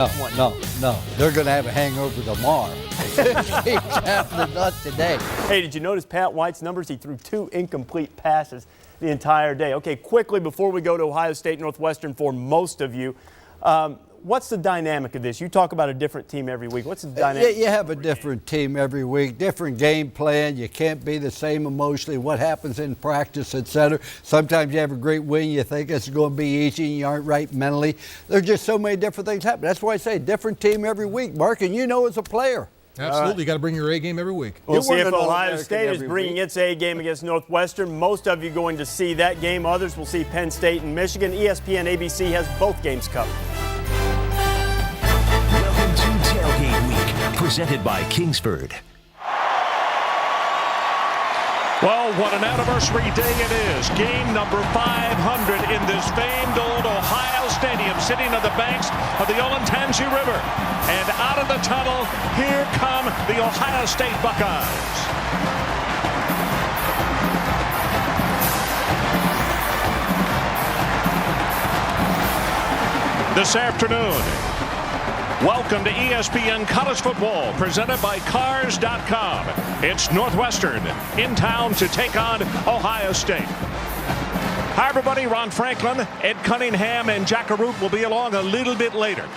No. They're going to have a hangover tomorrow. It keeps happening, not today. Hey, did you notice Pat White's numbers? He threw 2 incomplete passes the entire day. Okay, quickly before we go to Ohio State Northwestern for most of you, what's the dynamic of this? You talk about a different team every week. What's the dynamic? You have a different team every week, different game plan. You can't be the same emotionally. What happens in practice, etc. Sometimes you have a great win. You think it's going to be easy and you aren't right mentally. There's just so many different things happen. That's why I say different team every week, Mark, and you know as a player. Absolutely, you got to bring your A game every week. We'll see if Ohio State is bringing its A game against Northwestern. Most of you going to see that game. Others will see Penn State and Michigan. ESPN ABC has both games covered. Welcome to Tailgate Week, presented by Kingsford. Well, what an anniversary day it is. Game number 500 in this famed old Ohio Stadium, sitting on the banks of the Olentangy River. And out of the tunnel, here come the Ohio State Buckeyes. This afternoon, welcome to ESPN College Football, presented by Cars.com. It's Northwestern in town to take on Ohio State. Hi, everybody. Ron Franklin, Ed Cunningham, and Jack Arup will be along a little bit later.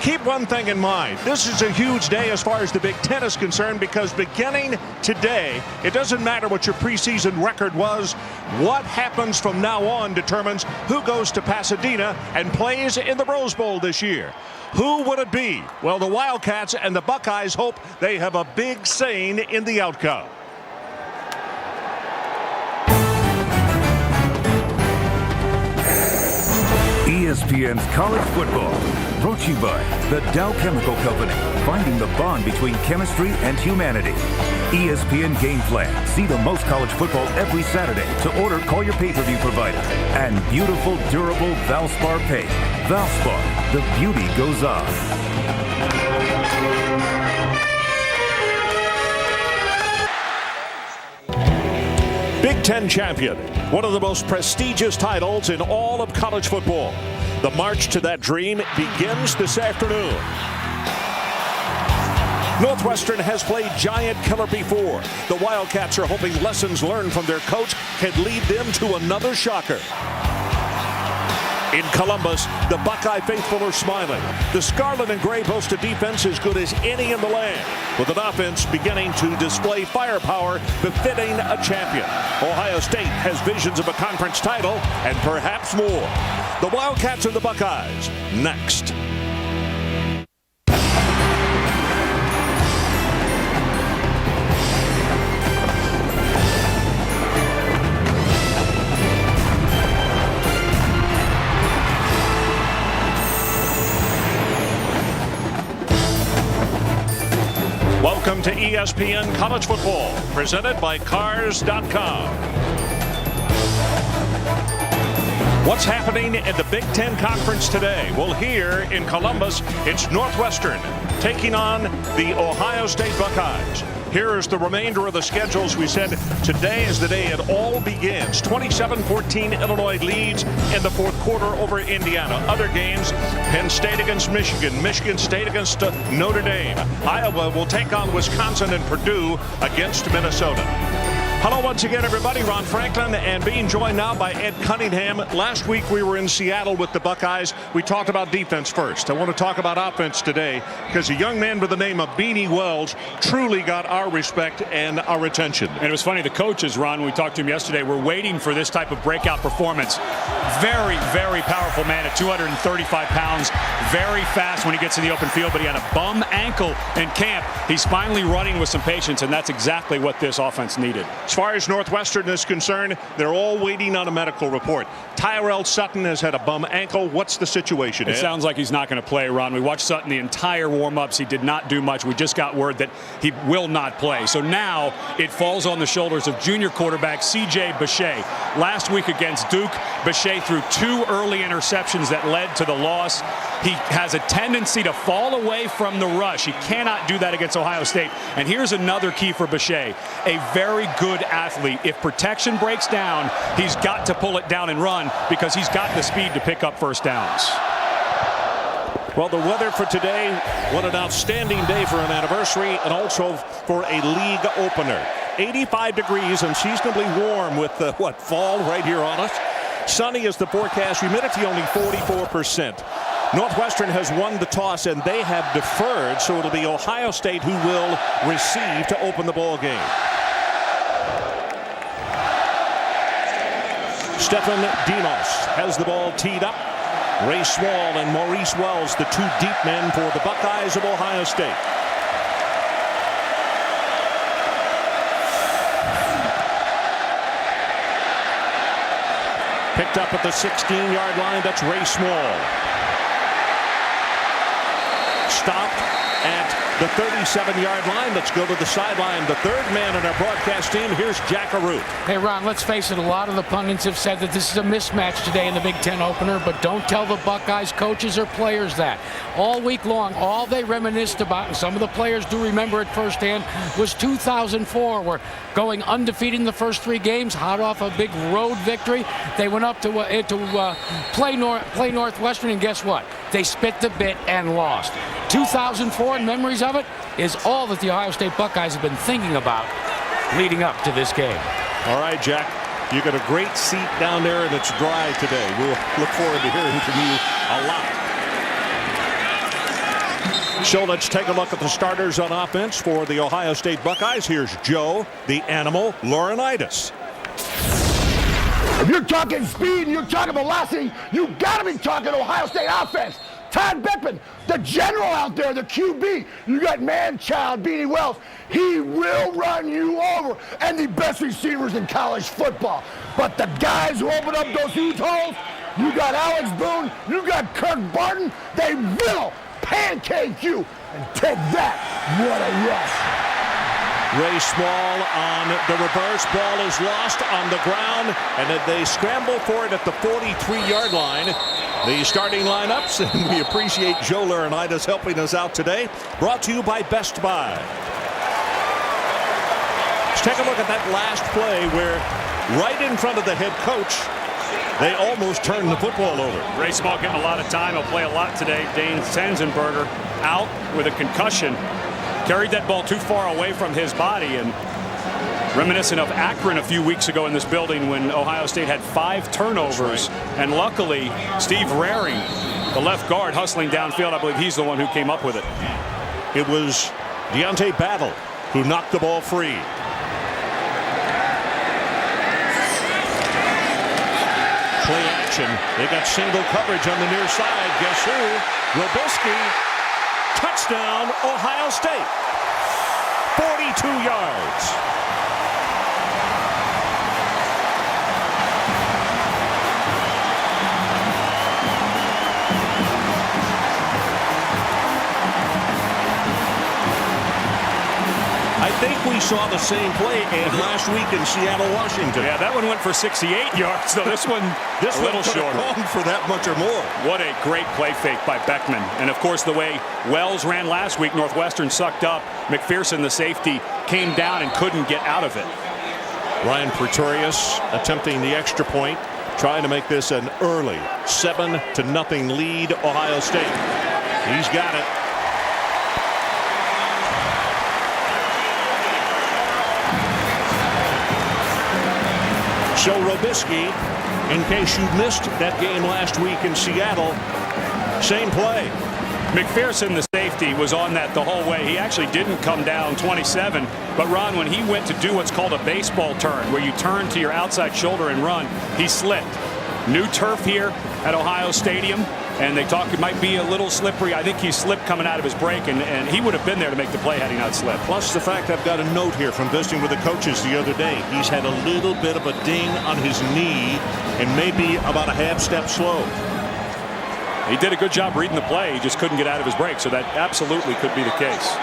Keep one thing in mind. This is a huge day as far as the Big Ten is concerned, because beginning today, it doesn't matter what your preseason record was. What happens from now on determines who goes to Pasadena and plays in the Rose Bowl this year. Who would it be? Well, the Wildcats and the Buckeyes hope they have a big say in the outcome. ESPN's College Football, brought to you by the Dow Chemical Company, finding the bond between chemistry and humanity. ESPN Game Plan. See the most college football every Saturday. To order, call your pay-per-view provider. And beautiful, durable Valspar paint. Valspar, the beauty goes on. Big Ten champion, one of the most prestigious titles in all of college football. The march to that dream begins this afternoon. Northwestern has played giant killer before. The Wildcats are hoping lessons learned from their coach can lead them to another shocker. In Columbus, the Buckeye faithful are smiling. The Scarlet and Gray boast a defense as good as any in the land, with an offense beginning to display firepower befitting a champion. Ohio State has visions of a conference title and perhaps more. The Wildcats and the Buckeyes, next. Welcome to ESPN College Football, presented by Cars.com. What's happening in the Big Ten Conference today? Well, here in Columbus, it's Northwestern taking on the Ohio State Buckeyes. Here is the remainder of the schedules. We said today is the day it all begins. 27-14, Illinois leads in the fourth quarter over Indiana. Other games, Penn State against Michigan, Michigan State against Notre Dame. Iowa will take on Wisconsin, and Purdue against Minnesota. Hello once again, everybody. Ron Franklin, and being joined now by Ed Cunningham. Last week we were in Seattle with the Buckeyes. We talked about defense first. I want to talk about offense today, because a young man by the name of Beanie Wells truly got our respect and our attention. And it was funny, the coaches, Ron, when we talked to him yesterday, were waiting for this type of breakout performance. Very, very powerful man at 235 pounds. Very fast when he gets in the open field, but he had a bum ankle in camp. He's finally running with some patience, and that's exactly what this offense needed. As far as Northwestern is concerned, they're all waiting on a medical report. Tyrell Sutton has had a bum ankle. What's the situation, Ed? It sounds like he's not going to play, Ron. We watched Sutton the entire warm-ups. He did not do much. We just got word that he will not play. So now it falls on the shoulders of junior quarterback C.J. Bechet. Last week against Duke, Bechet threw 2 early interceptions that led to the loss. He has a tendency to fall away from the rush. He cannot do that against Ohio State. And here's another key for Bechet. A very good athlete. If protection breaks down, he's got to pull it down and run, because he's got the speed to pick up first downs. Well, the weather for today, what an outstanding day for an anniversary and also for a league opener. 85 degrees, unseasonably warm with fall right here on us. Sunny is the forecast, humidity only 44%. Northwestern has won the toss and they have deferred, so it'll be Ohio State who will receive to open the ball game. Stephen Demos has the ball teed up. Ray Small and Maurice Wells, the two deep men for the Buckeyes of Ohio State. Picked up at the 16-yard line. That's Ray Small. Stopped at the 37-yard line. Let's go to the sideline. The third man on our broadcast team. Here's Jack Arute. Hey, Ron, let's face it. A lot of the pundits have said that this is a mismatch today in the Big Ten opener, but don't tell the Buckeyes coaches or players that. All week long, all they reminisced about, and some of the players do remember it firsthand, was 2004, where going undefeated in the first 3 games, hot off a big road victory. They went up to play Northwestern, and guess what? They spit the bit and lost. 2004, and memories of it is all that the Ohio State Buckeyes have been thinking about leading up to this game. All right, Jack, you got a great seat down there, and it's dry today. We'll look forward to hearing from you a lot. So let's take a look at the starters on offense for the Ohio State Buckeyes. Here's Joe, the Animal Laurinaitis. If you're talking speed and you're talking velocity, you got to be talking Ohio State offense. Todd Beckman, the general out there, the QB. You got man-child, Beanie Wells. He will run you over. And the best receivers in college football. But the guys who open up those huge holes, you got Alex Boone, you got Kirk Barton. They will pancake you. And take that. What a rush. Ray Small on the reverse. Ball is lost on the ground, and then they scramble for it at the 43-yard line. The starting lineups, and we appreciate Joe Laurinaitis helping us out today. Brought to you by Best Buy. Let's take a look at that last play where right in front of the head coach, they almost turned the football over. Ray Small getting a lot of time. He'll play a lot today. Dane Sensenberger out with a concussion. Carried that ball too far away from his body, and reminiscent of Akron a few weeks ago in this building when Ohio State had 5 turnovers. Right. And luckily, Steve Raring, the left guard, hustling downfield, I believe he's the one who came up with it. It was Deontay Battle who knocked the ball free. Play action. They got single coverage on the near side. Guess who? Robisky. Touchdown, Ohio State. 42 yards. I think we saw the same play last week in Seattle, Washington. Yeah, that one went for 68 yards, so this one a little shorter. For that much or more. What a great play fake by Beckman. And, of course, the way Wells ran last week, Northwestern sucked up. McPherson, the safety, came down and couldn't get out of it. Ryan Pretorius attempting the extra point, trying to make this an early 7-0 lead, Ohio State. He's got it. So Robisky, in case you missed that game last week in Seattle, same play. McPherson, the safety, was on that the whole way. He actually didn't come down 27. But, Ron, when he went to do what's called a baseball turn, where you turn to your outside shoulder and run, he slipped. New turf here at Ohio Stadium, and they talk it might be a little slippery. I think he slipped coming out of his break, and he would have been there to make the play had he not slipped. Plus the fact I've got a note here from visiting with the coaches the other day. He's had a little bit of a ding on his knee and maybe about a half step slow. He did a good job reading the play. He just couldn't get out of his break, so that absolutely could be the case.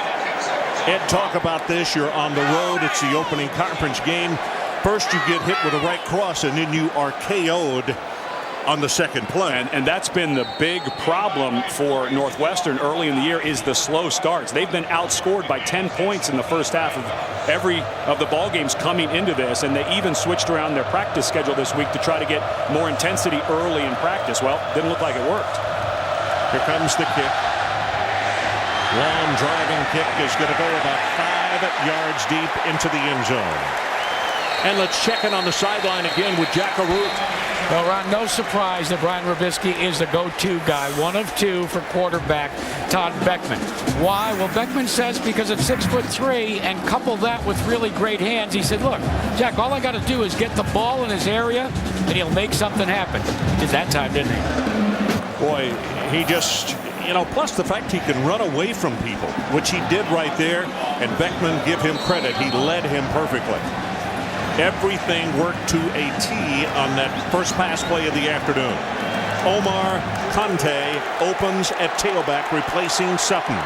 Ed, talk about this. You're on the road. It's the opening conference game. First you get hit with a right cross, and then you are KO'd on the second play. And that's been the big problem for Northwestern early in the year is the slow starts. They've been outscored by 10 points in the first half of every of the ball games coming into this, and they even switched around their practice schedule this week to try to get more intensity early in practice. Well, didn't look like it worked. Here comes the kick. Long driving kick is going to go about 5 yards deep into the end zone. And let's check in on the sideline again with Jack Arute. Well, Ron, no surprise that Brian Robisky is the go-to guy, one of two for quarterback Todd Beckman. Why? Well, Beckman says because at 6'3" and couple that with really great hands, he said, look, Jack, all I got to do is get the ball in his area and he'll make something happen. Did that time, didn't he? Boy, he just, plus the fact he can run away from people, which he did right there, and Beckman, give him credit, he led him perfectly. Everything worked to a T on that first pass play of the afternoon. Omar Conte opens at tailback, replacing Sutton.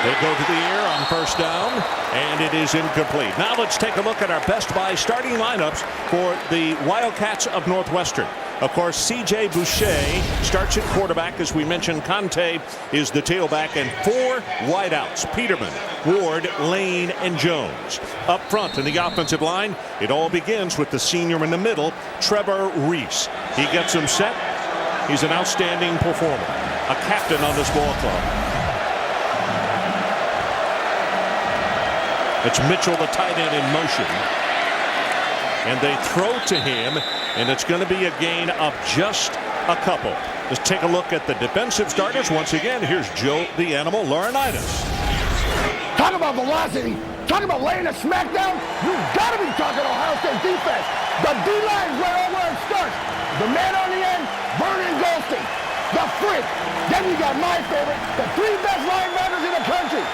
They go to the air on first down, and it is incomplete. Now let's take a look at our Best Buy starting lineups for the Wildcats of Northwestern. Of course, C.J. Boucher starts at quarterback. As we mentioned, Conte is the tailback, and 4 wideouts: Peterman, Ward, Lane, and Jones. Up front in the offensive line, it all begins with the senior in the middle, Trevor Reese. He gets him set. He's an outstanding performer, a captain on this ball club. It's Mitchell, the tight end, in motion. And they throw to him, and it's going to be a gain of just a couple. Let's take a look at the defensive starters. Once again, here's Joe the Animal Laurinaitis. Talk about velocity. Talk about laying a smackdown. You got to be talking Ohio State defense. The D-line is where it starts. The man on the end, Vernon Goldstein. The freak. Then you got my favorite, the 3 best linebackers in the country.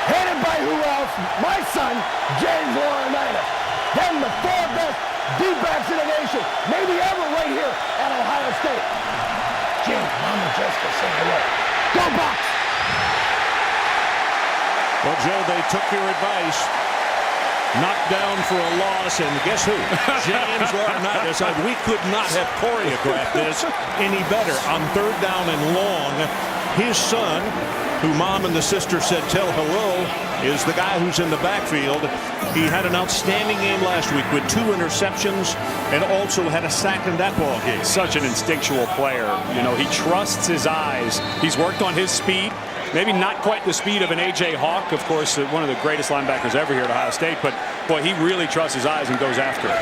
Headed by who else? My son, James Laurinaitis. Then the 4 best D-backs in the nation, maybe ever, right here at Ohio State. James, Mama Jessica, say hello. Go Bucks! Well, Joe, they took your advice. Knocked down for a loss, and guess who? James Laurinaitis. We could not have choreographed this any better. On 3rd down and long, his son, who Mom and the sister said tell hello, is the guy who's in the backfield. He had an outstanding game last week with 2 interceptions and also had a sack in that ball game. Such an instinctual player. He trusts his eyes. He's worked on his speed. Maybe not quite the speed of an A.J. Hawk, of course, one of the greatest linebackers ever here at Ohio State, but boy, he really trusts his eyes and goes after it.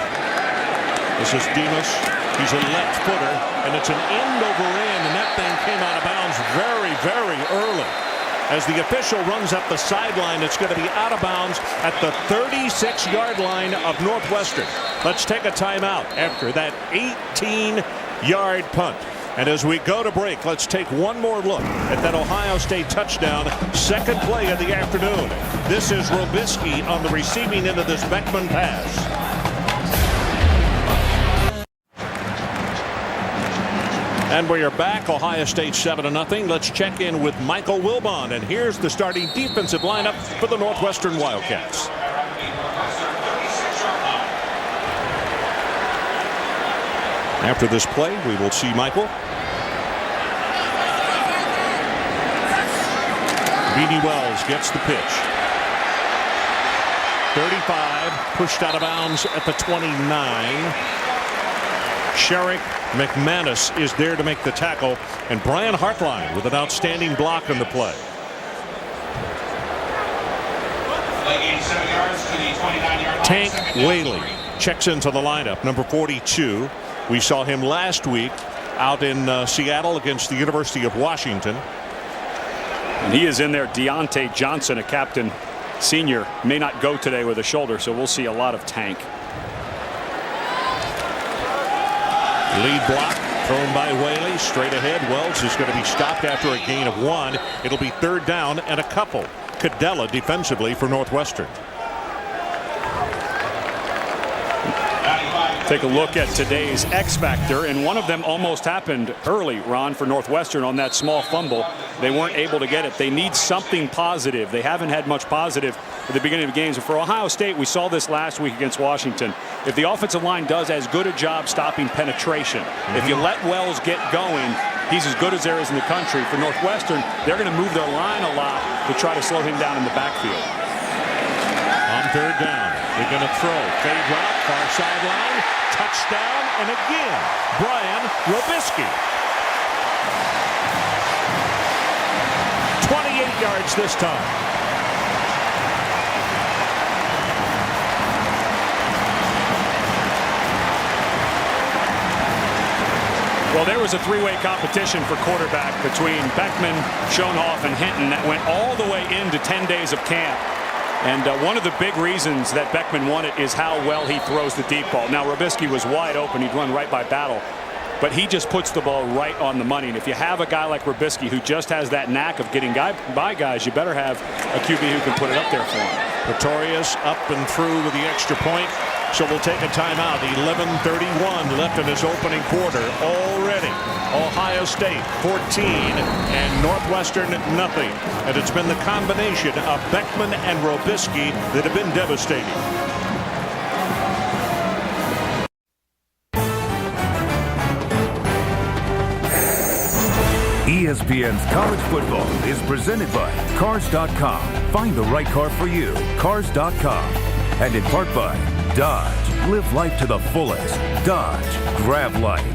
This is Demas. He's a left footer, and it's an end over end, and that thing came out of bounds very, very early. As the official runs up the sideline, it's going to be out of bounds at the 36-yard line of Northwestern. Let's take a timeout after that 18-yard punt. And as we go to break, let's take one more look at that Ohio State touchdown, second play of the afternoon. This is Robisky on the receiving end of this Beckman pass. And we are back. Ohio State 7-0. Let's check in with Michael Wilbon. And here's the starting defensive lineup for the Northwestern Wildcats. After this play, we will see Michael. Beanie Wells gets the pitch. 35, pushed out of bounds at the 29. Sherrick McManus is there to make the tackle, and Brian Hartline with an outstanding block on the play. Tank Whaley checks into the lineup, number 42. We saw him last week out in Seattle against the University of Washington. And he is in there. Deontay Johnson, a captain senior, may not go today with a shoulder, so we'll see a lot of Tank. Lead block thrown by Whaley straight ahead. Wells is going to be stopped after a gain of 1. It'll be 3rd down and a couple. Cadella defensively for Northwestern. Take a look at today's X Factor, and one of them almost happened early, Ron, for Northwestern on that small fumble. They weren't able to get it. They need something positive. They haven't had much positive at the beginning of the games. And for Ohio State, we saw this last week against Washington. If the offensive line does as good a job stopping penetration, if you let Wells get going, he's as good as there is in the country. For Northwestern, they're going to move their line a lot to try to slow him down in the backfield. On 3rd down, they're going to throw. Fade route, far sideline. Touchdown, and again, Brian Robisky. 28 yards this time. Well, there was a three-way competition for quarterback between Beckman, Schoenhoff, and Hinton that went all the way into 10 days of camp. And one of the big reasons that Beckman won it is how well he throws the deep ball. Now, Robisky was wide open. He'd run right by Battle. But he just puts the ball right on the money. And if you have a guy like Robisky who just has that knack of getting by guys, you better have a QB who can put it up there for him. Pretorius up and through with the extra point. So we'll take a timeout. 11:31 left in this opening quarter. Already, Ohio State 14 and Northwestern nothing. And it's been the combination of Beckman and Robisky that have been devastating. ESPN's College Football is presented by Cars.com. Find the right car for you. Cars.com. And in part by Dodge. Live life to the fullest. Dodge. Grab life.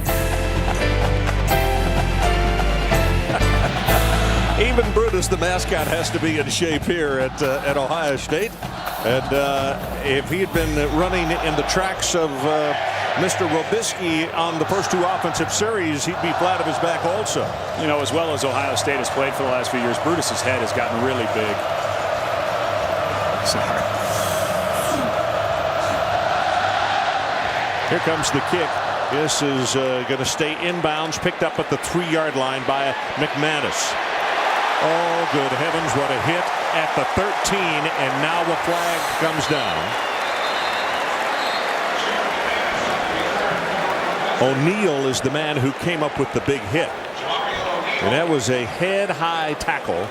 Even Brutus, the mascot, has to be in shape here at Ohio State. And if he had been running in the tracks of Mr. Robisky on the first two offensive series, he'd be flat of his back also. You know, as well as Ohio State has played for the last few years, Brutus's head has gotten really big. Sorry. Here comes the kick. This is going to stay inbounds, picked up at the 3-yard line by McManus. Oh, good heavens, what a hit at the 13, and now the flag comes down. O'Neal is the man who came up with the big hit. And that was a head-high tackle.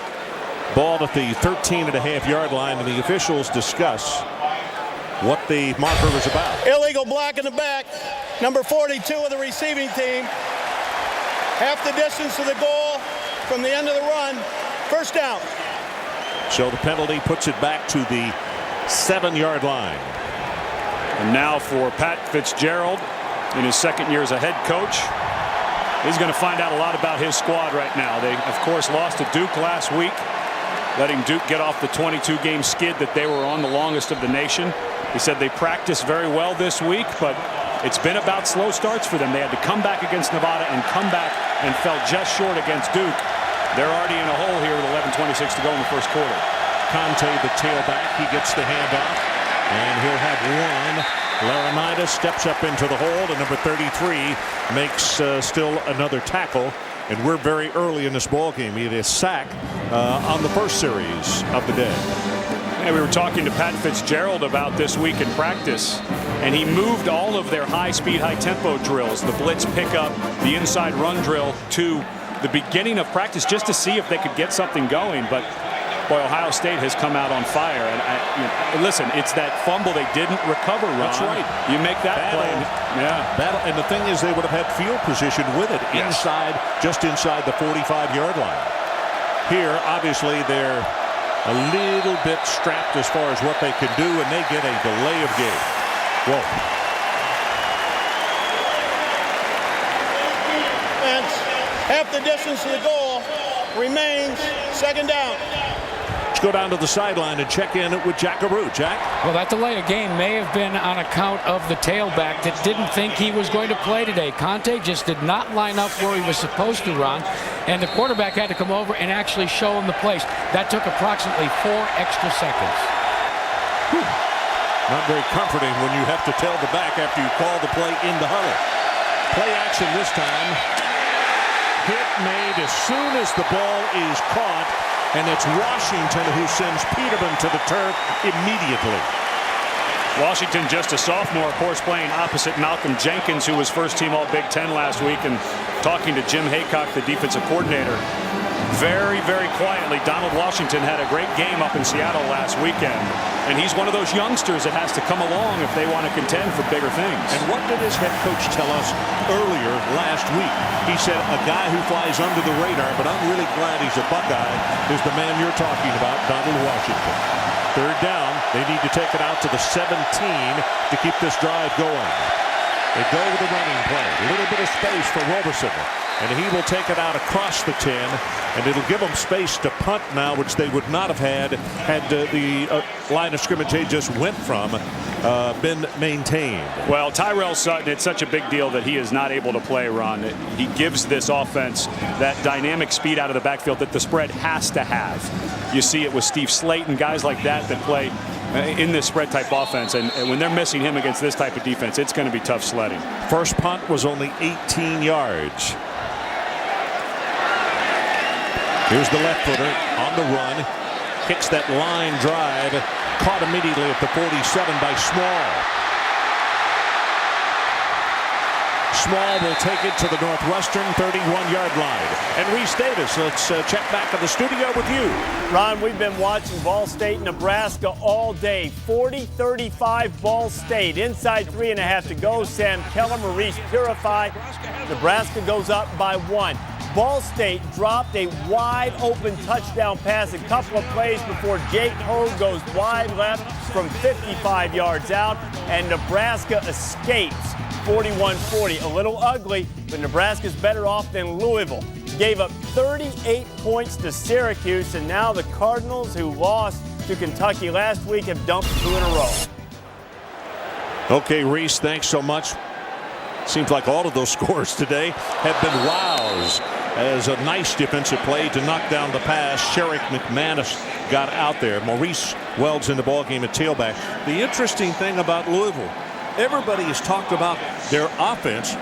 Ball at the 13.5-yard line, and the officials discuss what the marker was about. Illegal block in the back. Number 42 of the receiving team. Half the distance to the goal from the end of the run. First down. So the penalty puts it back to the 7-yard line. And now for Pat Fitzgerald in his second year as a head coach. He's going to find out a lot about his squad right now. They, of course, lost to Duke last week, letting Duke get off the 22-game skid that they were on, the longest of the nation. He said they practiced very well this week, but it's been about slow starts for them. They had to come back against Nevada and come back and fell just short against Duke. They're already in a hole here with 11:26 to go in the first quarter. Conte, the tailback, he gets the handoff, and he'll have one. Laurinaitis steps up into the hole, and number 33 makes still another tackle. And we're very early in this ball game. He had a sack on the first series of the day. And we were talking to Pat Fitzgerald about this week in practice, and he moved all of their high-speed, high-tempo drills, the blitz pickup, the inside run drill, to the beginning of practice just to see if they could get something going. But boy, Ohio State has come out on fire. And listen, it's that fumble they didn't recover, Ron. That's right. You make that play. Yeah. Battle, and the thing is, they would have had field position with it inside, just inside the 45-yard line. Here, obviously, they're a little bit strapped as far as what they can do, and they get a delay of game. Whoa. And half the distance to the goal remains. Second down. Let's go down to the sideline and check in with Jack Abreu. Jack? Well, that delay of game may have been on account of the tailback that didn't think he was going to play today. Conte just did not line up where he was supposed to run, and the quarterback had to come over and actually show him the place. That took approximately 4 extra seconds. Whew. Not very comforting when you have to tell the back after you call the play in the huddle. Play action this time. Hit made as soon as the ball is caught, and it's Washington who sends Peterman to the turf immediately. Washington, just a sophomore, of course, playing opposite Malcolm Jenkins, who was first team All Big Ten last week, and talking to Jim Haycock, the defensive coordinator. Very, very quietly, Donald Washington had a great game up in Seattle last weekend. And he's one of those youngsters that has to come along if they want to contend for bigger things. And what did his head coach tell us earlier last week? He said a guy who flies under the radar, but I'm really glad he's a Buckeye, is the man you're talking about, Donald Washington. Third down, they need to take it out to the 17 to keep this drive going. They go with the running play. A little bit of space for Roberson. And he will take it out across the 10. And it'll give them space to punt now, which they would not have had the line of scrimmage they just went from been maintained. Well, Tyrell Sutton, it's such a big deal that he is not able to play, Ron. He gives this offense that dynamic speed out of the backfield that the spread has to have. You see it with Steve Slayton, guys like that play in this spread type offense, and when they're missing him against this type of defense, it's going to be tough sledding. First punt was only 18 yards. Here's the left footer on the run, hits that line drive, caught immediately at the 47 by Small. Small will take it to the Northwestern 31-yard line. And Reese Davis, let's check back in the studio with you. Ron, we've been watching Ball State, Nebraska all day. 40-35 Ball State. Inside 3.5 to go. Sam Keller, Maurice Purify. Nebraska goes up by 1. Ball State dropped a wide open touchdown pass a couple of plays before Jake Hogue goes wide left from 55 yards out, and Nebraska escapes 41-40. A little ugly, but Nebraska's better off than Louisville. Gave up 38 points to Syracuse, and now the Cardinals, who lost to Kentucky last week, have dumped 2 in a row. Okay, Reese, thanks so much. Seems like all of those scores today have been wows. As a nice defensive play to knock down the pass, Sherrick McManus got out there. Maurice Wells in the ballgame at tailback. The interesting thing about Louisville, everybody has talked about their offense.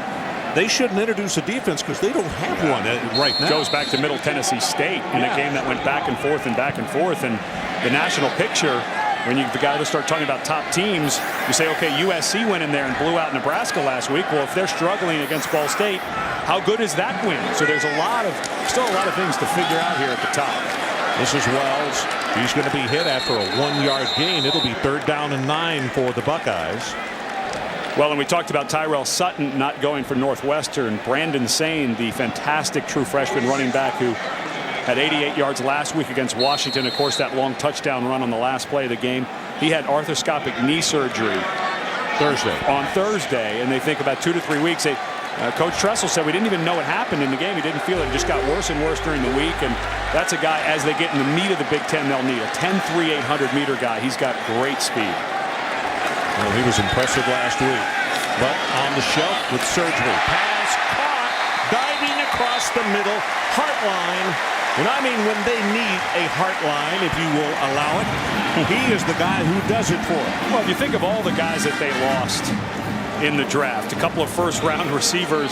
They shouldn't introduce a defense because they don't have one right now. Goes back to Middle Tennessee State in a game that went back and forth and back and forth. And the national picture, when you the guy to start talking about top teams, you say, okay, USC went in there and blew out Nebraska last week. Well, if they're struggling against Ball State, how good is that win? So there's still a lot of things to figure out here at the top. This is Wells. He's going to be hit after a 1-yard gain. It'll be 3rd down and 9 for the Buckeyes. Well, and we talked about Tyrell Sutton not going for Northwestern. Brandon Sane, the fantastic true freshman running back who had 88 yards last week against Washington. Of course, that long touchdown run on the last play of the game. He had arthroscopic knee surgery on Thursday, and they think about 2 to 3 weeks. Coach Tressel said we didn't even know it happened in the game. He didn't feel it. It just got worse and worse during the week, and that's a guy, as they get in the meat of the Big Ten, they'll need a 10-3, 800-meter guy. He's got great speed. Well, he was impressive last week, but on the shelf with surgery. Pass caught, diving across the middle, Hartline. And I mean, when they need a Hartline, if you will allow it, he is the guy who does it for them. Well, if you think of all the guys that they lost in the draft, a couple of first-round receivers,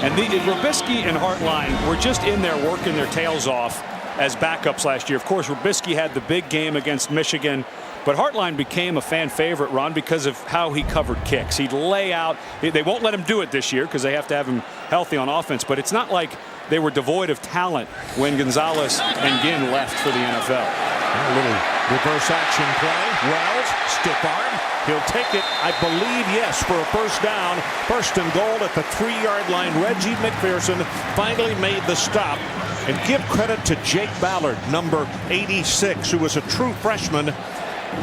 and Robisky and Hartline were just in there working their tails off as backups last year. Of course, Robisky had the big game against Michigan, but Hartline became a fan favorite, Ron, because of how he covered kicks. He'd lay out. They won't let him do it this year because they have to have him healthy on offense, but it's not like they were devoid of talent when Gonzalez and Ginn left for the NFL. A little reverse action play. Wells, stiff arm. He'll take it, I believe, yes, for a first down. 1st and goal at the 3-yard line. Reggie McPherson finally made the stop. And give credit to Jake Ballard, number 86, who was a true freshman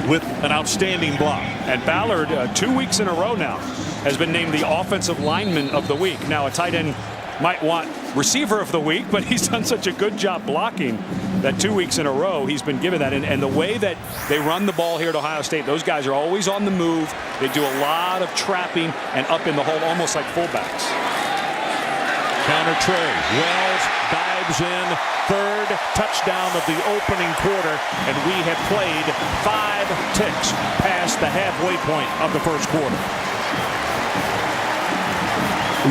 with an outstanding block. And Ballard, 2 weeks in a row now, has been named the offensive lineman of the week. Now, a tight end might want receiver of the week, but he's done such a good job blocking that 2 weeks in a row he's been given that. And the way that they run the ball here at Ohio State, those guys are always on the move. They do a lot of trapping and up in the hole, almost like fullbacks. Counter tray. Wells dives in. 3rd touchdown of the opening quarter, and we have played 5 ticks past the halfway point of the first quarter.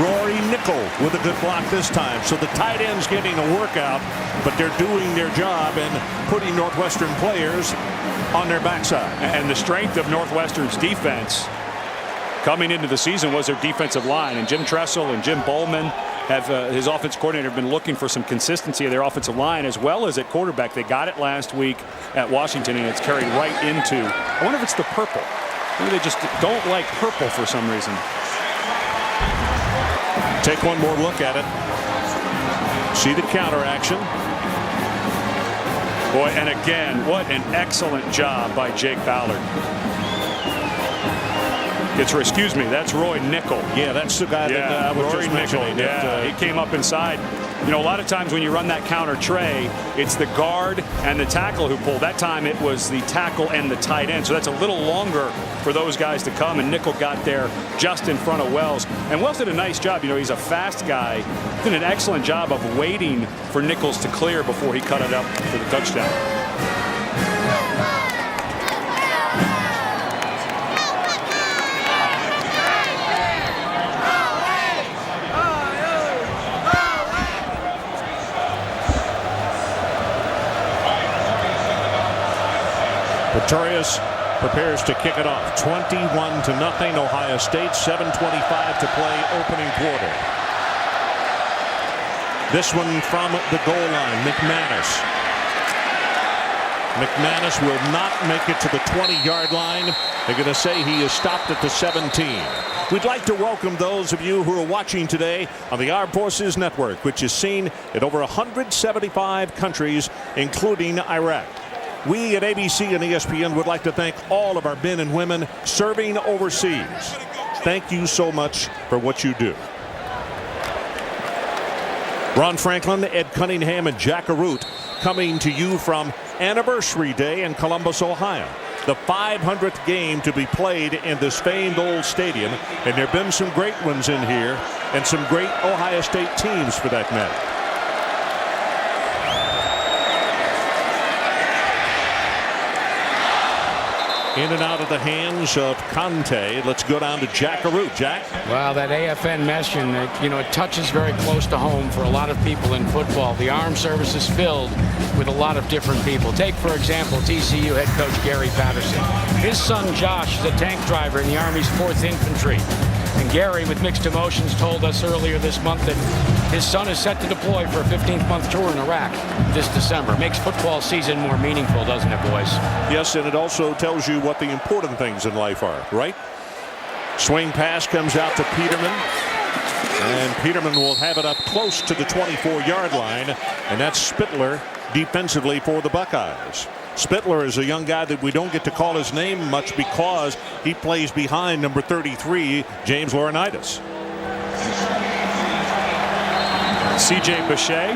Rory Nickel with a good block this time. So the tight end's getting a workout, but they're doing their job and putting Northwestern players on their backside. And the strength of Northwestern's defense coming into the season was their defensive line. And Jim Tressel and Jim Bowman have his offensive coordinator been looking for some consistency of their offensive line as well as at quarterback. They got it last week at Washington, and it's carried right into. I wonder if it's the purple. Maybe they just don't like purple for some reason. Take one more look at it. See the counter action. Boy, and again, what an excellent job by Jake Ballard. Excuse me, that's Roy Nickel. Yeah, that's the guy that I was Rory just Nickel. mentioning. Yeah, he came up inside. You know, a lot of times when you run that counter tray, it's the guard and the tackle who pull. That time it was the tackle and the tight end. So that's a little longer for those guys to come. And Nickel got there just in front of Wells. And Wells did a nice job. You know, he's a fast guy. Did an excellent job of waiting for Nichols to clear before he cut it up for the touchdown. Pretorius prepares to kick it off. 21-0, Ohio State. 7:25 to play, opening quarter. This one from the goal line, McManus. McManus will not make it to the 20-yard line. They're going to say he is stopped at the 17. We'd like to welcome those of you who are watching today on the Armed Forces Network, which is seen in over 175 countries, including Iraq. We at ABC and ESPN would like to thank all of our men and women serving overseas. Thank you so much for what you do. Ron Franklin, Ed Cunningham, and Jack Arute coming to you from Anniversary Day in Columbus, Ohio. The 500th game to be played in this famed old stadium. And there have been some great ones in here and some great Ohio State teams for that matter. In and out of the hands of Conte. Let's go down to Jack Arute. Jack? Well, that AFN mission, it touches very close to home for a lot of people in football. The armed service is filled with a lot of different people. Take, for example, TCU head coach Gary Patterson. His son Josh is a tank driver in the Army's 4th Infantry. And Gary, with mixed emotions, told us earlier this month that his son is set to deploy for a 15th-month tour in Iraq this December. Makes football season more meaningful, doesn't it, boys? Yes, and it also tells you what the important things in life are, right? Swing pass comes out to Peterman. And Peterman will have it up close to the 24-yard line. And that's Spittler defensively for the Buckeyes. Spittler is a young guy that we don't get to call his name much because he plays behind number 33, James Laurinaitis. C.J. Bechet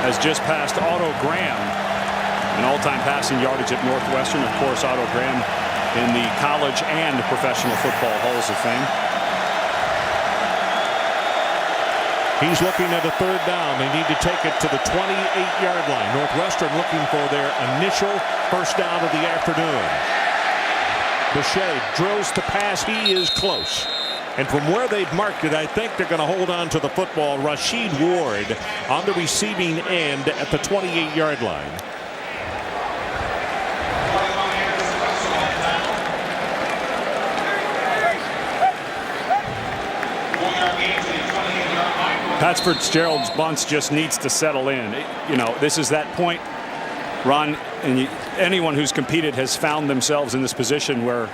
has just passed Otto Graham in all-time passing yardage at Northwestern. Of course, Otto Graham in the college and professional football halls of fame. He's looking at a 3rd down. They need to take it to the 28-yard line. Northwestern looking for their initial first down of the afternoon. Bechet drills the pass. He is close. And from where they've marked it, I think they're going to hold on to the football. Rashid Ward on the receiving end at the 28-yard line. Pat Fitzgerald's bunch just needs to settle in. You know, this is that point, Ron, and anyone who's competed has found themselves in this position where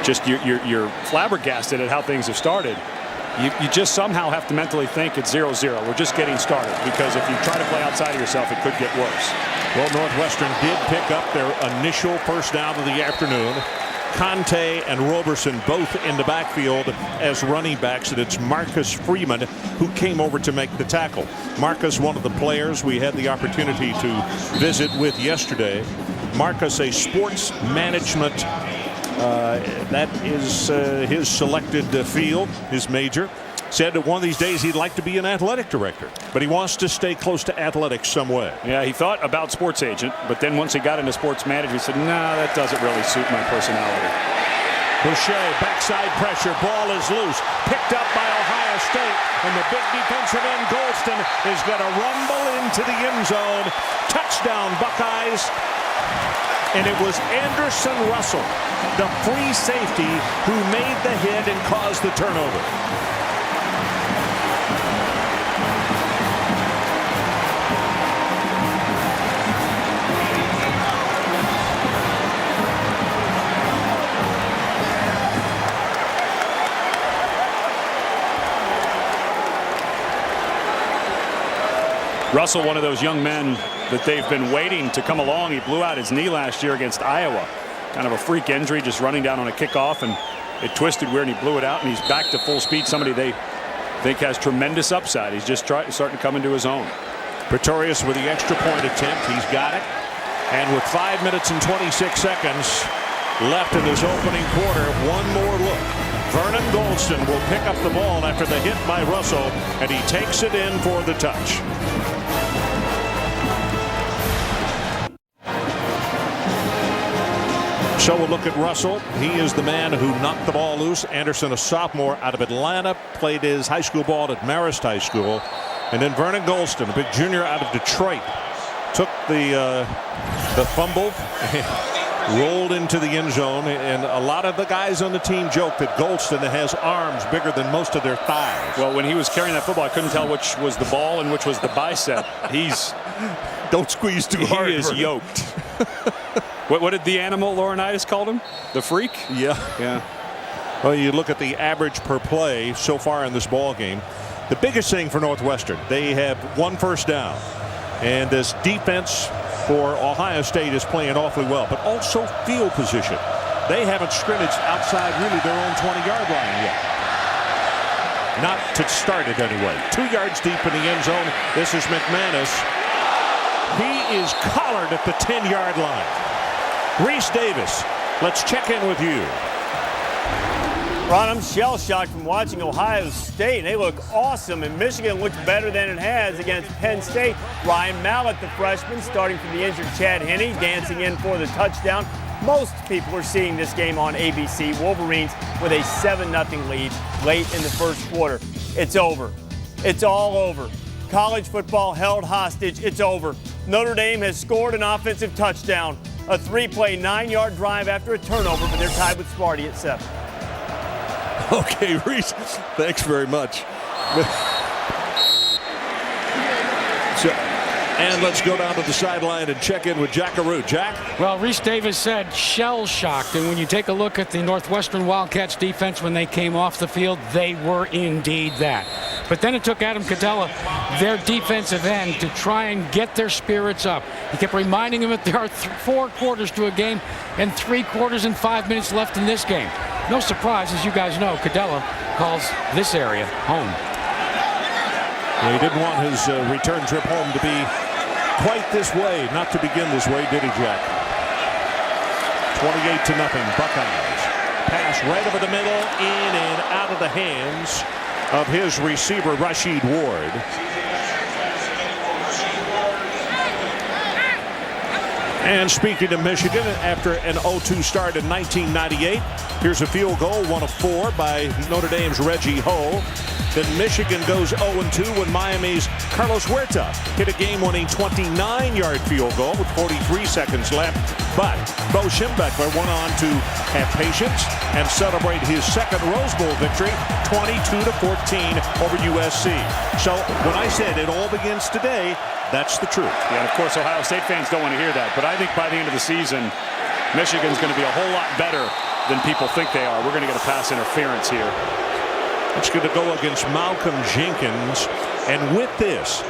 just you're flabbergasted at how things have started. You just somehow have to mentally think it's 0-0. We're just getting started, because if you try to play outside of yourself, it could get worse. Well, Northwestern did pick up their initial first down of the afternoon. Conte and Roberson both in the backfield as running backs, and it's Marcus Freeman who came over to make the tackle. Marcus, one of the players we had the opportunity to visit with yesterday. Marcus, a sports management, that is his selected field, his major. Said that one of these days he'd like to be an athletic director, but he wants to stay close to athletics some way. Yeah, he thought about sports agent, but then once he got into sports management, he said, nah, that doesn't really suit my personality. Bechet, backside pressure, ball is loose, picked up by Ohio State, and the big defensive end, Golston, is going to rumble into the end zone. Touchdown, Buckeyes. And it was Anderson Russell, the free safety, who made the hit and caused the turnover. Russell, one of those young men that they've been waiting to come along. He blew out his knee last year against Iowa. Kind of a freak injury, just running down on a kickoff, and It twisted weird, and he blew it out, and he's back to full speed. Somebody they think has tremendous upside. He's just starting to come into his own. Pretorius with the extra point attempt. He's got it. And with 5 minutes and 26 seconds left in this opening quarter, one more look. Vernon Goldston will pick up the ball after the hit by Russell, and he takes it in for the touch. So we'll look at Russell. He is the man who knocked the ball loose. Anderson, a sophomore out of Atlanta, played his high school ball at Marist High School. And then Vernon Goldston, a big junior out of Detroit, took the fumble, rolled into the end zone, and a lot of the guys on the team joke that Goldston has arms bigger than most of their thighs. Well, when he was carrying that football, I couldn't tell which was the ball and which was the bicep. Don't squeeze too hard. He is yoked. What did the animal Laurinaitis called him? The freak? Yeah. Well, you look at the average per play so far in this ball game. The biggest thing for Northwestern, they have 1 first down. And this defense for Ohio State is playing awfully well, but also field position. They haven't scrimmaged outside really their own 20-yard line yet. Not to start it anyway. 2 yards deep in the end zone. This is McManus. He is collared at the 10-yard line. Reese Davis, let's check in with you. Ron, I'm shell-shocked from watching Ohio State. They look awesome, and Michigan looks better than it has against Penn State. Ryan Mallett, the freshman, starting from the injured Chad Henne, dancing in for the touchdown. Most people are seeing this game on ABC. Wolverines with a 7-0 lead late in the first quarter. It's over. It's all over. College football held hostage. It's over. Notre Dame has scored an offensive touchdown. A 3-play, 9-yard drive after a turnover, but they're tied with Sparty at 7. Okay, Reese, thanks very much. And let's go down to the sideline and check in with Jack Arute. Jack? Well, Reese Davis said shell-shocked, and when you take a look at the Northwestern Wildcats defense when they came off the field, they were indeed that. But then it took Adam Cadella, their defensive end, to try and get their spirits up. He kept reminding them that there are 4 quarters to a game and 3 quarters and 5 minutes left in this game. No surprise, as you guys know, Cadella calls this area home. He didn't want his return trip home to be quite this way, not to begin this way, did he, Jack? 28-0 Buckeyes. Pass right over the middle, in and out of the hands of his receiver, Rasheed Ward. And speaking of Michigan, after an 0-2 start in 1998, here's a field goal, 1 of 4 by Notre Dame's Reggie Ho. Then Michigan goes 0-2 when Miami's Carlos Huerta hit a game-winning 29-yard field goal with 43 seconds left. But Bo Schembechler went on to have patience and celebrate his second Rose Bowl victory, 22-14 over USC. So when I said it all begins today, that's the truth. Yeah, of course, Ohio State fans don't want to hear that. But I think by the end of the season, Michigan's going to be a whole lot better than people think they are. We're going to get a pass interference here. It's going to go against Malcolm Jenkins. And with this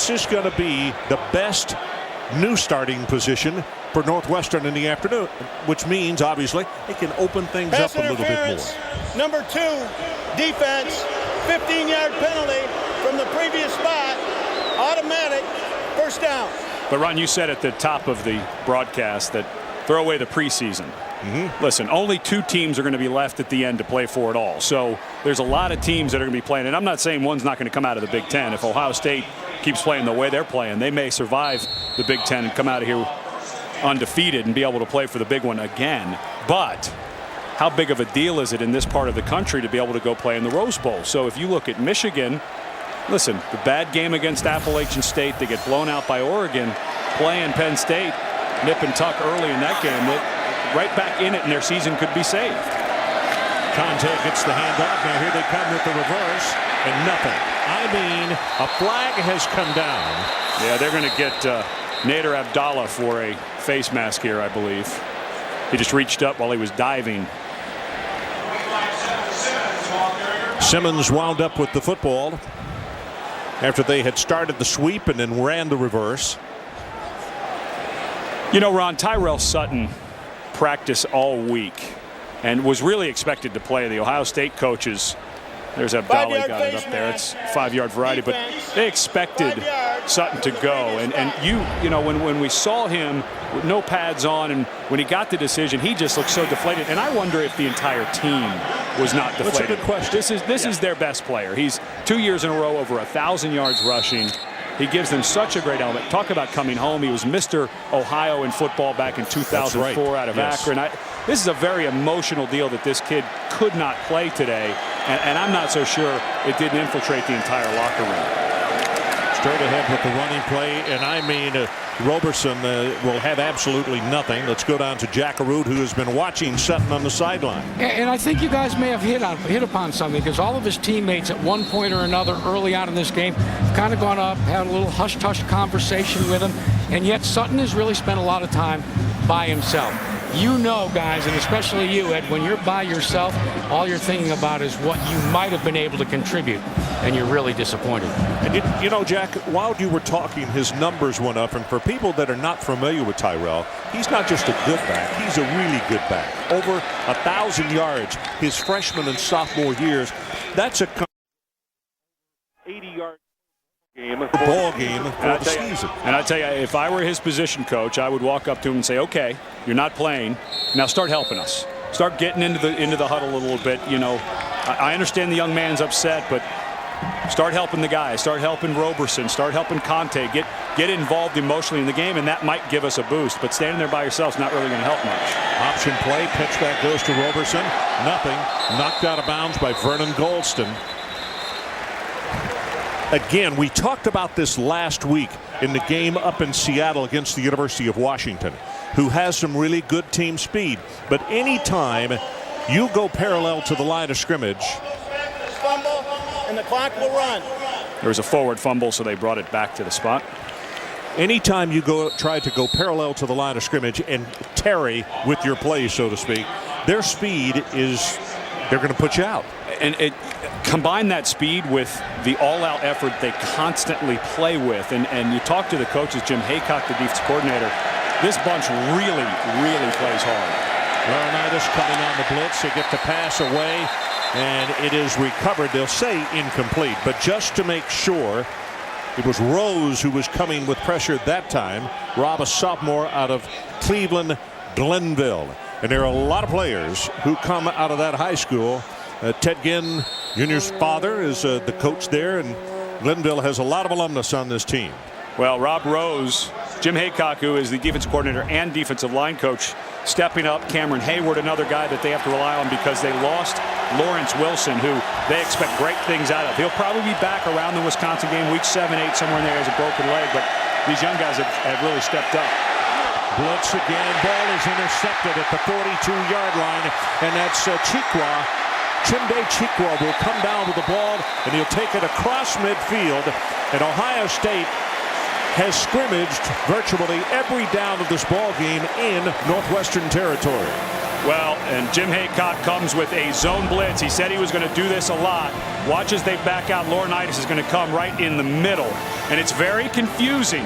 is going to be the best new starting position for Northwestern in the afternoon, which means, obviously, it can open things up a little bit more. Number 2, defense, 15-yard penalty from the previous spot, automatic, first down. But, Ron, you said at the top of the broadcast that throw away the preseason. Listen, only 2 teams are going to be left at the end to play for it all. So there's a lot of teams that are going to be playing. And I'm not saying one's not going to come out of the Big Ten. If Ohio State keeps playing the way they're playing, they may survive the Big Ten and come out of here undefeated and be able to play for the big one again. But how big of a deal is it in this part of the country to be able to go play in the Rose Bowl? So if you look at Michigan, listen, the bad game against Appalachian State, they get blown out by Oregon, playing Penn State, nip and tuck early in that game. Right back in it, and their season could be saved. Conte gets the handoff. Now here they come with the reverse, and nothing. I mean, a flag has come down. Yeah, they're going to get Nader Abdallah for a face mask here, I believe. He just reached up while he was diving. Simmons wound up with the football after they had started the sweep and then ran the reverse. You know, Ron, Tyrell Sutton practiced all week and was really expected to play. The Ohio State coaches, there's that Valley got it up there. It's 5-yard variety, but they expected Sutton to go. And you know, when we saw him with no pads on, and when he got the decision, he just looked so deflated. And I wonder if the entire team was not deflated. That's a good question. This is their best player. He's 2 years in a row over 1,000 yards rushing. He gives them such a great element. Talk about coming home. He was Mr. Ohio in football back in 2004 out of Akron. This is a very emotional deal that this kid could not play today, and I'm not so sure it didn't infiltrate the entire locker room. Straight ahead with the running play, and I mean, Roberson will have absolutely nothing. Let's go down to Jackaroo, who has been watching Sutton on the sideline. And I think you guys may have hit upon something, because all of his teammates at one point or another early on in this game have kind of gone up, had a little hush-hush conversation with him, and yet Sutton has really spent a lot of time by himself. You know, guys, and especially you, Ed, when you're by yourself, all you're thinking about is what you might have been able to contribute, and you're really disappointed. And you know, Jack, while you were talking, his numbers went up, and for people that are not familiar with Tyrell, he's not just a good back, he's a really good back. Over 1,000 yards his freshman and sophomore years. That's a 80-yard ball game for the season. And I tell you, if I were his position coach, I would walk up to him and say, okay, you're not playing, now start helping us, start getting into the huddle a little bit. You know, I understand the young man's upset, but start helping the guys, start helping Roberson, start helping Conte, get involved emotionally in the game, and that might give us a boost. But standing there by yourself is not really going to help much. Option play, pitch back goes to Roberson, nothing, knocked out of bounds by Vernon Goldston. Again, we talked about this last week in the game up in Seattle against the University of Washington, who has some really good team speed. But anytime you go parallel to the line of scrimmage, Fumble, and the clock will run. There was a forward fumble, so they brought it back to the spot. anytime you try to go parallel to the line of scrimmage and tarry with your play, so to speak, their speed is, they're going to put you out. And combine that speed with the all-out effort they constantly play with. And you talk to the coaches, Jim Haycock, the defense coordinator, this bunch really, really plays hard. Laurinaitis coming on the blitz. They get the pass away, and it is recovered. They'll say incomplete, but just to make sure, it was Rose who was coming with pressure that time. Rob, a sophomore out of Cleveland, Glenville. And there are a lot of players who come out of that high school. Ted Ginn Jr.'s father is the coach there, and Glenville has a lot of alumnus on this team. Well, Rob Rose, Jim Haycock, who is the defense coordinator and defensive line coach, stepping up. Cameron Hayward, another guy that they have to rely on because they lost Lawrence Wilson, who they expect great things out of. He'll probably be back around the Wisconsin game, week 7, 8, somewhere in there. He has a broken leg, but these young guys have really stepped up. Blitz again. Ball is intercepted at the 42-yard line, and that's Chikwa. Chimde Chikwa will come down with the ball, and he'll take it across midfield. And Ohio State has scrimmaged virtually every down of this ball game in Northwestern territory. Well, and Jim Haycock comes with a zone blitz. He said he was going to do this a lot. Watch as they back out. Laurinaitis is going to come right in the middle, and it's very confusing.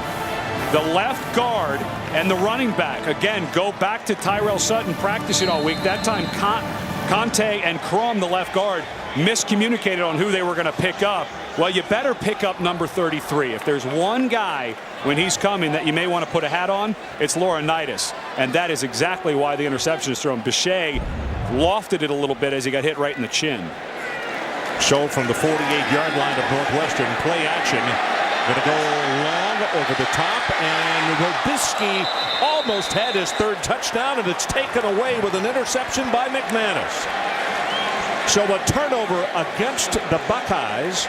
The left guard and the running back, again, go back to Tyrell Sutton practicing all week. That time, Conte and Crum, the left guard, miscommunicated on who they were going to pick up. Well, you better pick up number 33. If there's one guy when he's coming that you may want to put a hat on, it's Laurinaitis. And that is exactly why the interception is thrown. Bichet lofted it a little bit as he got hit right in the chin. So from the 48-yard line of Northwestern, play action. Going to go long over the top, and Robisky almost had his third touchdown, and it's taken away with an interception by McManus. So a turnover against the Buckeyes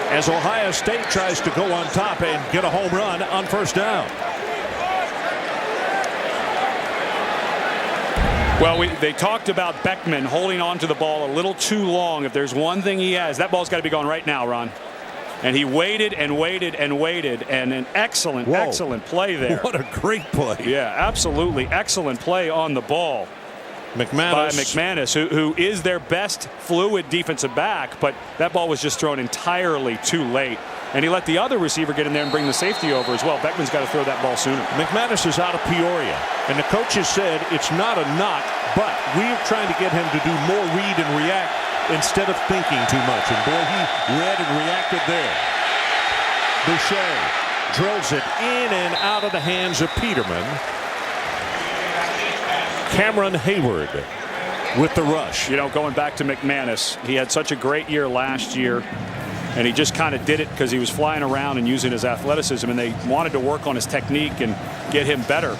as Ohio State tries to go on top and get a home run on first down. Well, they talked about Beckman holding on to the ball a little too long. If there's one thing he has, that ball's got to be going right now, Ron. And he waited and waited and waited, and an excellent play there. What a great play. Yeah, absolutely excellent play on the ball. By McManus, who is their best fluid defensive back, but that ball was just thrown entirely too late. And he let the other receiver get in there and bring the safety over as well. Beckman's got to throw that ball sooner. McManus is out of Peoria, and the coaches said it's not a knock But we're trying to get him to do more read and react instead of thinking too much. And boy, he read and reacted there. Boucher drills it in and out of the hands of Peterman. Cameron Hayward with the rush. You know, going back to McManus, he had such a great year last year, and he just kind of did it because he was flying around and using his athleticism, and they wanted to work on his technique and get him better.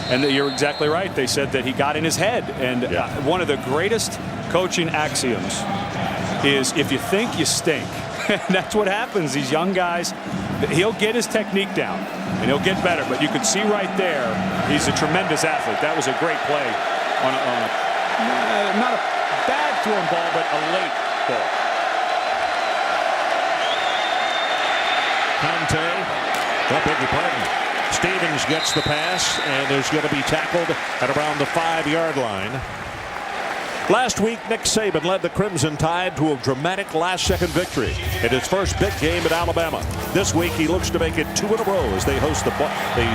And you're exactly right. They said that he got in his head. And one of the greatest coaching axioms is if you think, you stink. And that's what happens. These young guys, he'll get his technique down and he'll get better. But you can see right there, he's a tremendous athlete. That was a great play on not a bad thrown ball, but a late ball. Conte, I beg your pardon. Stevens gets the pass and is going to be tackled at around the 5-yard line. Last week, Nick Saban led the Crimson Tide to a dramatic last-second victory in his first big game at Alabama. This week, he looks to make it 2 in a row as they host the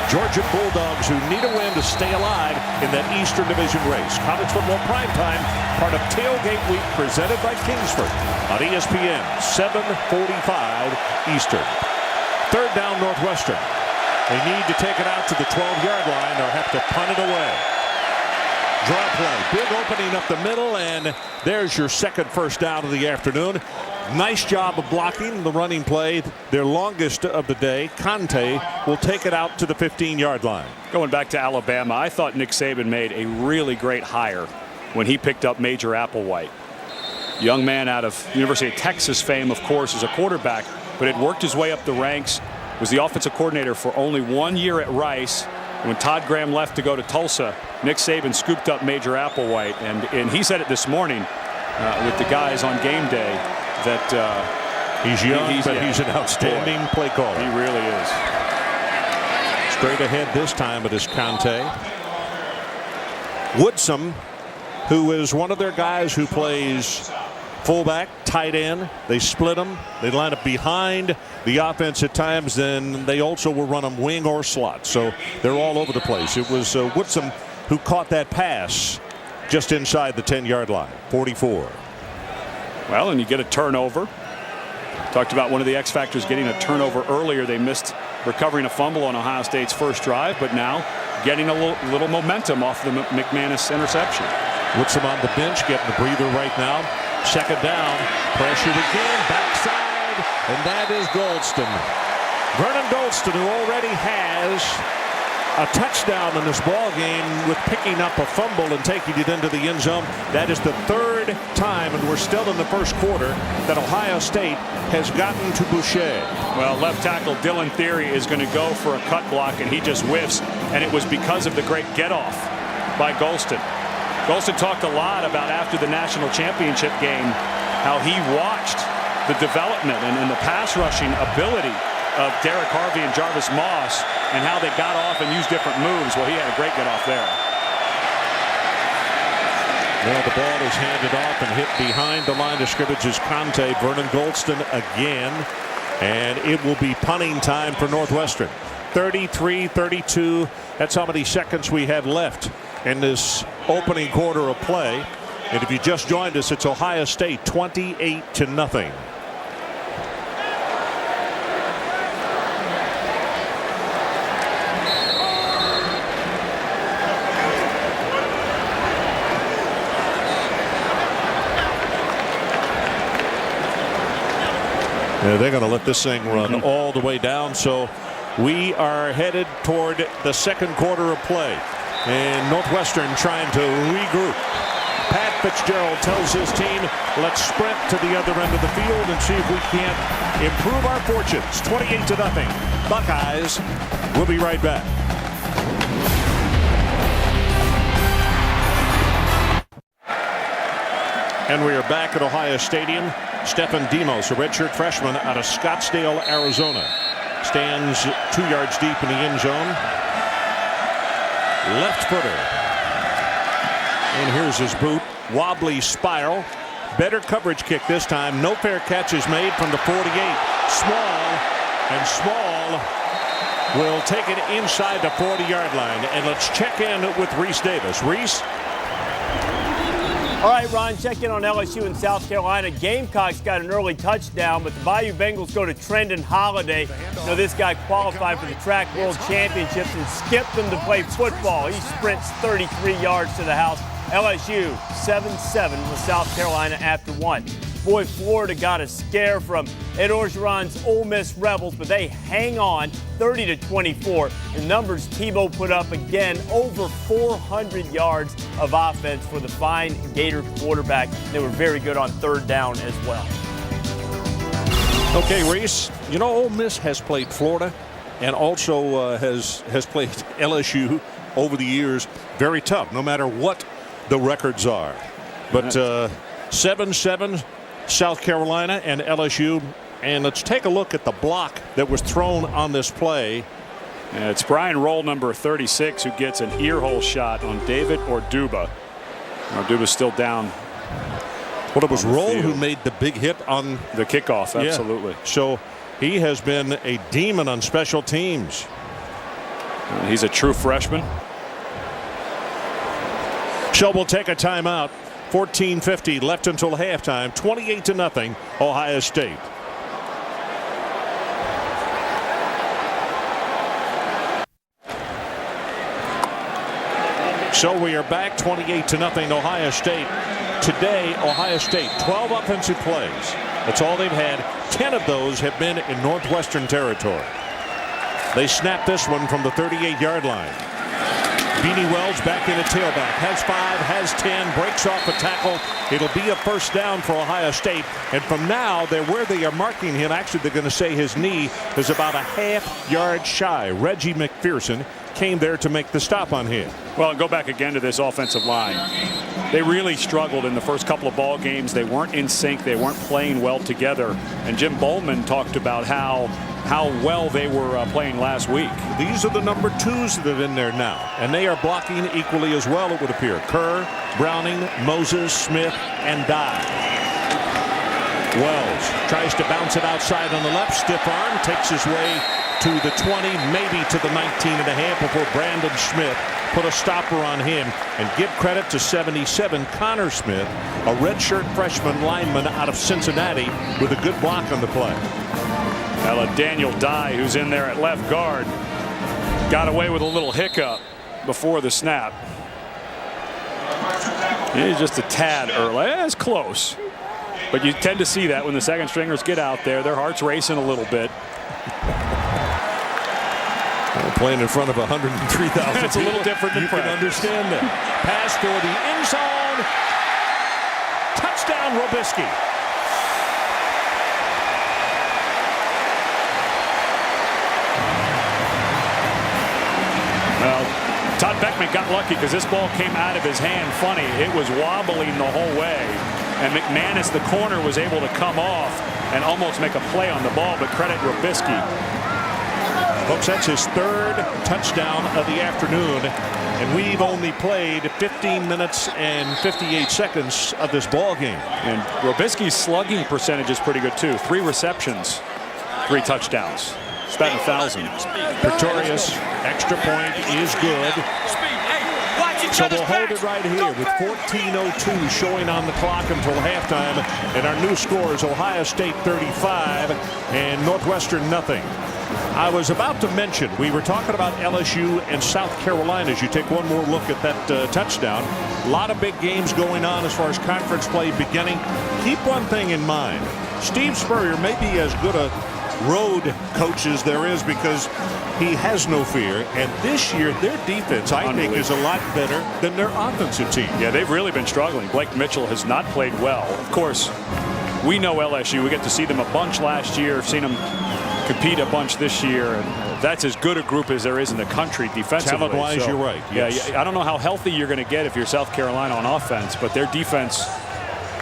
Georgia Bulldogs, who need a win to stay alive in that Eastern Division race. College football primetime, part of Tailgate Week, presented by Kingsford on ESPN, 7:45 Eastern. Third down, Northwestern. They need to take it out to the 12-yard line or have to punt it away. Draw play. Big opening up the middle, and there's your second first down of the afternoon. Nice job of blocking the running play. Their longest of the day. Conte will take it out to the 15-yard line. Going back to Alabama, I thought Nick Saban made a really great hire when he picked up Major Applewhite. Young man out of University of Texas fame, of course, as a quarterback, but had worked his way up the ranks, was the offensive coordinator for only 1 year at Rice. When Todd Graham left to go to Tulsa, Nick Saban scooped up Major Applewhite, and he said it this morning with the guys on game day that he's young, but he's an outstanding play caller. He really is. Straight ahead this time it is Conte. Woodsum, who is one of their guys who plays fullback, tight end. They split them. They line up behind the offense at times. Then they also will run them wing or slot. So they're all over the place. It was Woodsum who caught that pass just inside the 10-yard line. 44. Well, and you get a turnover. Talked about one of the X factors getting a turnover earlier. They missed recovering a fumble on Ohio State's first drive, but now getting a little momentum off the McManus interception. Woodsum on the bench, getting the breather right now. Second down, pressured again, backside, and that is Goldston. Vernon Goldston, who already has a touchdown in this ball game with picking up a fumble and taking it into the end zone. That is the third time, and we're still in the first quarter, that Ohio State has gotten to Boucher. Well, left tackle Dylan Theory is going to go for a cut block, and he just whiffs, and it was because of the great get-off by Goldston. Goldston talked a lot about after the national championship game how he watched the development and the pass rushing ability of Derek Harvey and Jarvis Moss and how they got off and used different moves. Well, he had a great get off there. Well, the ball is handed off and hit behind the line of scrimmage is Conte. Vernon Goldston again, and it will be punting time for Northwestern. 33-32. That's how many seconds we have left in this opening quarter of play. And if you just joined us, it's Ohio State 28-0. Yeah, they're going to let this thing run all the way down. So we are headed toward the second quarter of play. And Northwestern trying to regroup. Pat Fitzgerald tells his team, let's sprint to the other end of the field and see if we can't improve our fortunes. 28-0. Buckeyes. We'll be right back. And we are back at Ohio Stadium. Stephen Demos, a redshirt freshman out of Scottsdale, Arizona, stands 2 yards deep in the end zone. Left footer. And here's his boot. Wobbly spiral. Better coverage kick this time. No fair catches made from the 48. Small. And Small will take it inside the 40-yard line. And let's check in with Reese Davis. Reese? All right, Ron, check in on LSU and South Carolina. Gamecocks got an early touchdown, but the Bayou Bengals go to Trendon Holiday. You know, this guy qualified for the Track World Championships and skipped them to play football. He sprints 33 yards to the house. LSU 7-7 with South Carolina after 1. Boy, Florida got a scare from Ed Orgeron's Ole Miss Rebels, but they hang on 30-24. The numbers Tebow put up again, over 400 yards of offense for the fine Gator quarterback. They were very good on third down as well. Okay, Reese, you know, Ole Miss has played Florida and also has played LSU over the years. Very tough, no matter what the records are. But 7-7 South Carolina and LSU. And let's take a look at the block that was thrown on this play. And it's Brian Roll, number 36, who gets an earhole shot on David Orduba. Orduba's still down. Well, it was Roll who made the big hit on the kickoff. Absolutely. Yeah. So he has been a demon on special teams. He's a true freshman. So we'll take a timeout. 14:50 left until halftime. 28-0 Ohio State. So we are back 28-0 Ohio State. Today, Ohio State, 12 offensive plays. That's all they've had. 10 of those have been in Northwestern territory. They snapped this one from the 38-yard line. Beanie Wells back in at tailback. Has 5, has 10, breaks off a tackle. It'll be a first down for Ohio State. And from now, where they are marking him, actually they're going to say his knee is about a half-yard shy. Reggie McPherson came there to make the stop on him. Well, go back again to this offensive line. They really struggled in the first couple of ball games. They weren't in sync. They weren't playing well together. And Jim Bowman talked about how well they were playing last week. These are the number 2s that are in there now, and they are blocking equally as well, it would appear. Kerr, Browning, Moses, Smith, and Dye. Wells tries to bounce it outside on the left. Stiff arm, takes his way to the 20, maybe to the 19.5 before Brandon Smith put a stopper on him. And give credit to 77 Connor Smith, a redshirt freshman lineman out of Cincinnati, with a good block on the play. Daniel Dye, who's in there at left guard, got away with a little hiccup before the snap. He's just a tad early. It's close. But you tend to see that when the second stringers get out there. Their heart's racing a little bit. Playing in front of 103,000. It's a little different than you can understand that. Pass for the end zone. Touchdown, Robisky. Well, Todd Beckman got lucky because this ball came out of his hand funny. It was wobbling the whole way. And McManus, the corner, was able to come off and almost make a play on the ball, but credit Robisky. Folks, that's his 3rd touchdown of the afternoon, and we've only played 15 minutes and 58 seconds of this ball game. And Robisky's slugging percentage is pretty good too. 3 receptions, 3 touchdowns. It's about 1,000. Pretorius, extra point is good. So we'll hold it right here with 14:02 showing on the clock until halftime. And our new score is Ohio State 35 and Northwestern nothing. I was about to mention, we were talking about LSU and South Carolina as you take one more look at that touchdown. A lot of big games going on as far as conference play beginning. Keep one thing in mind. Steve Spurrier may be as good a road coach as there is because he has no fear. And this year, their defense, I think, is a lot better than their offensive team. Yeah, they've really been struggling. Blake Mitchell has not played well. Of course, we know LSU. We get to see them a bunch last year, seen them compete a bunch this year. And that's as good a group as there is in the country defensively. Talent-wise, you're right. Yes. Yeah, I don't know how healthy you're going to get if you're South Carolina on offense, but their defense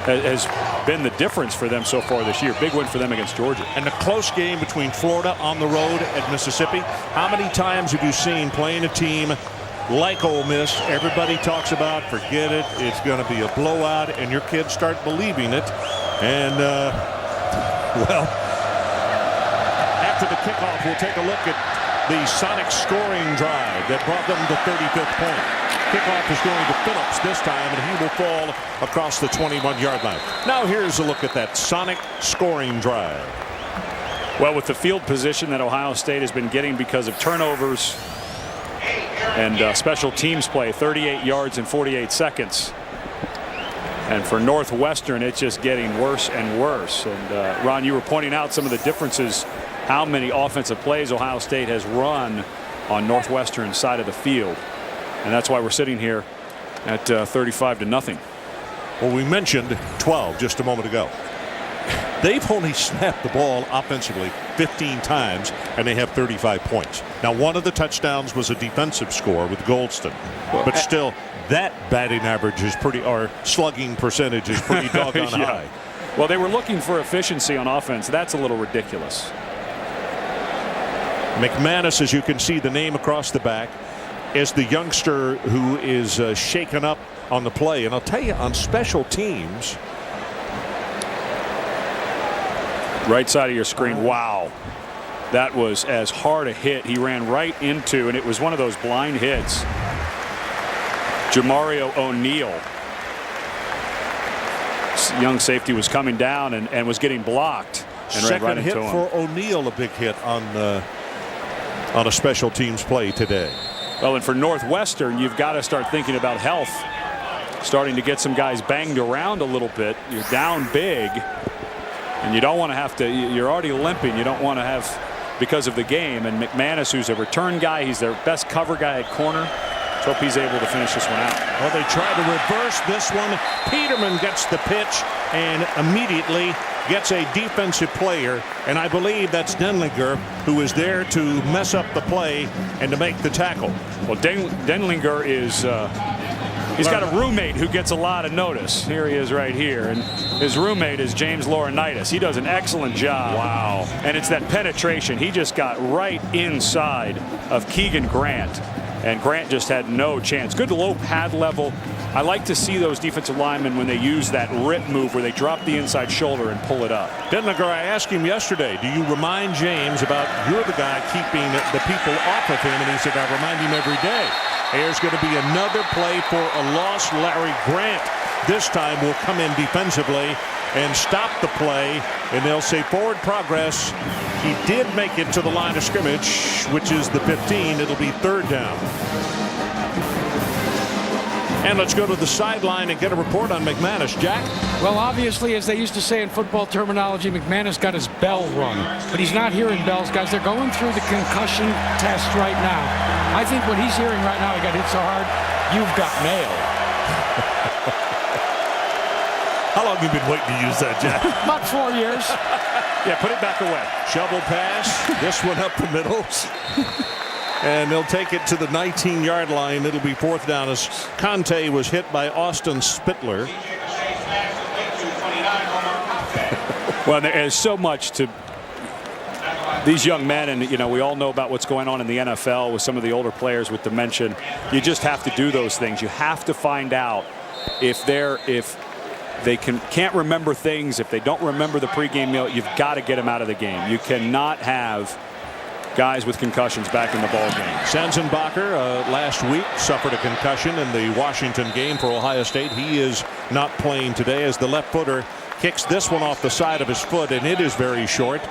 has been the difference for them so far this year. Big win for them against Georgia. And a close game between Florida on the road at Mississippi. How many times have you seen playing a team like Ole Miss? Everybody talks about, forget it, it's going to be a blowout, and your kids start believing it. And, well, after the kickoff, we'll take a look at the Sonic scoring drive that brought them the 35th point. Kickoff is going to Phillips this time, and he will fall across the 21-yard line. Now here's a look at that Sonic scoring drive. Well, with the field position that Ohio State has been getting because of turnovers and special teams play, 38 yards in 48 seconds. And for Northwestern, it's just getting worse and worse. And Ron, you were pointing out some of the differences, how many offensive plays Ohio State has run on Northwestern's side of the field. And that's why we're sitting here at 35-0. Well, we mentioned 12 just a moment ago. They've only snapped the ball offensively 15 times, and they have 35 points. Now, one of the touchdowns was a defensive score with Goldston, but still, that batting average is pretty, or slugging percentage is pretty doggone high. Well, they were looking for efficiency on offense. That's a little ridiculous. McManus, as you can see the name across the back, is the youngster who is shaken up on the play. And I'll tell you, on special teams. Right side of your screen. Wow. That was as hard a hit. He ran right into, and it was one of those blind hits. Jamario O'Neal. Young safety was coming down and was getting blocked. And Second ran right hit into him. for O'Neal, a big hit on a special teams play today. Well, and for Northwestern, you've got to start thinking about health. Starting to get some guys banged around a little bit. You're down big, and you don't want to have to. You're already limping. You don't want to have, because of the game. And McManus, who's a return guy, he's their best cover guy at corner. Let's hope he's able to finish this one out. Well, they try to reverse this one. Peterman gets the pitch and immediately gets a defensive player, and I believe that's Denlinger, who is there to mess up the play and to make the tackle. Well, Denlinger is he's got a roommate who gets a lot of notice. Here he is right here, and his roommate is James Laurinaitis. He does an excellent job. Wow. And it's that penetration. He just got right inside of Keegan Grant, and Grant just had no chance. Good low pad level. I like to see those defensive linemen when they use that rip move where they drop the inside shoulder and pull it up. Denlinger, I asked him yesterday, do you remind James about you're the guy keeping the people off of him? And he said, I remind him every day. There's going to be another play for a lost Larry Grant. This time will come in defensively and stop the play, and they'll say forward progress. He did make it to the line of scrimmage, which is the 15. It'll be third down. And let's go to the sideline and get a report on McManus. Jack? Well, obviously, as they used to say in football terminology, McManus got his bell rung. But he's not hearing bells, guys. They're going through the concussion test right now. I think what he's hearing right now, he got hit so hard, you've got mail. How long have you been waiting to use that, Jack? About 4 years. Yeah, put it back away. Shovel pass. This one up the middle. And they'll take it to the 19-yard line. It'll be fourth down as Conte was hit by Austin Spittler. Well, there's so much to these young men, and we all know about what's going on in the NFL with some of the older players with dementia. You just have to do those things. You have to find out if they can't remember things, if they don't remember the pregame meal. You've got to get them out of the game. You cannot have guys with concussions back in the ball game. Sanzenbacher last week suffered a concussion in the Washington game for Ohio State. He is not playing today as the left footer kicks this one off the side of his foot, and it is very short.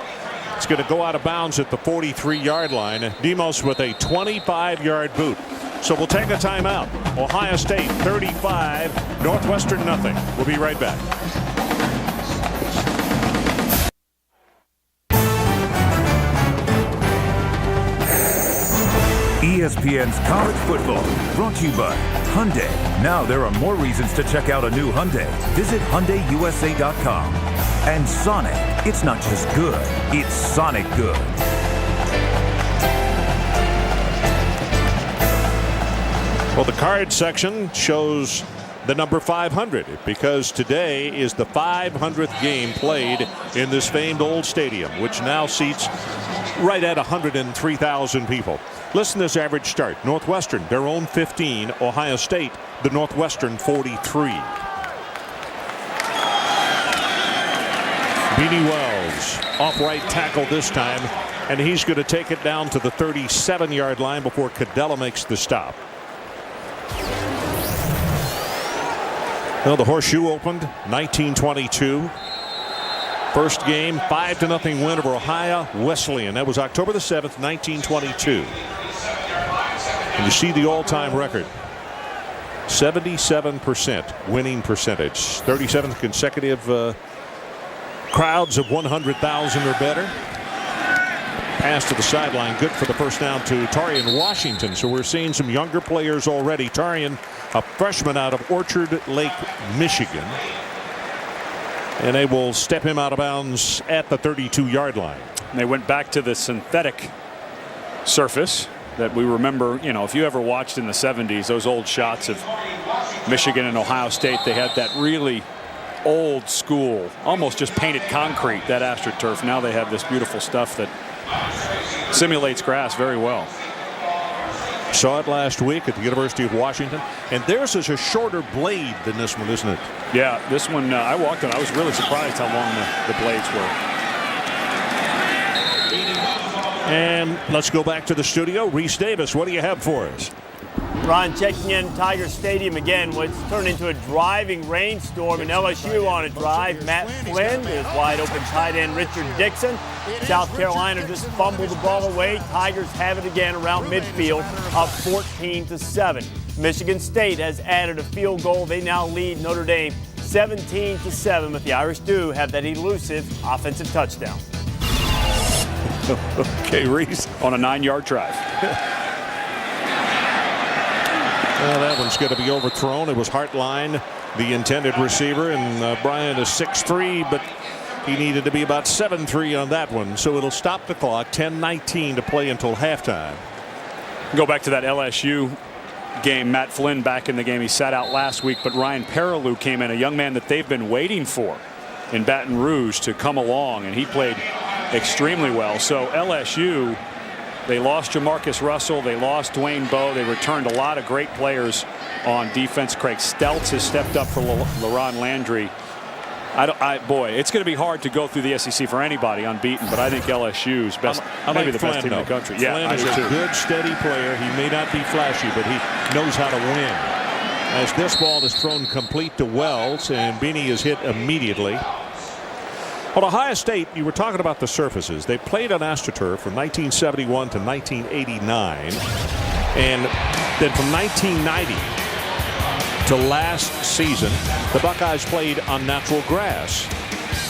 It's going to go out of bounds at the 43-yard line. Demos with a 25-yard boot. So we'll take a timeout. Ohio State 35, Northwestern nothing. We'll be right back. ESPN's College Football, brought to you by Hyundai. Now there are more reasons to check out a new Hyundai. Visit HyundaiUSA.com. And Sonic, it's not just good, it's Sonic good. Well, the card section shows the number 500 because today is the 500th game played in this famed old stadium, which now seats right at 103,000 people. Listen to this average start. Northwestern, their own 15. Ohio State, the Northwestern 43. Beanie Wells, off right tackle this time. and he's going to take it down to the 37-yard line before Cadella makes the stop. Well, the Horseshoe opened 1922. First game, 5-0 win over Ohio Wesleyan. That was October the 7th, 1922. And you see the all-time record. 77% winning percentage. 37th consecutive crowds of 100,000 or better. Pass to the sideline, good for the first down to Tarian Washington. So we're seeing some younger players already. Tarian, a freshman out of Orchard Lake, Michigan. And they will step him out of bounds at the 32-yard line. And they went back to the synthetic surface that we remember. You know, if you ever watched in the 70s, those old shots of Michigan and Ohio State, they had that really old school, almost just painted concrete, that AstroTurf. Now they have this beautiful stuff that simulates grass very well. Saw it last week at the University of Washington, and theirs is a shorter blade than this one, isn't it? Yeah, this one I walked on. I was really surprised how long the blades were. And let's go back to the studio. Reese Davis, what do you have for us? Ron, checking in Tiger Stadium again. What's turned into a driving rainstorm, and LSU on a drive. Matt Flynn is wide open tight end Richard Dixon. South Carolina just fumbled the ball away. Tigers have it again around midfield, up 14-7. Michigan State has added a field goal. They now lead Notre Dame 17-7, but the Irish do have that elusive offensive touchdown. Okay, Reese, on a 9-yard drive. Well, that one's going to be overthrown. It was Hartline, the intended receiver, and Bryant is 6'3", but he needed to be about 7'3" on that one. So it'll stop the clock. 10:19 to play until halftime. Go back to that LSU game. Matt Flynn back in the game. He sat out last week, but Ryan Perilou came in, a young man that they've been waiting for in Baton Rouge to come along, and he played extremely well. So LSU, they lost Jamarcus Russell. They lost Dwayne Bowe. They returned a lot of great players on defense. Craig Steltz has stepped up for LaRon Landry. Boy, it's going to be hard to go through the SEC for anybody unbeaten, but I think LSU's best, maybe the best team in the country. Yeah, Flynn is a good, steady player. He may not be flashy, but he knows how to win. As this ball is thrown complete to Wells, and Beanie is hit immediately. Well, Ohio State, you were talking about the surfaces. They played on AstroTurf from 1971 to 1989. And then from 1990 to last season, the Buckeyes played on natural grass.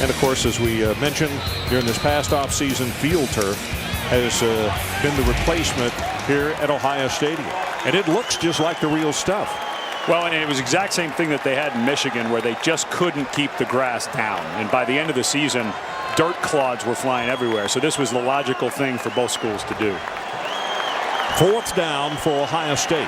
And, of course, as we mentioned during this past offseason, field turf has been the replacement here at Ohio Stadium. And it looks just like the real stuff. Well, and it was the exact same thing that they had in Michigan, where they just couldn't keep the grass down. And by the end of the season, dirt clods were flying everywhere. So this was the logical thing for both schools to do. Fourth down for Ohio State.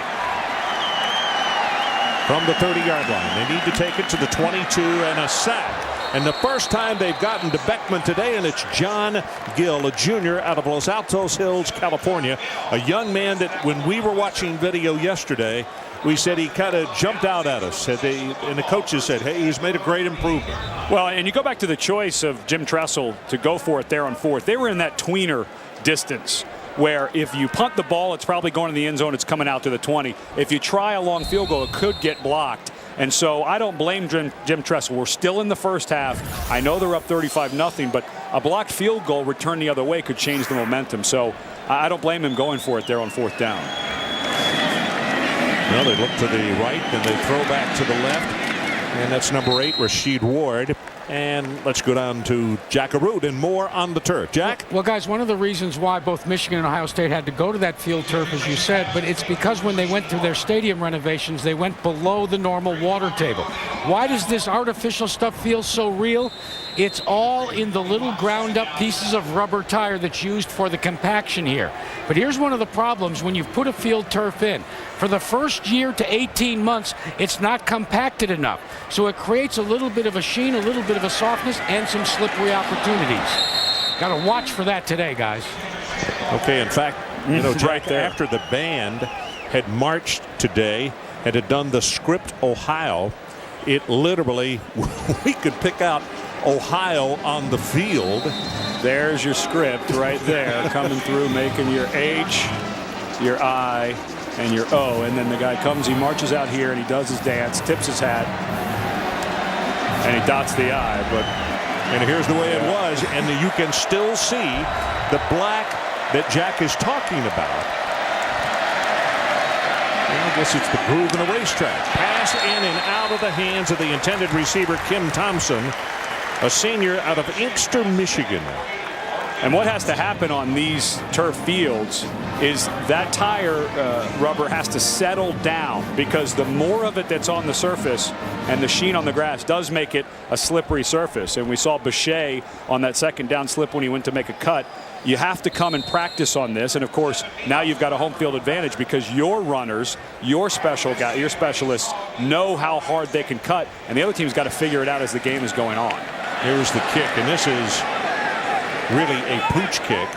From the 30-yard line. They need to take it to the 22 and a sack. And the first time they've gotten to Beckman today, and it's John Gill, a junior out of Los Altos Hills, California. A young man that when we were watching video yesterday, we said he kind of jumped out at us. And the coaches said, hey, he's made a great improvement. Well, and you go back to the choice of Jim Tressel to go for it there on fourth. They were in that tweener distance where if you punt the ball, it's probably going to the end zone. It's coming out to the 20. If you try a long field goal, it could get blocked. And so I don't blame Jim Tressel. We're still in the first half. I know they're up 35-0, but a blocked field goal returned the other way could change the momentum. So I don't blame him going for it there on fourth down. Well, they look to the right, and they throw back to the left. And that's number 8, Rasheed Ward. And let's go down to Jack Arute and more on the turf. Jack? Well, guys, one of the reasons why both Michigan and Ohio State had to go to that field turf, as you said, but it's because when they went through their stadium renovations, they went below the normal water table. Why does this artificial stuff feel so real? It's all in the little ground-up pieces of rubber tire that's used for the compaction here. But here's one of the problems when you've put a field turf in. For the first year to 18 months, it's not compacted enough. So it creates a little bit of a sheen, a little bit of a softness, and some slippery opportunities. Got to watch for that today, guys. Okay, in fact, you know, Jack, after the band had marched today and had done the script Ohio, it literally, we could pick out Ohio on the field There's your script right there, coming through, making your H, your I, and your O. And then the guy comes, he marches out here, and he does his dance, tips his hat, and he dots the I. And here's the way it was, and you can still see the black that Jack is talking about. I guess it's the groove in a racetrack. Pass in and out of the hands of the intended receiver, Kim Thompson, a senior out of Inkster, Michigan. And what has to happen on these turf fields is that tire rubber has to settle down, because the more of it that's on the surface and the sheen on the grass does make it a slippery surface. And we saw Boucher on that second down slip when he went to make a cut. You have to come and practice on this, and of course now you've got a home field advantage because your runners, your specialists know how hard they can cut, and the other team's got to figure it out as the game is going on. Here's the kick, and this is really a pooch kick.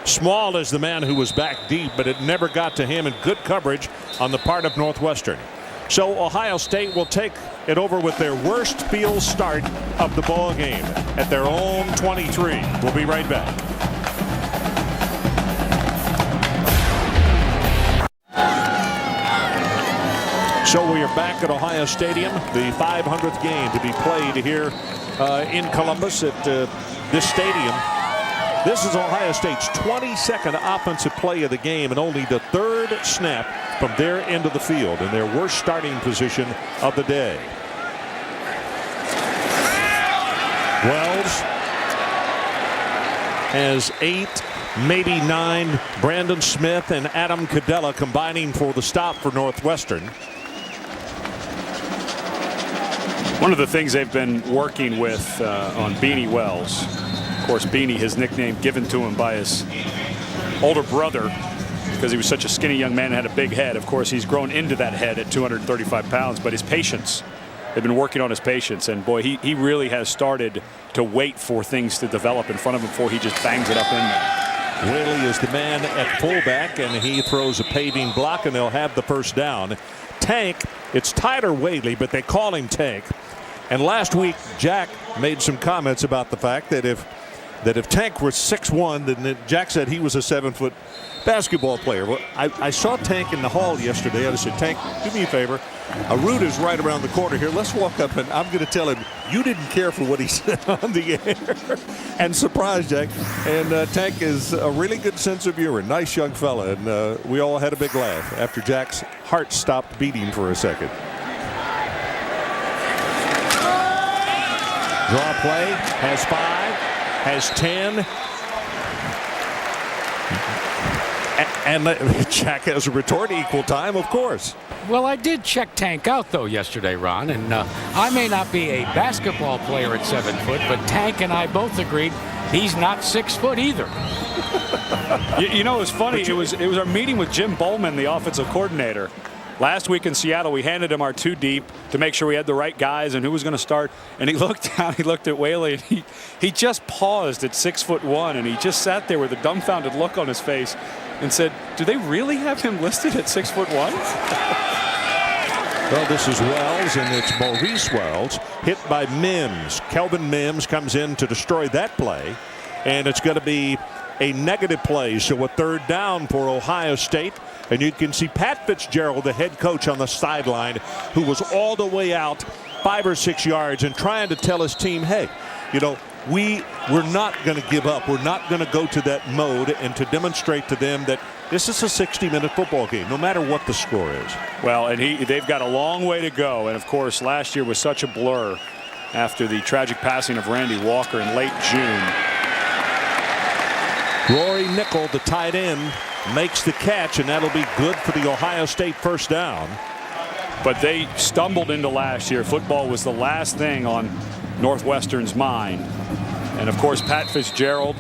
Small as the man who was back deep, but it never got to him, and good coverage on the part of Northwestern. So Ohio State will take it over with their worst field start of the ball game at their own 23. We'll be right back. So we are back at Ohio Stadium, the 500th game to be played here in Columbus at this stadium. This is Ohio State's 22nd offensive play of the game and only the third snap from their end of the field in their worst starting position of the day. Wells has 8, maybe 9. Brandon Smith and Adam Cadella combining for the stop for Northwestern. One of the things they've been working with on Beanie Wells, of course, Beanie, his nickname given to him by his older brother because he was such a skinny young man and had a big head. Of course, he's grown into that head at 235 pounds, but his patience, they've been working on his patience, and boy, he really has started to wait for things to develop in front of him before he just bangs it up in there. Whaley is the man at fullback, and he throws a paving block, and they'll have the first down. Tank, it's Tyler Whaley, but they call him Tank. And last week, Jack made some comments about the fact that if Tank was 6'1", then Jack said he was a 7-foot basketball player. Well, I saw Tank in the hall yesterday. I said, Tank, do me a favor. A route is right around the corner here. Let's walk up, and I'm going to tell him you didn't care for what he said on the air. And surprise, Jack. And Tank is a really good sense of humor. Nice young fella. And we all had a big laugh after Jack's heart stopped beating for a second. Draw play, has 5, has 10. And Jack has a retort equal time, of course. Well, I did check Tank out, though, yesterday, Ron, and I may not be a basketball player at 7 foot, but Tank and I both agreed he's not 6 foot either. You know, it was funny. It was our meeting with Jim Bowman, the offensive coordinator. Last week in Seattle, we handed him our 2 deep to make sure we had the right guys and who was going to start. And he looked down, he looked at Whaley, and he just paused at 6'1", and he just sat there with a dumbfounded look on his face and said, do they really have him listed at 6'1"? Well, this is Wells, and it's Maurice Wells hit by Mims. Kelvin Mims comes in to destroy that play, and it's going to be a negative play. So a third down for Ohio State. And you can see Pat Fitzgerald, the head coach on the sideline, who was all the way out 5 or 6 yards and trying to tell his team, hey, you know, we're not going to give up. We're not going to go to that mode, and to demonstrate to them that this is a 60-minute football game, no matter what the score is. Well, and they've got a long way to go. And, of course, last year was such a blur after the tragic passing of Randy Walker in late June. Rory Nickel, the tight end, makes the catch, and that'll be good for the Ohio State first down. But they stumbled into last year. Football was the last thing on Northwestern's mind. And, of course, Pat Fitzgerald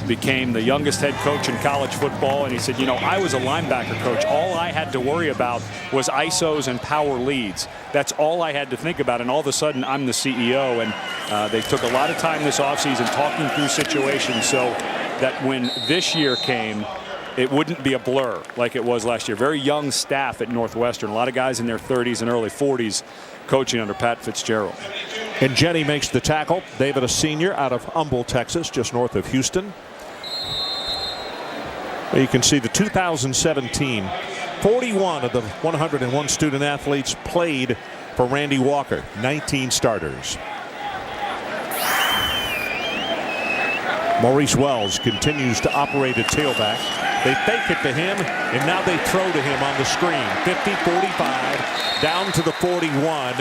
became the youngest head coach in college football. And he said, you know, I was a linebacker coach. All I had to worry about was ISOs and power leads. That's all I had to think about. And all of a sudden, I'm the CEO. And they took a lot of time this offseason talking through situations so that when this year came, it wouldn't be a blur like it was last year. Very young staff at Northwestern. A lot of guys in their 30s and early 40s coaching under Pat Fitzgerald. And Jenny makes the tackle. David, a senior out of Humble, Texas, just north of Houston. You can see the 2017, 41 of the 101 student athletes played for Randy Walker, 19 starters. Maurice Wells continues to operate at tailback. They fake it to him, and now they throw to him on the screen. 50, 45, down to the 41,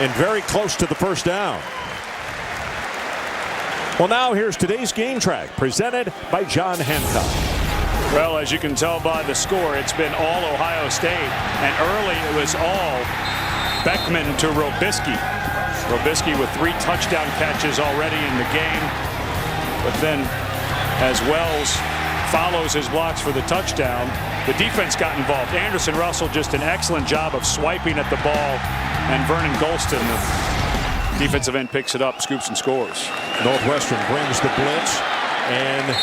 and very close to the first down. Well, now here's today's game track, presented by John Hancock. Well, as you can tell by the score, it's been all Ohio State, and early it was all Beckman to Robisky. Robisky with 3 touchdown catches already in the game. But then, as Wells follows his blocks for the touchdown, the defense got involved. Anderson Russell just an excellent job of swiping at the ball, and Vernon Golston, the defensive end, picks it up, scoops and scores. Northwestern brings the blitz, and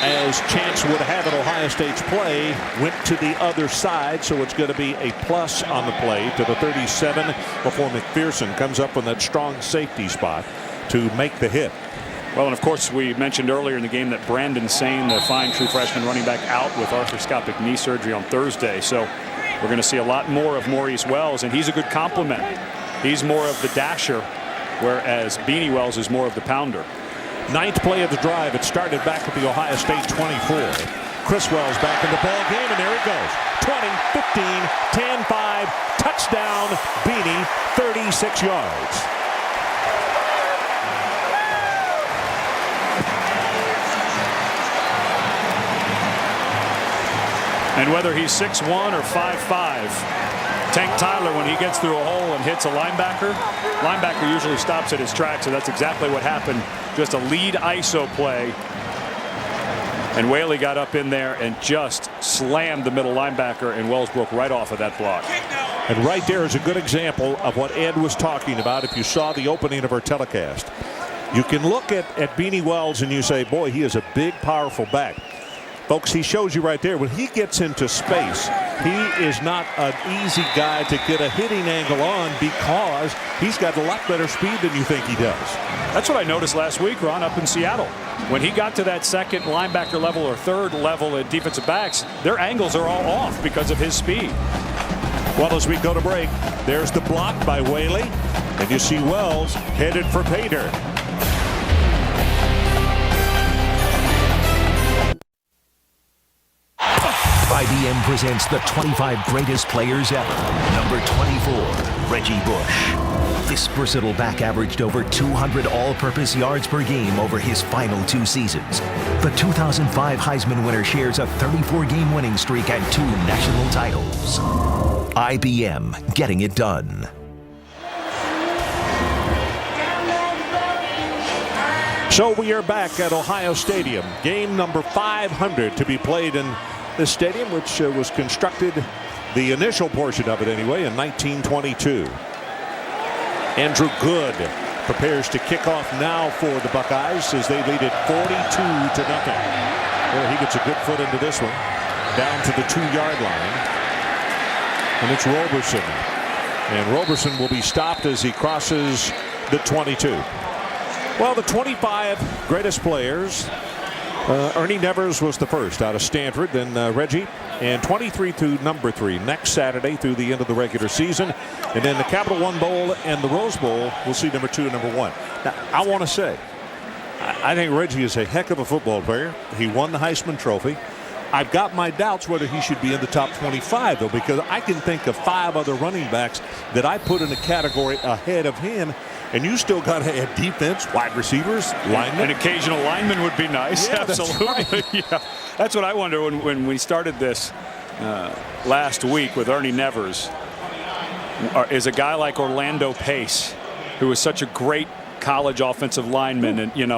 as chance would have it, Ohio State's play went to the other side, so it's going to be a plus on the play to the 37 before McPherson comes up on that strong safety spot to make the hit. Well, and of course, we mentioned earlier in the game that Brandon Sane, the fine true freshman running back, out with arthroscopic knee surgery on Thursday. So we're going to see a lot more of Maurice Wells, and he's a good complement. He's more of the dasher, whereas Beanie Wells is more of the pounder. 9th play of the drive. It started back at the Ohio State 24. Chris Wells back in the ball game, and there he goes. 20, 15, 10, 5, touchdown, Beanie, 36 yards. And whether he's 6'1" or 5'5", Tank Tyler, when he gets through a hole and hits a linebacker usually stops at his tracks, so that's exactly what happened. Just a lead ISO play. And Whaley got up in there and just slammed the middle linebacker, and Wells broke right off of that block. And right there is a good example of what Ed was talking about if you saw the opening of our telecast. You can look at Beanie Wells and you say, boy, he is a big, powerful back. Folks, he shows you right there, when he gets into space, he is not an easy guy to get a hitting angle on because he's got a lot better speed than you think he does. That's what I noticed last week, Ron, up in Seattle. When he got to that second linebacker level or third level at defensive backs, their angles are all off because of his speed. Well, as we go to break, there's the block by Whaley, and you see Wells headed for Pater. IBM presents the 25 greatest players ever. Number 24, Reggie Bush. This versatile back averaged over 200 all-purpose yards per game over his final 2 seasons. The 2005 Heisman winner shares a 34-game winning streak and 2 national titles. IBM, getting it done. So we are back at Ohio Stadium. Game number 500 to be played in this stadium, which was constructed, the initial portion of it anyway, in 1922. Andrew Good prepares to kick off now for the Buckeyes as they lead it 42-0. Well, he gets a good foot into this one, down to the 2-yard line. And it's Roberson. And Roberson will be stopped as he crosses the 22. Well, the 25 greatest players, Ernie Nevers was the first out of Stanford, then Reggie, and 23 to number 3 next Saturday through the end of the regular season. And then the Capital One Bowl and the Rose Bowl, we'll see number 2 and number 1. Now, I want to say, I think Reggie is a heck of a football player. He won the Heisman Trophy. I've got my doubts whether he should be in the top 25, though, because I can think of 5 other running backs that I put in a category ahead of him. And you still got to add defense, wide receivers, linemen. An occasional lineman would be nice. Yeah, absolutely. That's right. Yeah, that's what I wonder when we started this last week with Ernie Nevers. Is a guy like Orlando Pace, who was such a great college offensive lineman, and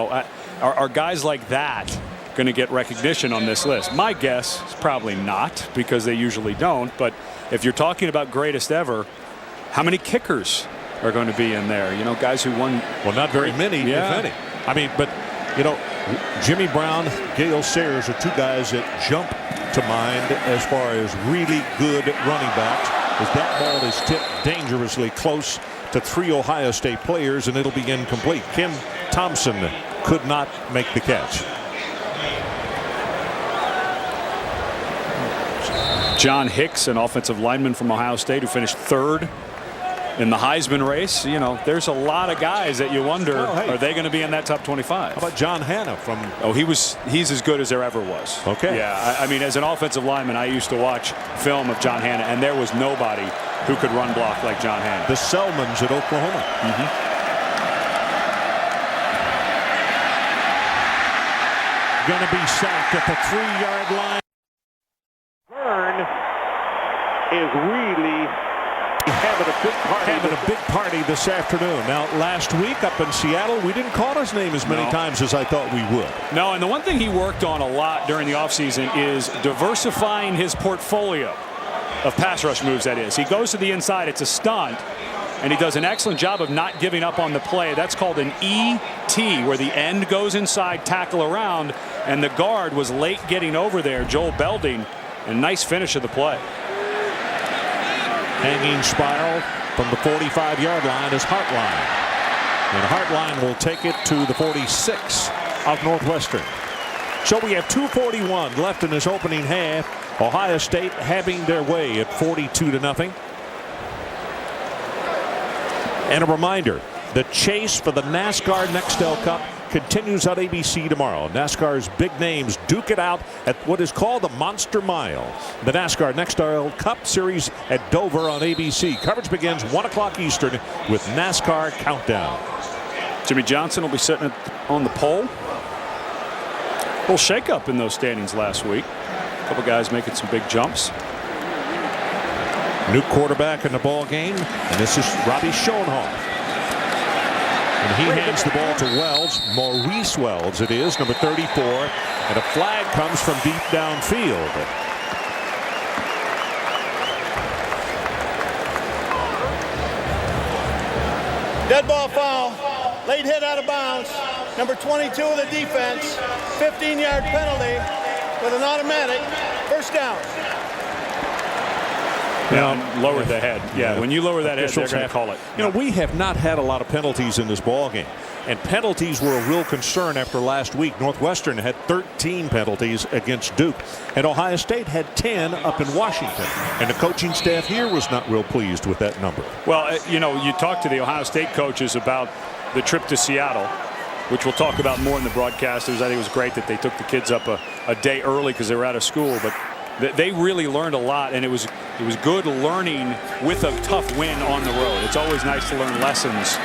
are guys like that going to get recognition on this list? My guess is probably not, because they usually don't. But if you're talking about greatest ever, how many kickers are going to be in there? Guys who won. Well, not very many, if any. I mean, but, Jimmy Brown, Gale Sayers are 2 guys that jump to mind as far as really good running backs, as that ball is tipped dangerously close to 3 Ohio State players, and it'll be incomplete. Kim Thompson could not make the catch. John Hicks, an offensive lineman from Ohio State who finished 3rd in the Heisman race. You know, there's a lot of guys that you wonder, are they going to be in that top 25? How about John Hanna from? Oh, he's as good as there ever was. Okay. Yeah, I mean, as an offensive lineman, I used to watch film of John Hanna, and there was nobody who could run block like John Hanna. The Selmans at Oklahoma. Going to be sacked at the 3-yard line. Vern is really having a big party this afternoon. Now, last week up in Seattle, we didn't call his name as many times as I thought we would. No, and the one thing he worked on a lot during the offseason is diversifying his portfolio of pass rush moves, that is. He goes to the inside, it's a stunt, and he does an excellent job of not giving up on the play. That's called an ET, where the end goes inside, tackle around, and the guard was late getting over there, Joel Belding, and nice finish of the play. Hanging spiral from the 45-yard line is Hartline. And Hartline will take it to the 46 of Northwestern. So we have 2:41 left in this opening half. Ohio State having their way at 42-0. And a reminder, the chase for the NASCAR Nextel Cup continues on ABC tomorrow. NASCAR's big names duke it out at what is called the Monster Mile. The NASCAR Nextel Cup Series at Dover on ABC. Coverage begins 1 o'clock Eastern with NASCAR Countdown. Jimmy Johnson will be sitting on the pole. A little shakeup in those standings last week. A couple guys making some big jumps. New quarterback in the ball game, and this is Robbie Schoenhoff. And he hands the ball to Wells, Maurice Wells it is, number 34, and a flag comes from deep downfield. Dead ball foul, late hit out of bounds, number 22 of the defense, 15-yard penalty with an automatic, first down. Yeah, lowered the head. Yeah, when you lower that head, they're going to call it. You know, we have not had a lot of penalties in this ball game, and penalties were a real concern after last week. Northwestern had 13 penalties against Duke, and Ohio State had 10 up in Washington. And the coaching staff here was not real pleased with that number. Well, you know, you talk to the Ohio State coaches about the trip to Seattle, which we'll talk about more in the broadcasters. I think it was great that they took the kids up a day early because they were out of school, but they really learned a lot, and it was good learning with a tough win on the road. It's always nice to learn lessons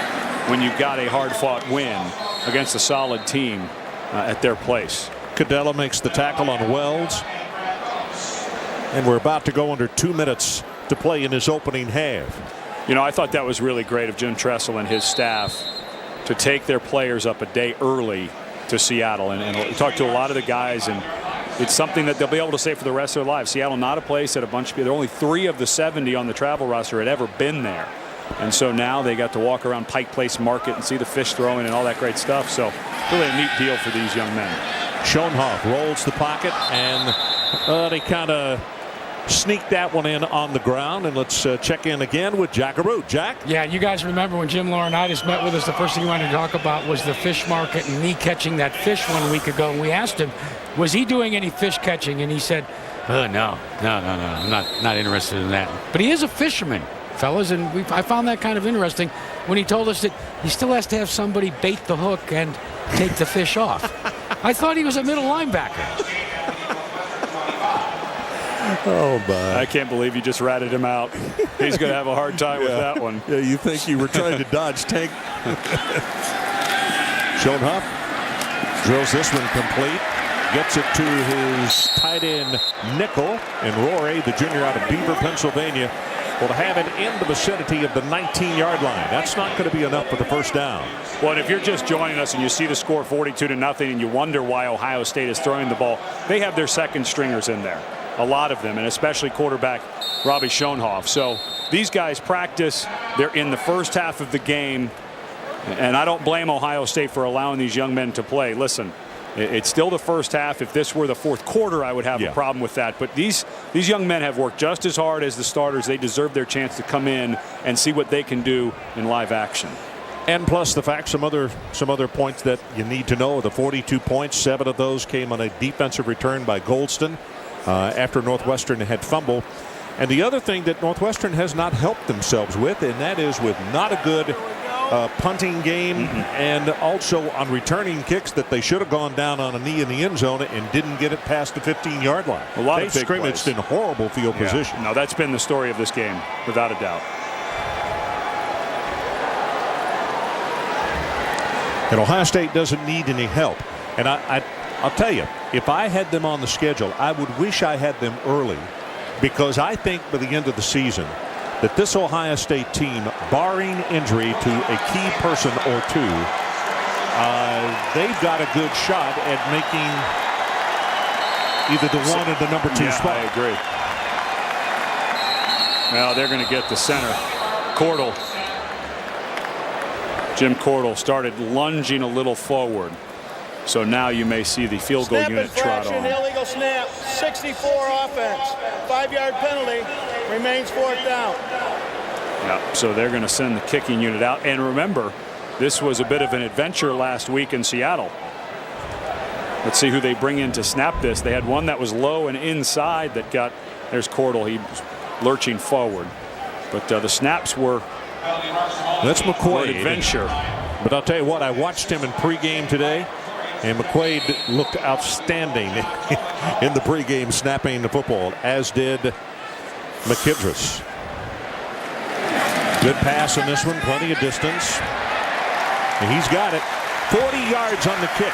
when you've got a hard-fought win against a solid team at their place. Cadella makes the tackle on Wells, and we're about to go under 2 minutes to play in his opening half. You know, I thought that was really great of Jim Tressel and his staff to take their players up a day early to Seattle, and we talked to a lot of the guys, and it's something that they'll be able to say for the rest of their lives. Seattle, not a place that a bunch of people, there are only 3 of the 70 on the travel roster had ever been there. And so now they got to walk around Pike Place Market and see the fish throwing and all that great stuff. So really a neat deal for these young men. Schoenhoff rolls the pocket, and they kind of sneaked that one in on the ground. And let's check in again with Jack Arute. Jack? Yeah, you guys remember when Jim Laurinaitis met with us, the first thing he wanted to talk about was the fish market and me catching that fish 1 week ago. And we asked him, was he doing any fish catching? And he said, no, I'm not interested in that. But he is a fisherman, fellas, and I found that kind of interesting when he told us that he still has to have somebody bait the hook and take the fish off. I thought he was a middle linebacker. Oh, my. I can't believe you just ratted him out. He's going to have a hard time with that one. Yeah, you think you were trying to dodge tank. Schoenhoff drills this one complete. Gets it to his tight end nickel, and Rory, the junior out of Beaver, Pennsylvania, will have it in the vicinity of the 19-yard line. That's not going to be enough for the first down. Well, and if you're just joining us and you see the score 42-0 and you wonder why Ohio State is throwing the ball, they have their second stringers in there, a lot of them, and especially quarterback Robbie Schoenhoff. So these guys practice. They're in the first half of the game, and I don't blame Ohio State for allowing these young men to play. Listen, It's still the first half. If this were the fourth quarter, I would have a problem with that. But these young men have worked just as hard as the starters. They deserve their chance to come in and see what they can do in live action. And plus the fact, some other points that you need to know. The 42 points, 7 of those came on a defensive return by Goldston after Northwestern had fumbled. And the other thing that Northwestern has not helped themselves with, and that is with not a good punting game, and also on returning kicks that they should have gone down on a knee in the end zone and didn't get it past the 15-yard line. A lot They've of big scrimmaged plays. in horrible field position. No, that's been the story of this game, without a doubt. And Ohio State doesn't need any help. And I'll tell you, if I had them on the schedule, I would wish I had them early, because I think by the end of the season that this Ohio State team, barring injury to a key person or two, they've got a good shot at making either the 1 or the number 2 spot. I agree. Well, they're going to get the center. Cordell. Jim Cordell started lunging a little forward. So now you may see the field goal Snap unit trot infraction, on. illegal snap, 64 offense, 5-yard penalty, remains 4th down. Yeah, so they're going to send the kicking unit out. And remember, this was a bit of an adventure last week in Seattle. Let's see who they bring in to snap this. They had one that was low and inside that got, there's Cordell, he was lurching forward. But the snaps were That's McQuaid. an adventure. But I'll tell you what, I watched him in pregame today, and McQuaid looked outstanding in the pregame snapping the football, as did McKidris. Good pass in this one, plenty of distance. And he's got it. 40 yards on the kick.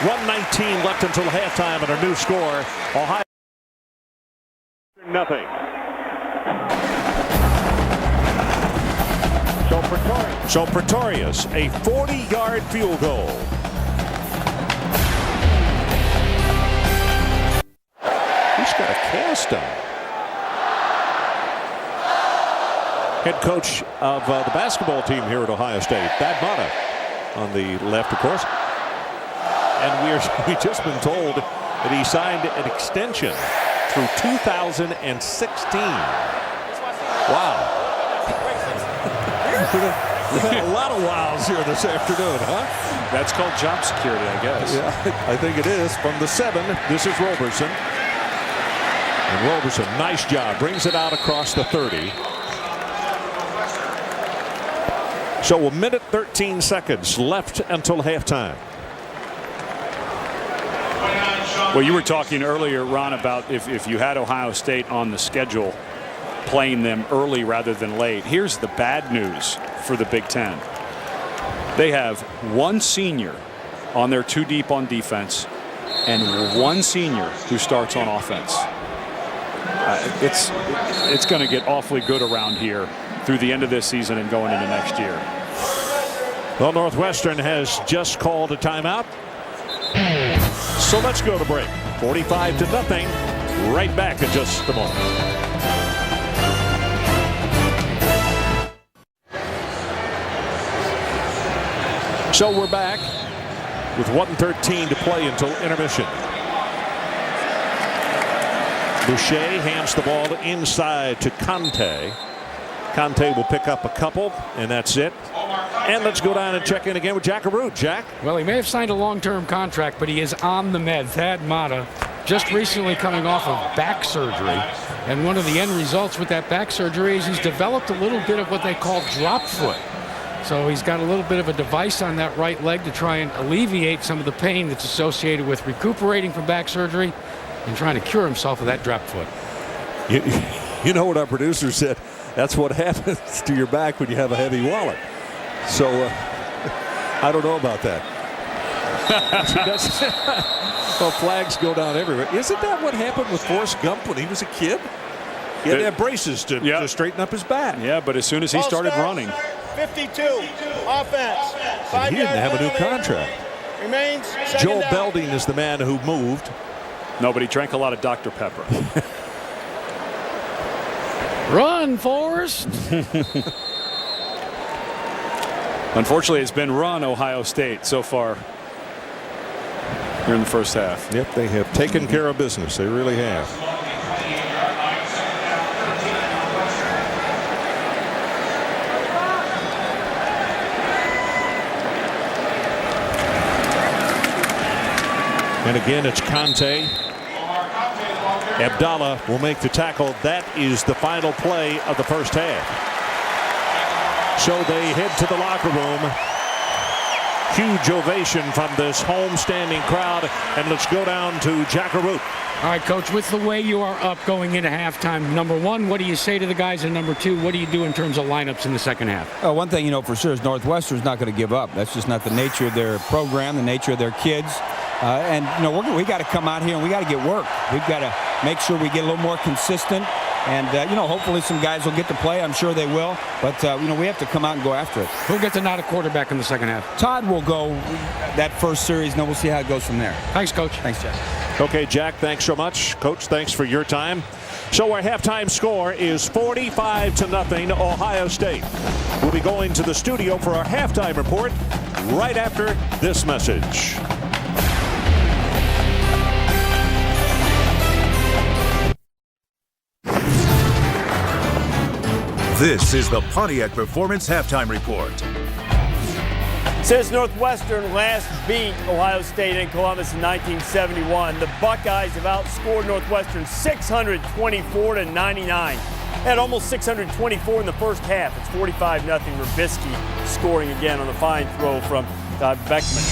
1:19 left until halftime, and a new score. Ohio nothing. So Pretorius, a 40-yard field goal. He's got a cast on. Head coach of the basketball team here at Ohio State, Thad Matta, on the left, of course. And we've just been told that he signed an extension through 2016. Wow. We've had a lot of wows here this afternoon, huh? That's called job security, I guess. Yeah, I think it is. From the 7, this is Roberson. And Roberson, nice job. Brings it out across the 30. So 1 minute 13 seconds left until halftime. Well, you were talking earlier, Ron, about if you had Ohio State on the schedule, playing them early rather than late. Here's the bad news for the Big Ten. They have one senior on their 2 deep on defense and one senior who starts on offense. It's going to get awfully good around here through the end of this season and going into next year. Well, Northwestern has just called a timeout. So let's go to break. 45-0. Right back in just a moment. So we're back with 1:13 to play until intermission. Boucher hands the ball inside to Conte. Conte will pick up a couple, and that's it. And let's go down and check in again with Jack Arute. Jack? Well, he may have signed a long-term contract, but he is on the med. Thad Matta, just recently coming off of back surgery. And one of the end results with that back surgery is he's developed a little bit of what they call drop foot. So he's got a little bit of a device on that right leg to try and alleviate some of the pain that's associated with recuperating from back surgery and trying to cure himself of that drop foot. You know what our producer said? That's what happens to your back when you have a heavy wallet. So I don't know about that. Well, flags go down everywhere. Isn't that what happened with Forrest Gump when he was a kid? He had to have braces to straighten up his back. Yeah, but as soon as he started running. 52, offense. And he didn't have a new contract. Remains Joel down. Belding is the man who moved. No, but he drank a lot of Dr. Pepper. Run, Forrest! Unfortunately, it's been run Ohio State so far. here in the first half. Yep, they have taken care of business. They really have. And again, it's Conte. Abdallah will make the tackle. That is the final play of the first half. So they head to the locker room. Huge ovation from this home-standing crowd. And let's go down to Jack Arute. All right, Coach, with the way you are up going into halftime, number one, what do you say to the guys? And number two, what do you do in terms of lineups in the second half? One thing you know for sure is Northwestern's not going to give up. That's just not the nature of their program, the nature of their kids. And, you know, we got to come out here and we got to get work. We've got to make sure we get a little more consistent. And, you know, hopefully some guys will get to play. I'm sure they will. But, you know, we have to come out and go after it. Who gets a nod at quarterback in the second half? Todd will go that first series, and then we'll see how it goes from there. Thanks, Coach. Thanks, Jeff. Okay, Jack, thanks so much. Coach, thanks for your time. So our halftime score is 45-0, Ohio State. We'll be going to the studio for our halftime report right after this message. This is the Pontiac Performance Halftime Report. Since Northwestern last beat Ohio State in Columbus in 1971, the Buckeyes have outscored Northwestern 624-99. Had almost 624 in the first half. It's 45-0. Rubisky scoring again on the fine throw from Todd Beckman.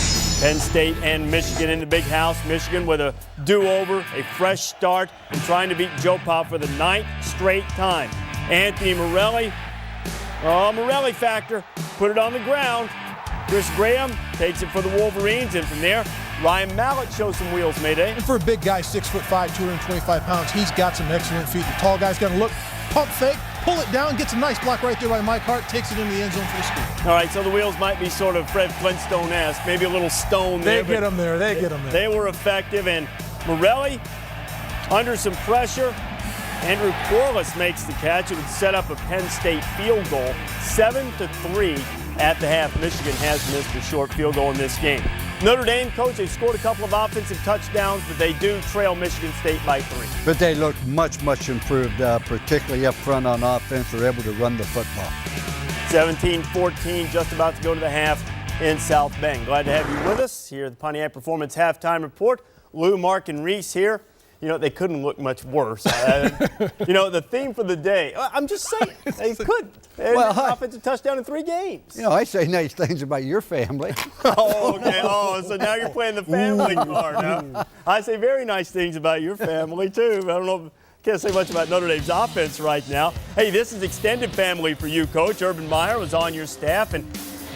Penn State and Michigan in the big house. Michigan with a do-over, a fresh start, and trying to beat Joe Pa for the 9th straight time. Anthony Morelli, Morelli factor, put it on the ground. Chris Graham takes it for the Wolverines, and from there, Ryan Mallett shows some wheels, Mayday. And for a big guy, 6'5", 225 pounds, he's got some excellent feet. The tall guy's got to look, pump fake, pull it down, gets a nice block right there by Mike Hart, takes it into the end zone for the score. All right, so the wheels might be sort of Fred Flintstone-esque, maybe a little stone there. They get them there. They were effective, and Morelli, under some pressure, Andrew Corliss makes the catch. It would set up a Penn State field goal, 7-3 at the half. Michigan has missed a short field goal in this game. Notre Dame, Coach, they've scored a couple of offensive touchdowns, but they do trail Michigan State by 3. But they look much, much improved, particularly up front on offense. They're able to run the football. 17-14, just about to go to the half in South Bend. Glad to have you with us here at the Pontiac Performance Halftime Report. Lou, Mark, and Reese here. You know, they couldn't look much worse. You know, the theme for the day, I'm just saying, they couldn't. Well, offensive touchdown in 3 games. You know, I say nice things about your family. Oh, okay. Oh, so now you're playing the family card. Huh? I say very nice things about your family, too. I don't know. Can't say much about Notre Dame's offense right now. Hey, this is extended family for you, Coach. Urban Meyer was on your staff, and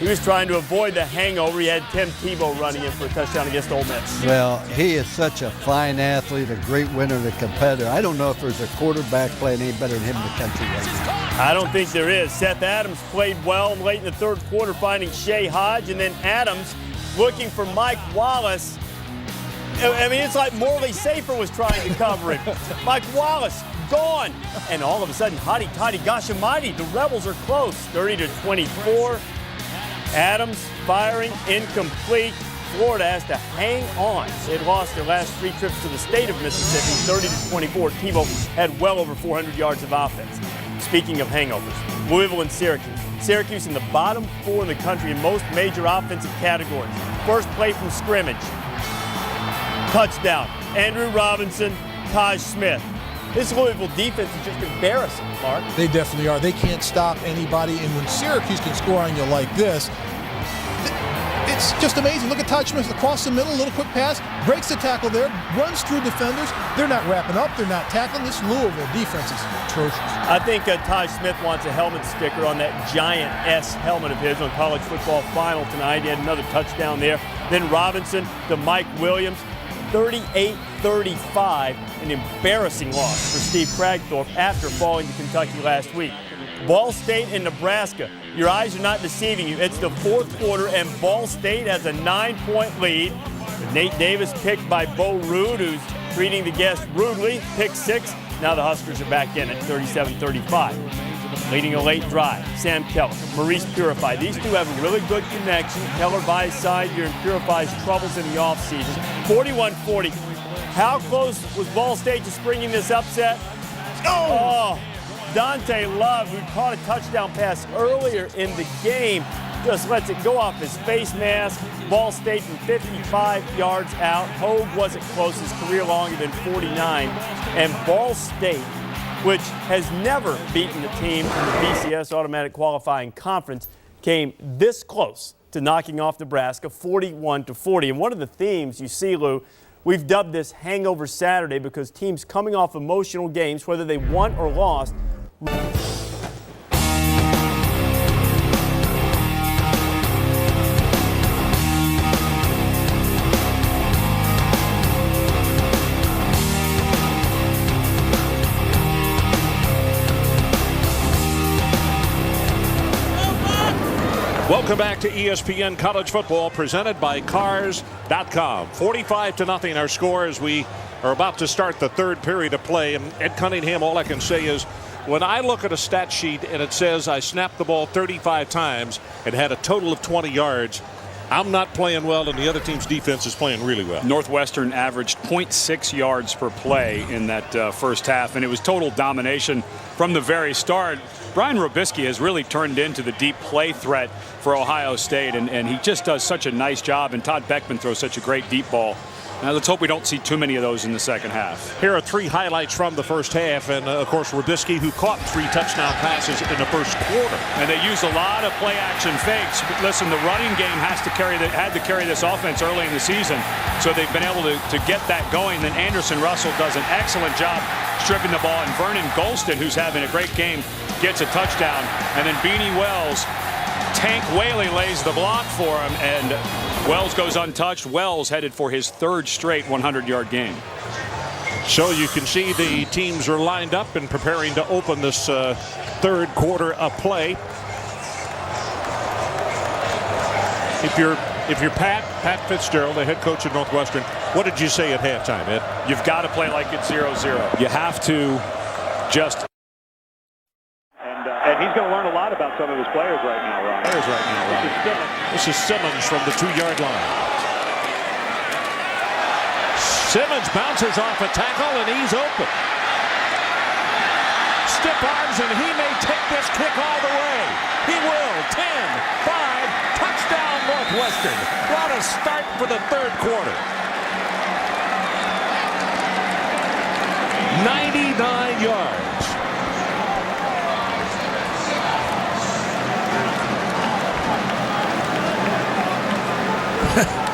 he was trying to avoid the hangover. He had Tim Tebow running in for a touchdown against Ole Miss. Well, he is such a fine athlete, a great winner and a competitor. I don't know if there's a quarterback playing any better than him in the country right now. I don't think there is. Seth Adams played well late in the third quarter, finding Shea Hodge, and then Adams looking for Mike Wallace. I mean, it's like Morley Safer was trying to cover him. Mike Wallace gone. And all of a sudden, hotty toddy, gosh almighty, the Rebels are close, 30-24. Adams firing incomplete. Florida has to hang on. They'd lost their last 3 trips to the state of Mississippi, 30-24. Tebow had well over 400 yards of offense. Speaking of hangovers, Louisville and Syracuse. Syracuse in the bottom 4 in the country in most major offensive categories. First play from scrimmage. Touchdown. Andrew Robinson, Taj Smith. This Louisville defense is just embarrassing, Mark. They definitely are. They can't stop anybody, and when Syracuse can score on you like this, it's just amazing. Look at Todd Smith across the middle, a little quick pass, breaks the tackle there, runs through defenders. They're not wrapping up. They're not tackling. This Louisville defense is atrocious. I think Todd Smith wants a helmet sticker on that giant S helmet of his on college football final tonight. He had another touchdown there. Then Robinson to Mike Williams. 38-35, an embarrassing loss for Steve Kragthorpe after falling to Kentucky last week. Ball State and Nebraska, your eyes are not deceiving you. It's the fourth quarter, and Ball State has a 9-point lead. Nate Davis picked by Bo Rude, who's treating the guests rudely, pick 6. Now the Huskers are back in at 37-35. Beckham leading a late drive. Sam Keller, Maurice Purify. These two have a really good connection. Keller by his side during Purify's troubles in the offseason. 41-40. How close was Ball State to springing this upset? Oh, Dante Love, who caught a touchdown pass earlier in the game, just lets it go off his face mask. Ball State from 55 yards out. Hogue wasn't close, his career longer than 49. And Ball State, which has never beaten a team in the BCS Automatic Qualifying Conference, came this close to knocking off Nebraska 41-40. And one of the themes you see, Lou, we've dubbed this Hangover Saturday because teams coming off emotional games, whether they won or lost, Welcome back to ESPN College Football, presented by Cars.com. 45-0 our score as we are about to start the third period of play. And Ed Cunningham, all I can say is, when I look at a stat sheet and it says I snapped the ball 35 times and had a total of 20 yards, I'm not playing well, and the other team's defense is playing really well. Northwestern averaged 0.6 yards per play in that first half, and it was total domination from the very start. Brian Robisky has really turned into the deep play threat for Ohio State, and he just does such a nice job, and Todd Beckman throws such a great deep ball. Now let's hope we don't see too many of those in the second half. Here are three highlights from the first half, and of course Robisky, who caught 3 touchdown passes in the first quarter. And they used a lot of play action fakes. But listen, the running game had to carry this offense early in the season, so they've been able to get that going. Then Anderson Russell does an excellent job stripping the ball, and Vernon Golston, who's having a great game, gets a touchdown. And then Beanie Wells, Tank Whaley lays the block for him, and Wells goes untouched. Wells headed for his third straight 100-yard game. So you can see the teams are lined up and preparing to open this third quarter of play. If you're Pat Fitzgerald, the head coach at Northwestern, what did you say at halftime, Ed? You've got to play like it's 0-0. You have to just. And he's going to learn a lot about some of his players right now, Ron. This is Simmons from the 2-yard line. Simmons bounces off a tackle, and he's open. Stiff arms, and he may take this kick all the way. He will. 10-5, touchdown Northwestern. What a start for the third quarter. 99 yards.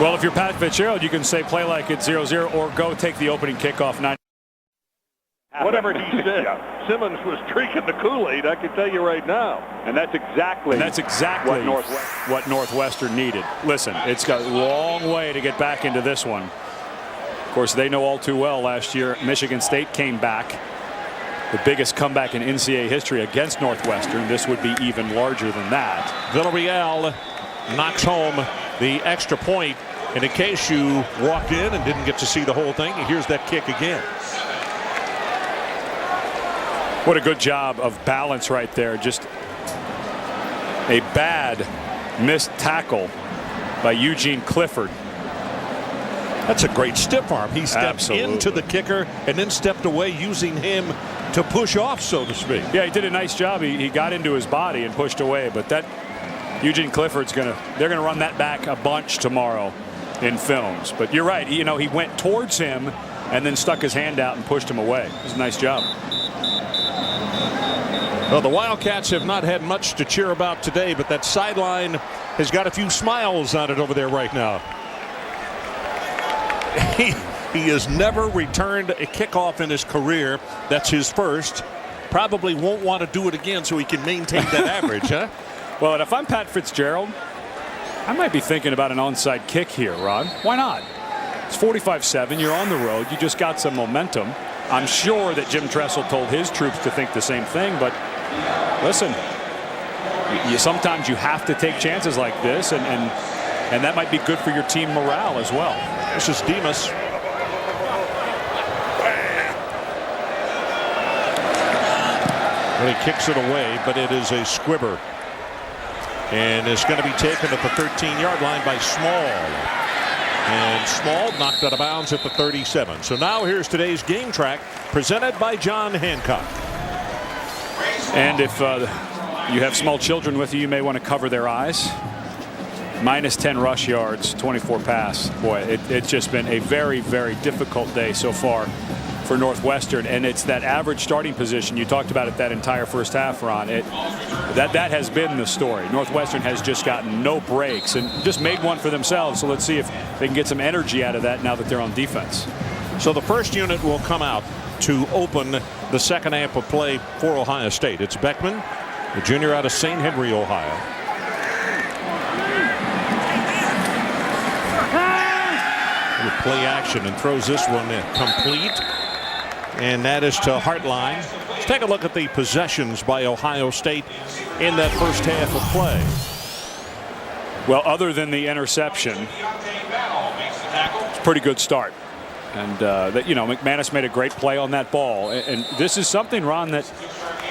Well, if you're Pat Fitzgerald, you can say play like it's 0-0 or go take the opening kickoff. Whatever he said, Simmons was drinking the Kool-Aid, I can tell you right now. And that's exactly what Northwestern needed. Listen, it's got a long way to get back into this one. Of course, they know all too well last year Michigan State came back. The biggest comeback in NCAA history against Northwestern. This would be even larger than that. Villarreal knocks home the extra point. And in case you walked in and didn't get to see the whole thing, here's that kick again. What a good job of balance right there. Just a bad missed tackle by Eugene Clifford. That's a great stiff arm. He stepped Absolutely. into the kicker and then stepped away, using him to push off, so to speak. Yeah, he did a nice job. He got into his body and pushed away, but that Eugene Clifford's they're gonna run that back a bunch tomorrow in films. But you're right, you know, he went towards him and then stuck his hand out and pushed him away. It was a nice job. Well, the Wildcats have not had much to cheer about today, but that sideline has got a few smiles on it over there right now. He has never returned a kickoff in his career. That's his first. Probably won't want to do it again so he can maintain that average, huh? Well, and if I'm Pat Fitzgerald, I might be thinking about an onside kick here, Ron. Why not? It's 45-7. You're on the road. You just got some momentum. I'm sure that Jim Tressel told his troops to think the same thing, but listen, sometimes you have to take chances like this, and that might be good for your team morale as well. This is Demas. Well, he kicks it away, but it is a squibber. And it's going to be taken at the 13-yard line by Small. And Small knocked out of bounds at the 37. So now here's today's game track presented by John Hancock. And if you have small children with you, you may want to cover their eyes. Minus 10 rush yards, 24 pass. Boy, it's just been a very, very difficult day so far for Northwestern, and it's that average starting position. You talked about it that entire first half, Ron. That has been the story. Northwestern has just gotten no breaks and just made one for themselves. So let's see if they can get some energy out of that now that they're on defense. So the first unit will come out to open the second half of play for Ohio State. It's Beckman, the junior out of St. Henry, Ohio. Little play action and throws this one complete. And that is to Hartline. Let's take a look at the possessions by Ohio State in that first half of play. Well, other than the interception, it's a pretty good start. And, McManus made a great play on that ball. And this is something, Ron, that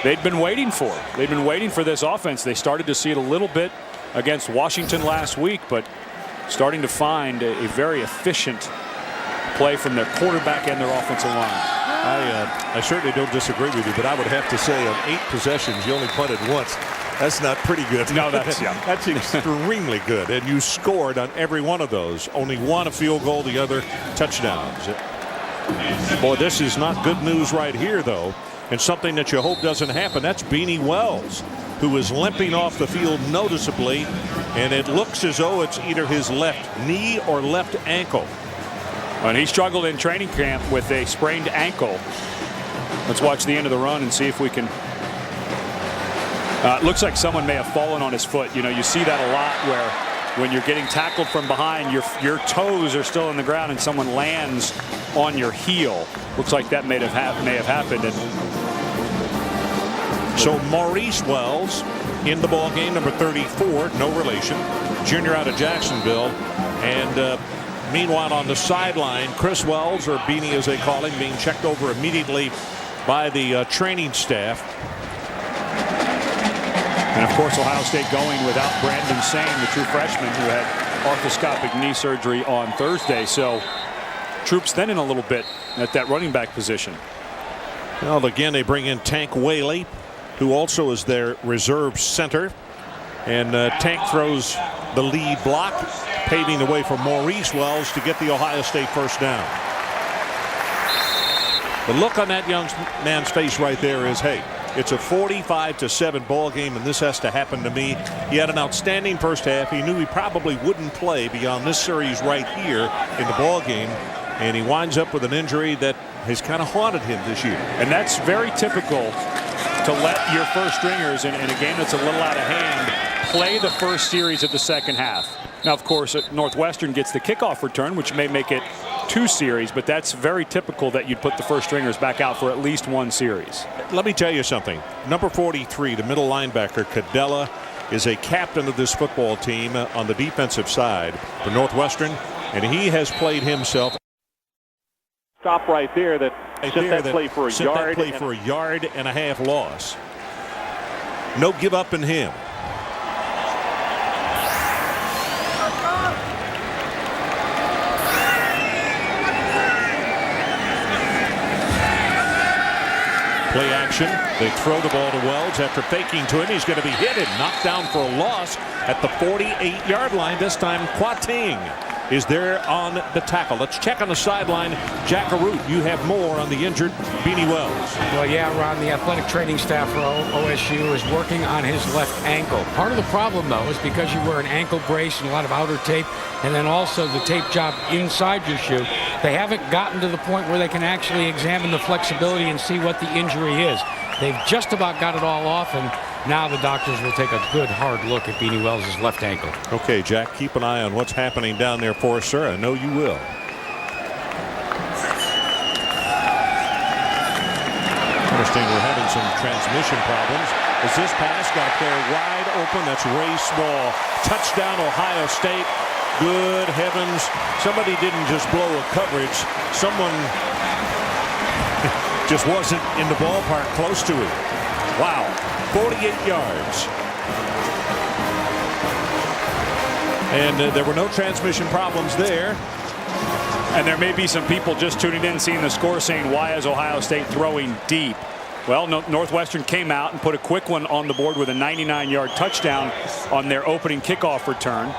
they'd been waiting for. They've been waiting for this offense. They started to see it a little bit against Washington last week, but starting to find a very efficient play from their quarterback and their offensive line. I certainly don't disagree with you, but I would have to say on 8 possessions, you only punted once. That's not pretty good. No, that's extremely good. And you scored on every one of those. Only one a field goal, the other touchdowns. Boy, this is not good news right here, though. And something that you hope doesn't happen. That's Beanie Wells, who is limping off the field noticeably. And it looks as though it's either his left knee or left ankle. And he struggled in training camp with a sprained ankle. Let's watch the end of the run and see if we can. It looks like someone may have fallen on his foot. You know, you see that a lot where when you're getting tackled from behind, your toes are still in the ground and someone lands on your heel. Looks like that may have happened. And so Maurice Wells in the ball game, number 34, no relation, junior out of Jacksonville. And meanwhile, on the sideline, Chris Wells, or Beanie as they call him, being checked over immediately by the training staff. And of course, Ohio State going without Brandon Sane, the true freshman who had arthroscopic knee surgery on Thursday. So troops thinning a little bit at that running back position. Well, again, they bring in Tank Whaley, who also is their reserve center. And Tank throws the lead block, paving the way for Maurice Wells to get the Ohio State first down. The look on that young man's face right there is, hey, it's a 45-7 ball game, and this has to happen to me. He had an outstanding first half. He knew he probably wouldn't play beyond this series right here in the ball game, and he winds up with an injury that has kind of haunted him this year. And that's very typical to let your first stringers in a game that's a little out of hand play the first series of the second half. Now, of course, Northwestern gets the kickoff return, which may make it 2 series, but that's very typical that you'd put the first stringers back out for at least 1 series. Let me tell you something. Number 43, the middle linebacker, Cadella, is a captain of this football team on the defensive side for Northwestern, and he has played himself. Stop right there. That play for a yard. Play for a yard and a half loss. No give up in him. Play action. They throw the ball to Wells after faking to him. He's going to be hit and knocked down for a loss at the 48-yard line. This time, Quating is there on the tackle. Let's check on the sideline. Jack Arute, you have more on the injured Beanie Wells. Well, yeah, Ron, the athletic training staff for OSU is working on his left ankle. Part of the problem, though, is because you wear an ankle brace and a lot of outer tape, and then also the tape job inside your shoe, they haven't gotten to the point where they can actually examine the flexibility and see what the injury is. They've just about got it all off, and now the doctors will take a good hard look at Beanie Wells' left ankle. Okay, Jack, keep an eye on what's happening down there for us, sir. I know you will. Understand we're having some transmission problems. As this pass got a player wide open, that's Ray Small. Touchdown, Ohio State. Good heavens. Somebody didn't just blow a coverage. Someone just wasn't in the ballpark close to it. Wow, 48 yards. And there were no transmission problems there. And there may be some people just tuning in, seeing the score, saying, why is Ohio State throwing deep? Well, Northwestern came out and put a quick one on the board with a 99-yard touchdown on their opening kickoff return.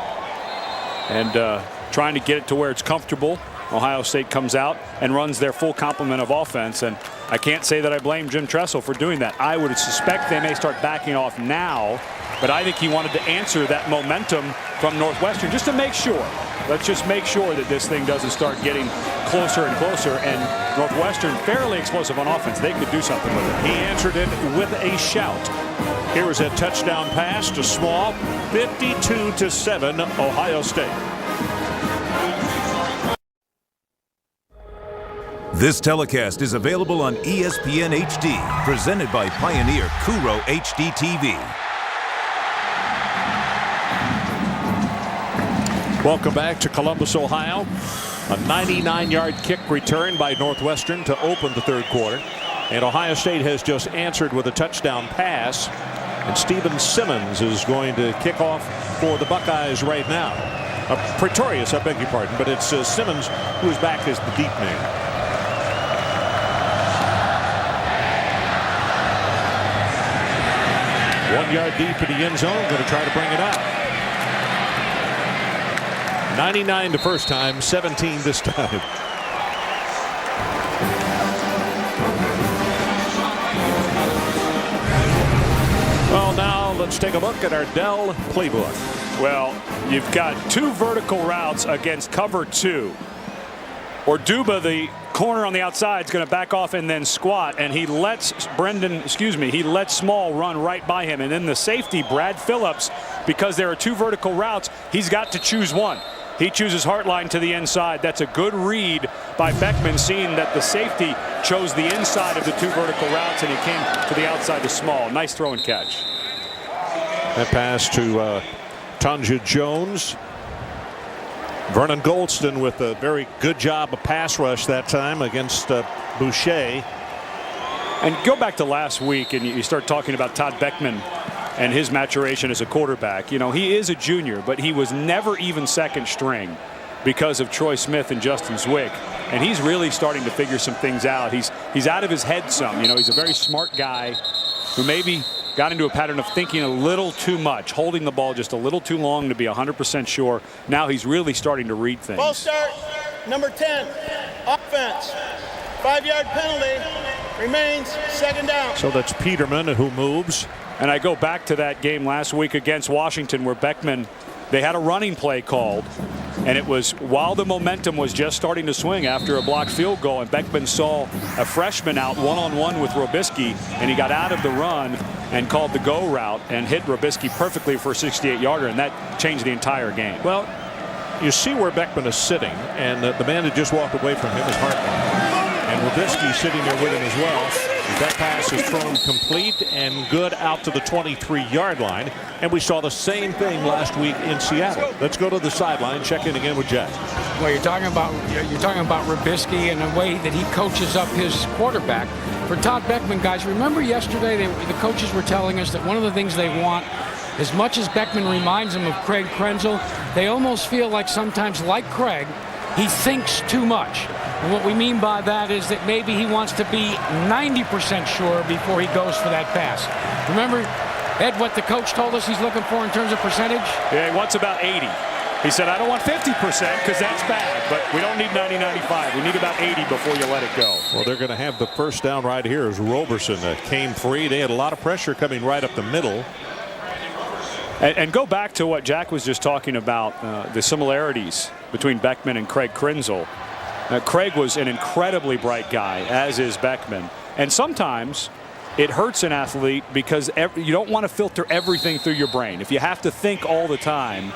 And trying to get it to where it's comfortable. Ohio State comes out and runs their full complement of offense. And I can't say that I blame Jim Tressel for doing that. I would suspect they may start backing off now. But I think he wanted to answer that momentum from Northwestern just to make sure. Let's just make sure that this thing doesn't start getting closer and closer. And Northwestern, fairly explosive on offense. They could do something with it. He answered it with a shout. Here was a touchdown pass to Small. 52-7, Ohio State. This telecast is available on ESPN HD, presented by Pioneer Kuro HD TV. Welcome back to Columbus, Ohio. A 99-yard kick return by Northwestern to open the third quarter. And Ohio State has just answered with a touchdown pass. And Stephen Simmons is going to kick off for the Buckeyes right now. Pretorius, I beg your pardon, but it's Simmons who is back as the deep man. One yard deep in the end zone, going to try to bring it out. 99 the first time, 17 this time. Well, now let's take a look at our Dell playbook. Well, you've got two vertical routes against cover two. Orduba, the corner on the outside, is going to back off and then squat, and he lets he lets Small run right by him. And then the safety, Brad Phillips, because there are two vertical routes, he's got to choose one. He chooses Hartline to the inside. That's a good read by Beckman, seeing that the safety chose the inside of the two vertical routes and he came to the outside to Small. Nice throw and catch. That pass to Tanja Jones. Vernon Goldston with a very good job of pass rush that time against Boucher. And go back to last week and you start talking about Todd Beckman and his maturation as a quarterback. You know, he is a junior, but he was never even second string because of Troy Smith and Justin Zwick. And he's really starting to figure some things out. He's out of his head some. You know, he's a very smart guy who maybe got into a pattern of thinking a little too much, holding the ball just a little too long to be 100% sure. Now he's really starting to read things. Ball start, number 10, offense. 5-yard penalty, remains second down. So that's Peterman who moves. And I go back to that game last week against Washington where Beckman, they had a running play called. And it was while the momentum was just starting to swing after a blocked field goal. And Beckman saw a freshman out one-on-one with Robisky. And he got out of the run and called the go route and hit Robisky perfectly for a 68-yarder. And that changed the entire game. Well, you see where Beckman is sitting. And the man that just walked away from him is Hartman. And Robisky sitting there with him as well. That pass is thrown complete and good out to the 23-yard line. And we saw the same thing last week in Seattle. Let's go to the sideline, check in again with Jack. Well, you're talking about Robisky and the way that he coaches up his quarterback. For Todd Beckman, guys, remember yesterday the coaches were telling us that one of the things they want, as much as Beckman reminds them of Craig Krenzel, they almost feel like sometimes, like Craig, he thinks too much. And what we mean by that is that maybe he wants to be 90% sure before he goes for that pass. Remember, Ed, what the coach told us he's looking for in terms of percentage? Yeah, he wants about 80. He said, I don't want 50% because that's bad, but we don't need 90, 95. We need about 80 before you let it go. Well, they're going to have the first down right here as Roberson came free. They had a lot of pressure coming right up the middle. And go back to what Jack was just talking about, the similarities between Beckman and Craig Krenzel. Craig was an incredibly bright guy, as is Beckman. And sometimes it hurts an athlete because you don't want to filter everything through your brain. If you have to think all the time,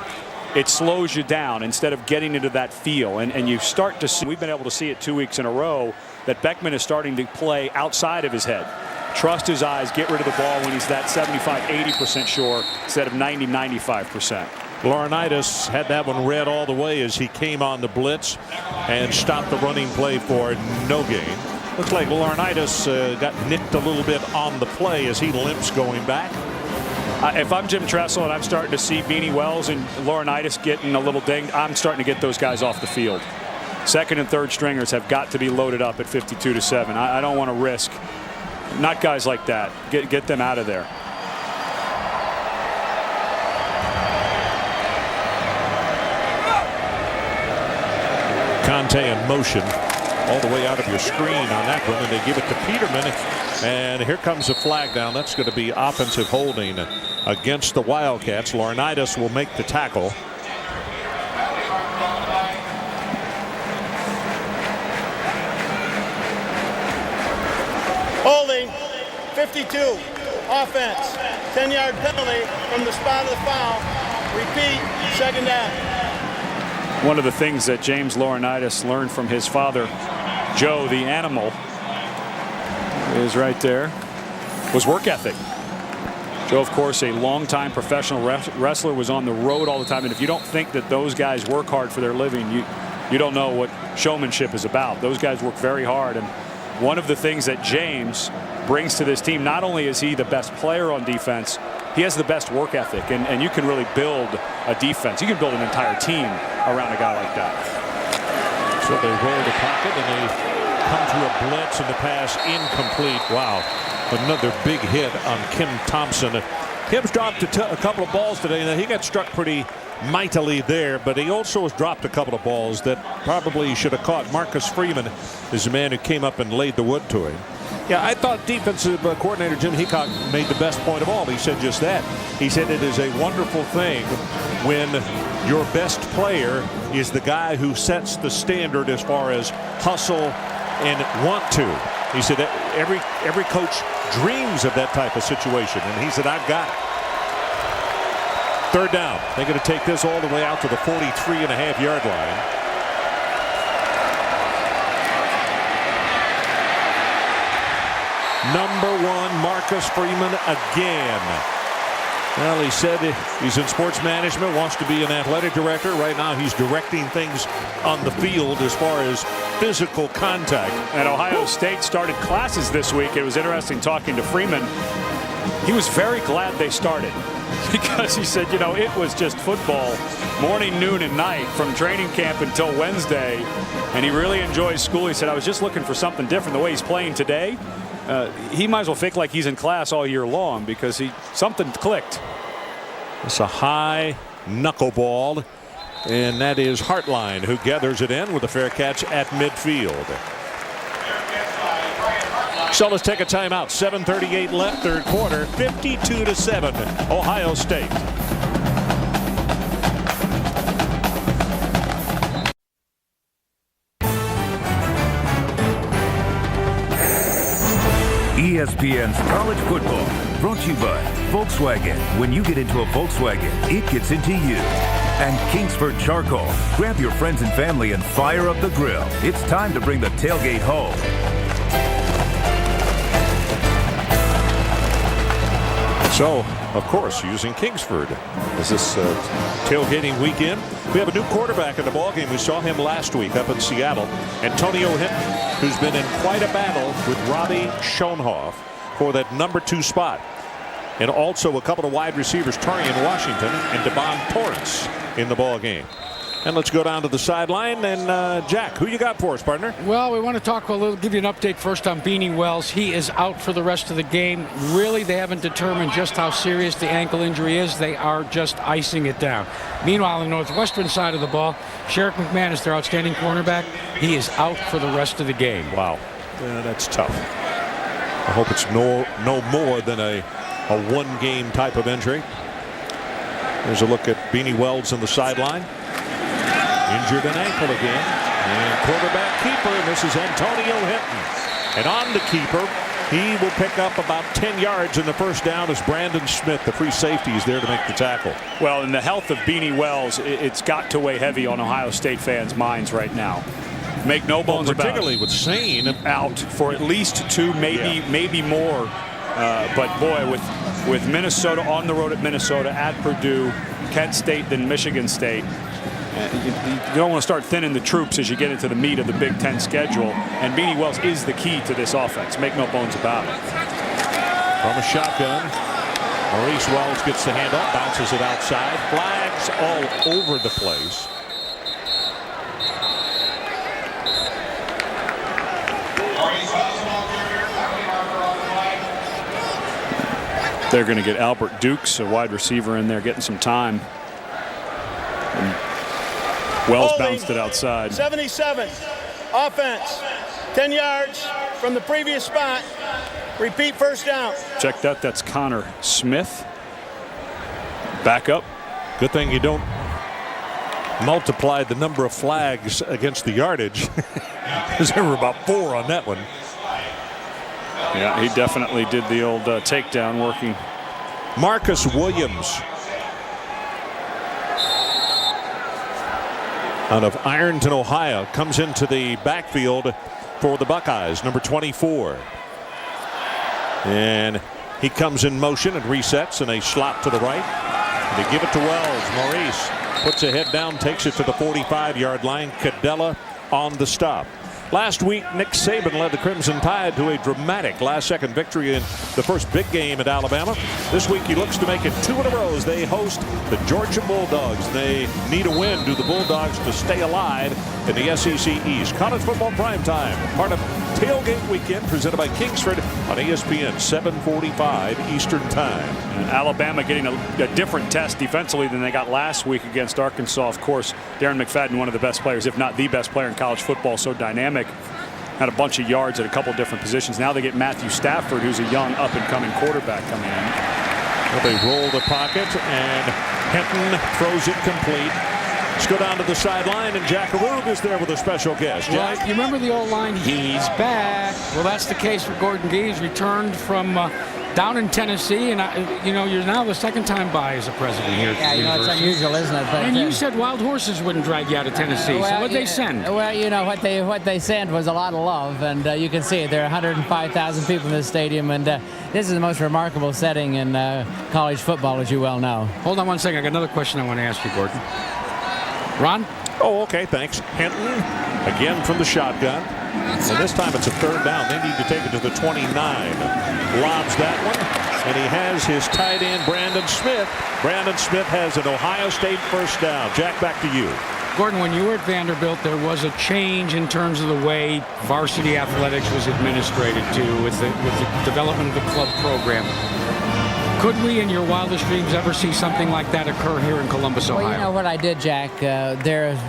it slows you down instead of getting into that feel. And you start to see, we've been able to see it 2 weeks in a row, that Beckman is starting to play outside of his head. Trust his eyes, get rid of the ball when he's that 75-80% sure instead of 90-95%. Laurinaitis had that one read all the way as he came on the blitz and stopped the running play for no gain. Looks like Laurinaitis got nicked a little bit on the play as he limps going back. If I'm Jim Tressel and I'm starting to see Beanie Wells and Laurinaitis getting a little dinged, I'm starting to get those guys off the field. Second and third stringers have got to be loaded up at 52-7. I don't want to risk, not guys like that. Get them out of there. Conte in motion all the way out of your screen on that one, and they give it to Peterman, and here comes a flag down. That's going to be offensive holding against the Wildcats. Laurinaitis will make the tackle. Holding, 52, offense, 10-yard penalty from the spot of the foul. Repeat, second down. One of the things that James Laurinaitis learned from his father, Joe the Animal, is right there, was work ethic. Joe, of course, a longtime professional wrestler, was on the road all the time. And if you don't think that those guys work hard for their living, you don't know what showmanship is about. Those guys work very hard. And one of the things that James brings to this team, not only is he the best player on defense, he has the best work ethic, and you can really build a defense. You can build an entire team around a guy like that. So they roll the pocket and they come to a blitz, and the pass incomplete. Wow, another big hit on Kim Thompson. Kim's dropped a couple of balls today. Now, he got struck pretty mightily there, but he also has dropped a couple of balls that probably he should have caught. Marcus Freeman is the man who came up and laid the wood to him. Yeah, I thought defensive coordinator Jim Heacock made the best point of all. He said just that. He said it is a wonderful thing when your best player is the guy who sets the standard as far as hustle and want to. He said that every coach dreams of that type of situation, and he said, I've got it. Third down. They're going to take this all the way out to the 43.5-yard line. Number 1, Marcus Freeman again. Well, he said he's in sports management, wants to be an athletic director. Right now he's directing things on the field as far as physical contact. And Ohio State started classes this week. It was interesting talking to Freeman. He was very glad they started, because he said, you know, it was just football morning, noon, and night from training camp until Wednesday, and he really enjoys school. He said, I was just looking for something different. The way he's playing today, he might as well think like he's in class all year long, because something clicked. It's a high knuckleball, and that is Hartline who gathers it in with a fair catch at midfield. So let's take a timeout. 7:38 left, third quarter. 52-7, Ohio State. ESPN's College Football, brought to you by Volkswagen. When you get into a Volkswagen, it gets into you. And Kingsford Charcoal. Grab your friends and family and fire up the grill. It's time to bring the tailgate home. So, of course, using Kingsford as this tailgating weekend. We have a new quarterback in the ballgame. We saw him last week up in Seattle. Antonio Hinton, who's been in quite a battle with Robbie Schoenhoff for that number 2 spot. And also a couple of wide receivers, Tarian Washington and Devon Torrance, in the ballgame. And let's go down to the sideline. And Jack, who you got for us, partner? Well, we want to talk a little, give you an update first on Beanie Wells. He is out for the rest of the game. Really, they haven't determined just how serious the ankle injury is. They are just icing it down. Meanwhile, on the Northwestern side of the ball, Sherrick McMahon is their outstanding cornerback. He is out for the rest of the game. Wow, that's tough. I hope it's no more than a one-game type of injury. There's a look at Beanie Wells on the sideline. Injured an ankle again. And quarterback keeper, and this is Antonio Hinton. And on the keeper, he will pick up about 10 yards in the first down as Brandon Smith, the free safety, is there to make the tackle. Well, in the health of Beanie Wells, it's got to weigh heavy on Ohio State fans' minds right now. Make no bones about it. Particularly with Sane out for at least 2, maybe more. But boy, with Minnesota on the road at Minnesota, at Purdue, Kent State, then Michigan State, You don't want to start thinning the troops as you get into the meat of the Big Ten schedule. And Beanie Wells is the key to this offense. Make no bones about it. From a shotgun, Maurice Wells gets the hand up, bounces it outside. Flags all over the place. They're going to get Albert Dukes, a wide receiver, in there getting some time. And Wells bounced it outside. 77, offense, 10 yards from the previous spot. Repeat, first down. Check that. That's Connor Smith. Back up. Good thing you don't multiply the number of flags against the yardage, because there were about 4 on that one. Yeah, he definitely did the old takedown working. Marcus Williams out of Ironton, Ohio, comes into the backfield for the Buckeyes, number 24. And he comes in motion and resets, and a slot to the right. And they give it to Wells. Maurice puts a head down, takes it to the 45-yard line. Cadella on the stop. Last week, Nick Saban led the Crimson Tide to a dramatic last-second victory in the first big game at Alabama. This week, he looks to make it 2 in a row as they host the Georgia Bulldogs. They need a win, do the Bulldogs, to stay alive in the SEC East. College football primetime, part of Tailgate Weekend, presented by Kingsford on ESPN, 7:45 Eastern Time. And Alabama getting a different test defensively than they got last week against Arkansas. Of course, Darren McFadden, one of the best players, if not the best player in college football, so dynamic. Had a bunch of yards at a couple different positions. Now they get Matthew Stafford, who's a young up-and-coming quarterback coming in. Well, they roll the pocket, and Hinton throws it complete. Let's go down to the sideline, and Jack Arube is there with a special guest. Jack? Well, you remember the old line, he's back. Well, that's the case for Gordon Gee. He's returned from down in Tennessee, and you're now the second time by as a president here. Yeah, it's unusual, isn't it? But, and you said wild horses wouldn't drag you out of Tennessee. Well, so what'd they send? Well, what they sent was a lot of love, and you can see it. There are 105,000 people in this stadium, and this is the most remarkable setting in college football, as you well know. Hold on one second. I got another question I want to ask you, Gordon. Ron? Oh, okay, thanks. Hinton, again from the shotgun. And this time it's a 3rd down. They need to take it to the 29. Lobs that one. And he has his tight end, Brandon Smith. Brandon Smith has an Ohio State first down. Jack, back to you. Gordon, when you were at Vanderbilt, there was a change in terms of the way varsity athletics was administered with the development of the club program. Could we, in your wildest dreams, ever see something like that occur here in Columbus, Ohio? Well, you know what I did, Jack,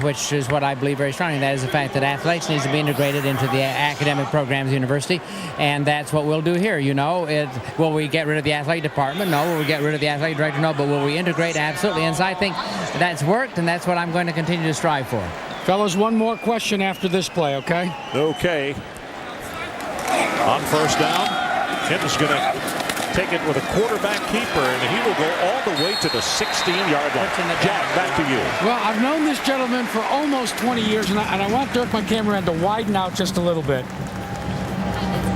which is what I believe very strongly, that is the fact that athletics needs to be integrated into the academic programs of the university, and that's what we'll do here. Will we get rid of the athletic department? No. Will we get rid of the athletic director? No. But will we integrate? Absolutely. And so I think that's worked, and that's what I'm going to continue to strive for. Fellas, one more question after this play, okay? Okay. On first down, Hinton's going to take it with a quarterback keeper, and he will go all the way to the 16-yard line. Jack, back to you. Well, I've known this gentleman for almost 20 years, and I want Dirk, my cameraman, to widen out just a little bit.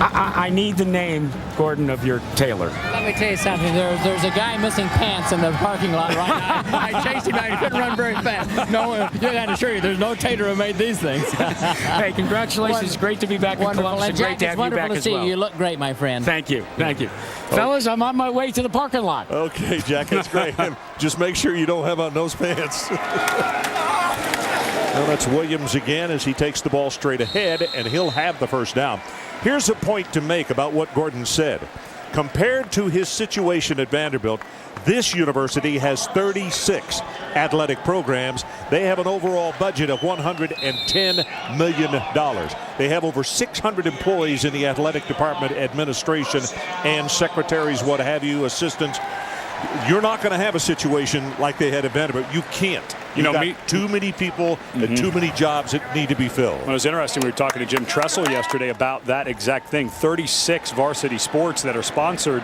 I need the name, Gordon, of your tailor. Let me tell you something. There's a guy missing pants in the parking lot right now. I chased him down. He couldn't run very fast. No, you got to assure you, there's no tailor who made these things. Hey, congratulations. It's great to be back in Columbus. And great to have you back as well. You look great, my friend. Thank you. Thank you. Fellas, I'm on my way to the parking lot. Okay, Jack, that's great. Just make sure you don't have on those pants. Well, that's Williams again as he takes the ball straight ahead, and he'll have the first down. Here's a point to make about what Gordon said. Compared to his situation at Vanderbilt, this university has 36 athletic programs. They have an overall budget of $110 million. They have over 600 employees in the athletic department, administration, and secretaries, what have you, assistants. You're not going to have a situation like they had at Vanderbilt. You can't. You've got too many people and too many jobs that need to be filled. Well, it was interesting. We were talking to Jim Tressel yesterday about that exact thing. 36 varsity sports that are sponsored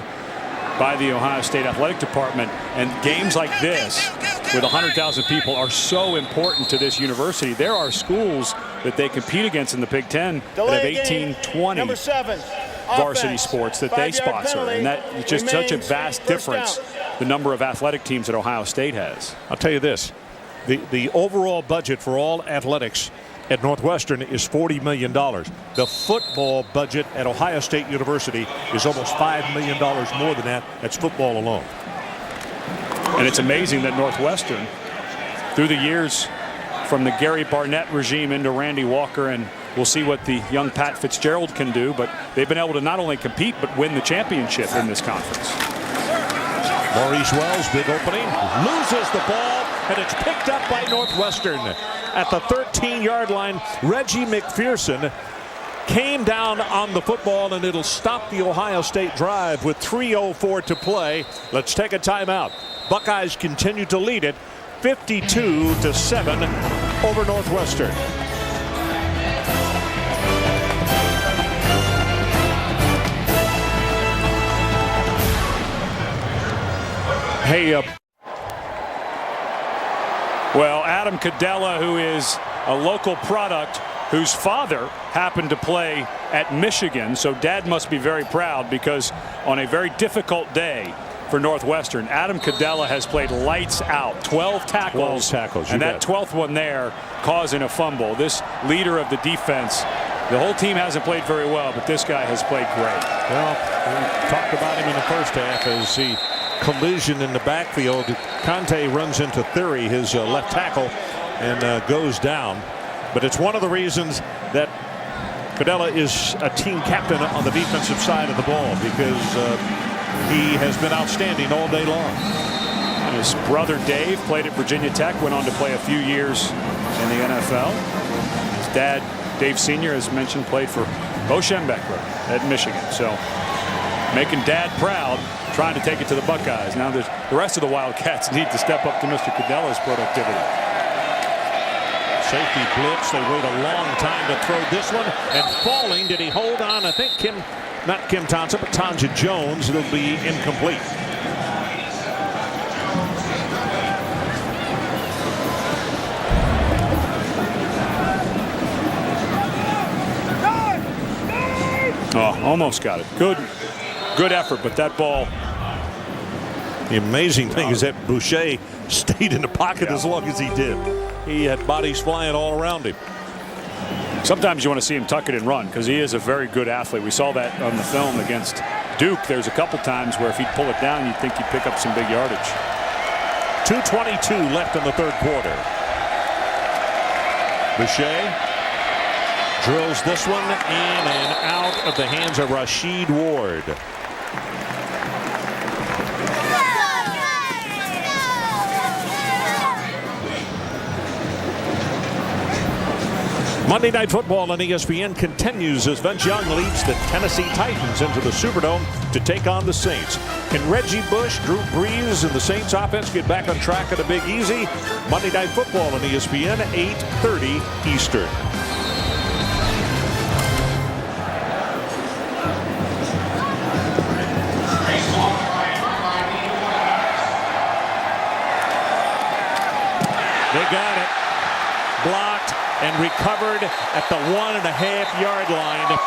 by the Ohio State Athletic Department. And games like this with 100,000 people are so important to this university. There are schools that they compete against in the Big Ten that have 18, 20 Number 7. varsity sports that they sponsor, and that is just such a vast difference, the number of athletic teams that Ohio State has. I'll tell you this, The overall budget for all athletics at Northwestern is $40 million. The football budget at Ohio State University is almost $5 million more than that. That's football alone. And it's amazing that Northwestern, through the years, from the Gary Barnett regime into Randy Walker, and we'll see what the young Pat Fitzgerald can do, but they've been able to not only compete but win the championship in this conference. Maurice Wells, big opening, loses the ball, and it's picked up by Northwestern. At the 13-yard line, Reggie McPherson came down on the football, and it'll stop the Ohio State drive with 3:04 to play. Let's take a timeout. Buckeyes continue to lead it 52-7 over Northwestern. Hey, well, Adam Cadella, who is a local product whose father happened to play at Michigan, so dad must be very proud, because on a very difficult day for Northwestern, Adam Cadella has played lights out. 12 tackles, and that 12th one there causing a fumble. This leader of the defense, the whole team hasn't played very well, but this guy has played great. Well, we talked about him in the first half as he collision in the backfield. Conte runs into Theory, his left tackle, and goes down. But it's one of the reasons that Cadella is a team captain on the defensive side of the ball, because he has been outstanding all day long. And his brother Dave played at Virginia Tech, went on to play a few years in the NFL. His dad, Dave Sr., as mentioned, played for Bo Schembechler at Michigan. So making dad proud, trying to take it to the Buckeyes. Now the rest of the Wildcats need to step up to Mr. Cadella's productivity. Safety blitz. They wait a long time to throw this one, and falling. Did he hold on? I think not Kim Thompson, but Tanja Jones. It'll be incomplete. Oh, almost got it. Good effort, but that ball. The amazing thing is that Boucher stayed in the pocket as long as he did. He had bodies flying all around him. Sometimes you want to see him tuck it and run, because he is a very good athlete. We saw that on the film against Duke. There's a couple times where if he'd pull it down, you'd think he'd pick up some big yardage. 2:22 left in the third quarter. Boucher drills this one in and out of the hands of Rashid Ward. Monday Night Football on ESPN continues as Vince Young leads the Tennessee Titans into the Superdome to take on the Saints. Can Reggie Bush, Drew Brees, and the Saints offense get back on track at a Big Easy? Monday Night Football on ESPN, 8:30 Eastern. They got it. Blocked and recovered at the 1.5-yard line.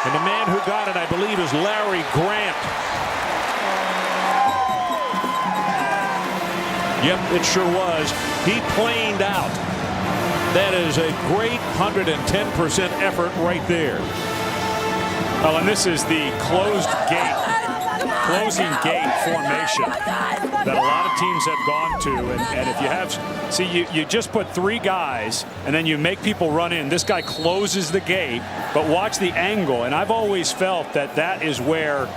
And the man who got it, I believe, is Larry Grant. Yep, it sure was. He planed out. That is a great 110% effort right there. Oh, and this is the closing gate formation that a lot of teams have gone to. And if you have, see, you just put 3 guys and then you make people run in. This guy closes the gate, but watch the angle. And I've always felt that that is where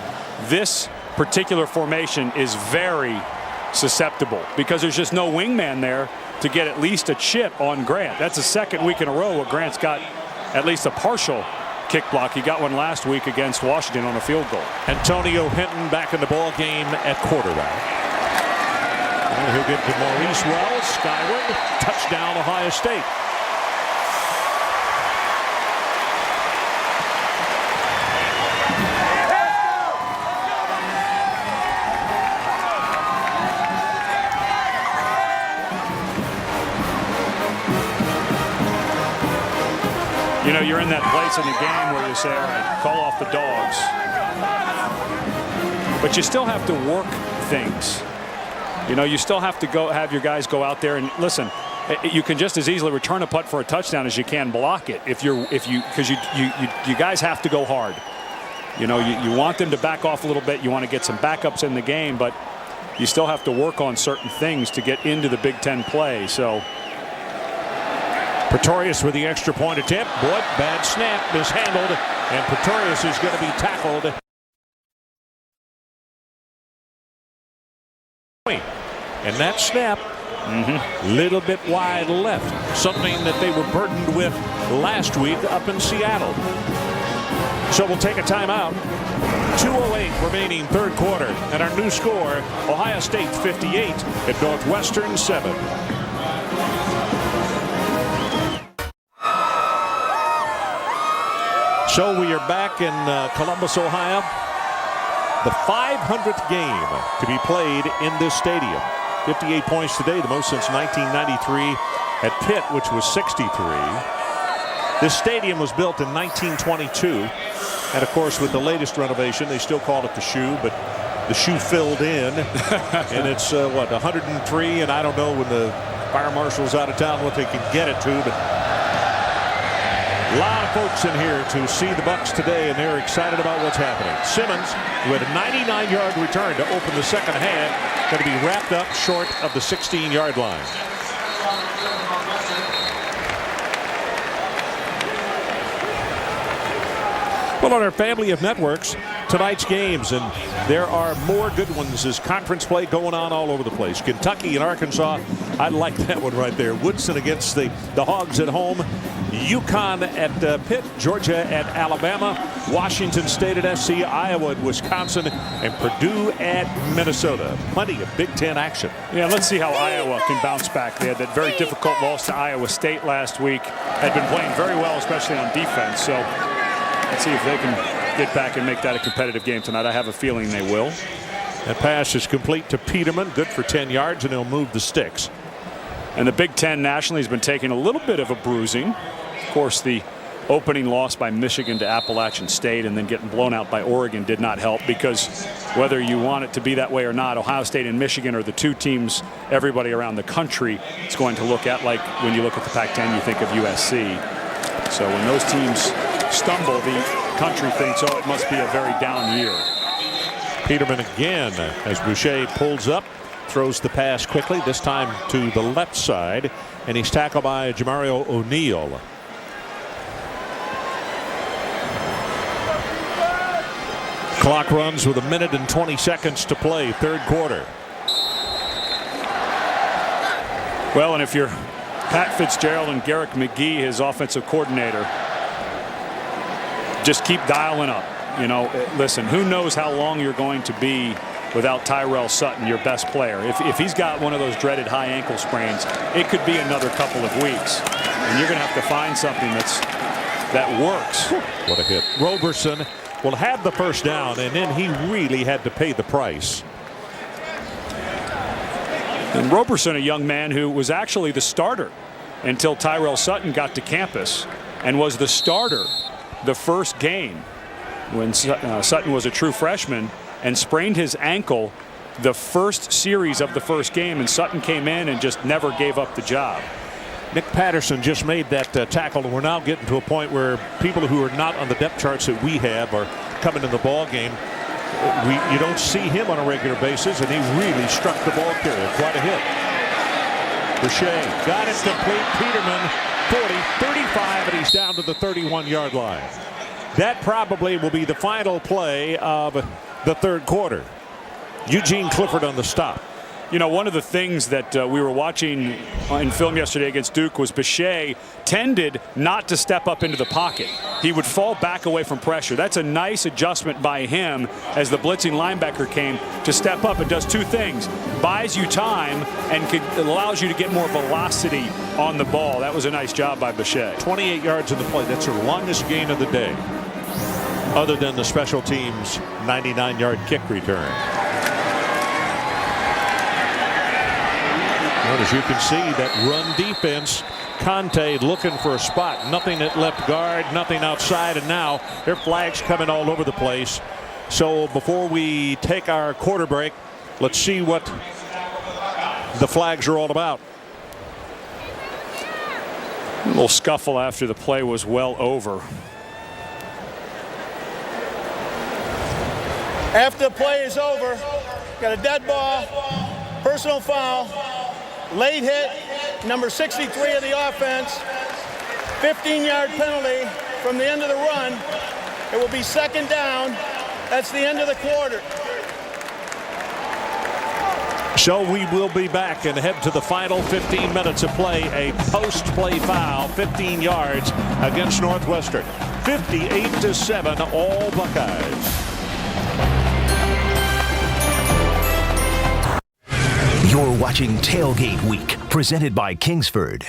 this particular formation is very susceptible, because there's just no wingman there to get at least a chip on Grant. That's the second week in a row where Grant's got at least a partial kick block. He got one last week against Washington on a field goal. Antonio Hinton back in the ball game at quarterback. And he'll get to Maurice Wells, skyward, touchdown Ohio State. You know, you're in that place in the game where you say, all right, call off the dogs. But you still have to work things. You know, you still have to have your guys go out there and listen. you can just as easily return a putt for a touchdown as you can block it because you guys have to go hard. You know, you want them to back off a little bit. You want to get some backups in the game, but you still have to work on certain things to get into the Big Ten play. So Pretorius with the extra point attempt. Boy, bad snap, mishandled, and Pretorius is going to be tackled. And that snap, little bit wide left, something that they were burdened with last week up in Seattle. So we'll take a timeout. 2:08 remaining third quarter, and our new score: Ohio State 58 at Northwestern 7. So we are back in Columbus, Ohio. The 500th game to be played in this stadium. 58 points today, the most since 1993 at Pitt, which was 63. This stadium was built in 1922. And, of course, with the latest renovation, they still call it the Shoe, but the Shoe filled in. And it's, 103, and I don't know when the fire marshal's out of town what they can get it to, but a lot of folks in here to see the Bucks today, and they're excited about what's happening. Simmons with a 99-yard return to open the second half, going to be wrapped up short of the 16-yard line. Well, on our family of networks, tonight's games, and there are more good ones as conference play going on all over the place. Kentucky and Arkansas, I like that one right there. Woodson against the Hogs at home. UConn at Pitt, Georgia at Alabama, Washington State at SC, Iowa at Wisconsin, and Purdue at Minnesota. Plenty of Big Ten action. Yeah, let's see how Iowa can bounce back. They had that very difficult loss to Iowa State last week. Had been playing very well, especially on defense. So let's see if they can get back and make that a competitive game tonight. I have a feeling they will. That pass is complete to Peterman, good for 10 yards, and he'll move the sticks. And the Big Ten nationally has been taking a little bit of a bruising. Of course, the opening loss by Michigan to Appalachian State and then getting blown out by Oregon did not help, because whether you want it to be that way or not, Ohio State and Michigan are the two teams everybody around the country is going to look at. Like when you look at the Pac-10, you think of USC. So when those teams stumble, the country thinks, oh, it must be a very down year. Peterman again as Boucher pulls up, throws the pass quickly, this time to the left side, and he's tackled by Jamario O'Neal. Clock runs with 1 minute and 20 seconds to play, third quarter. Well, and if you're Pat Fitzgerald and Garrick McGee, his offensive coordinator, just keep dialing up. You know, listen, who knows how long you're going to be without Tyrell Sutton, your best player. If he's got one of those dreaded high ankle sprains, it could be another couple of weeks. And you're going to have to find something that works. What a hit. Roberson will have the first down, and then he really had to pay the price. And Roberson, a young man who was actually the starter until Tyrell Sutton got to campus, and was the starter the first game when Sutton was a true freshman, and sprained his ankle the first series of the first game, and Sutton came in and just never gave up the job. Nick Patterson just made that tackle, and we're now getting to a point where people who are not on the depth charts that we have are coming in the ball game. You don't see him on a regular basis, and he really struck the ball carrier. Quite a hit. Boucher got it complete. Peterman 40, 35, and he's down to the 31-yard line. That probably will be the final play of the third quarter. Eugene Clifford on the stop. You know, one of the things that we were watching in film yesterday against Duke was Boucher tended not to step up into the pocket. He would fall back away from pressure. That's a nice adjustment by him as the blitzing linebacker came to step up. It does two things: buys you time and allows you to get more velocity on the ball. That was a nice job by Boucher. 28 yards in the play. That's her longest gain of the day, other than the special teams 99-yard kick return. Well, as you can see, that run defense, Conte looking for a spot. Nothing at left guard, nothing outside, and now their flags coming all over the place. So before we take our quarter break, let's see what the flags are all about. A little scuffle after the play was well over. After the play is over, got a dead ball, personal foul, late hit, number 63 of the offense, 15-yard penalty from the end of the run. It will be second down. That's the end of the quarter. So we will be back and head to the final 15 minutes of play. A post-play foul, 15 yards against Northwestern. 58-7, all Buckeyes. You're watching Tailgate Week, presented by Kingsford.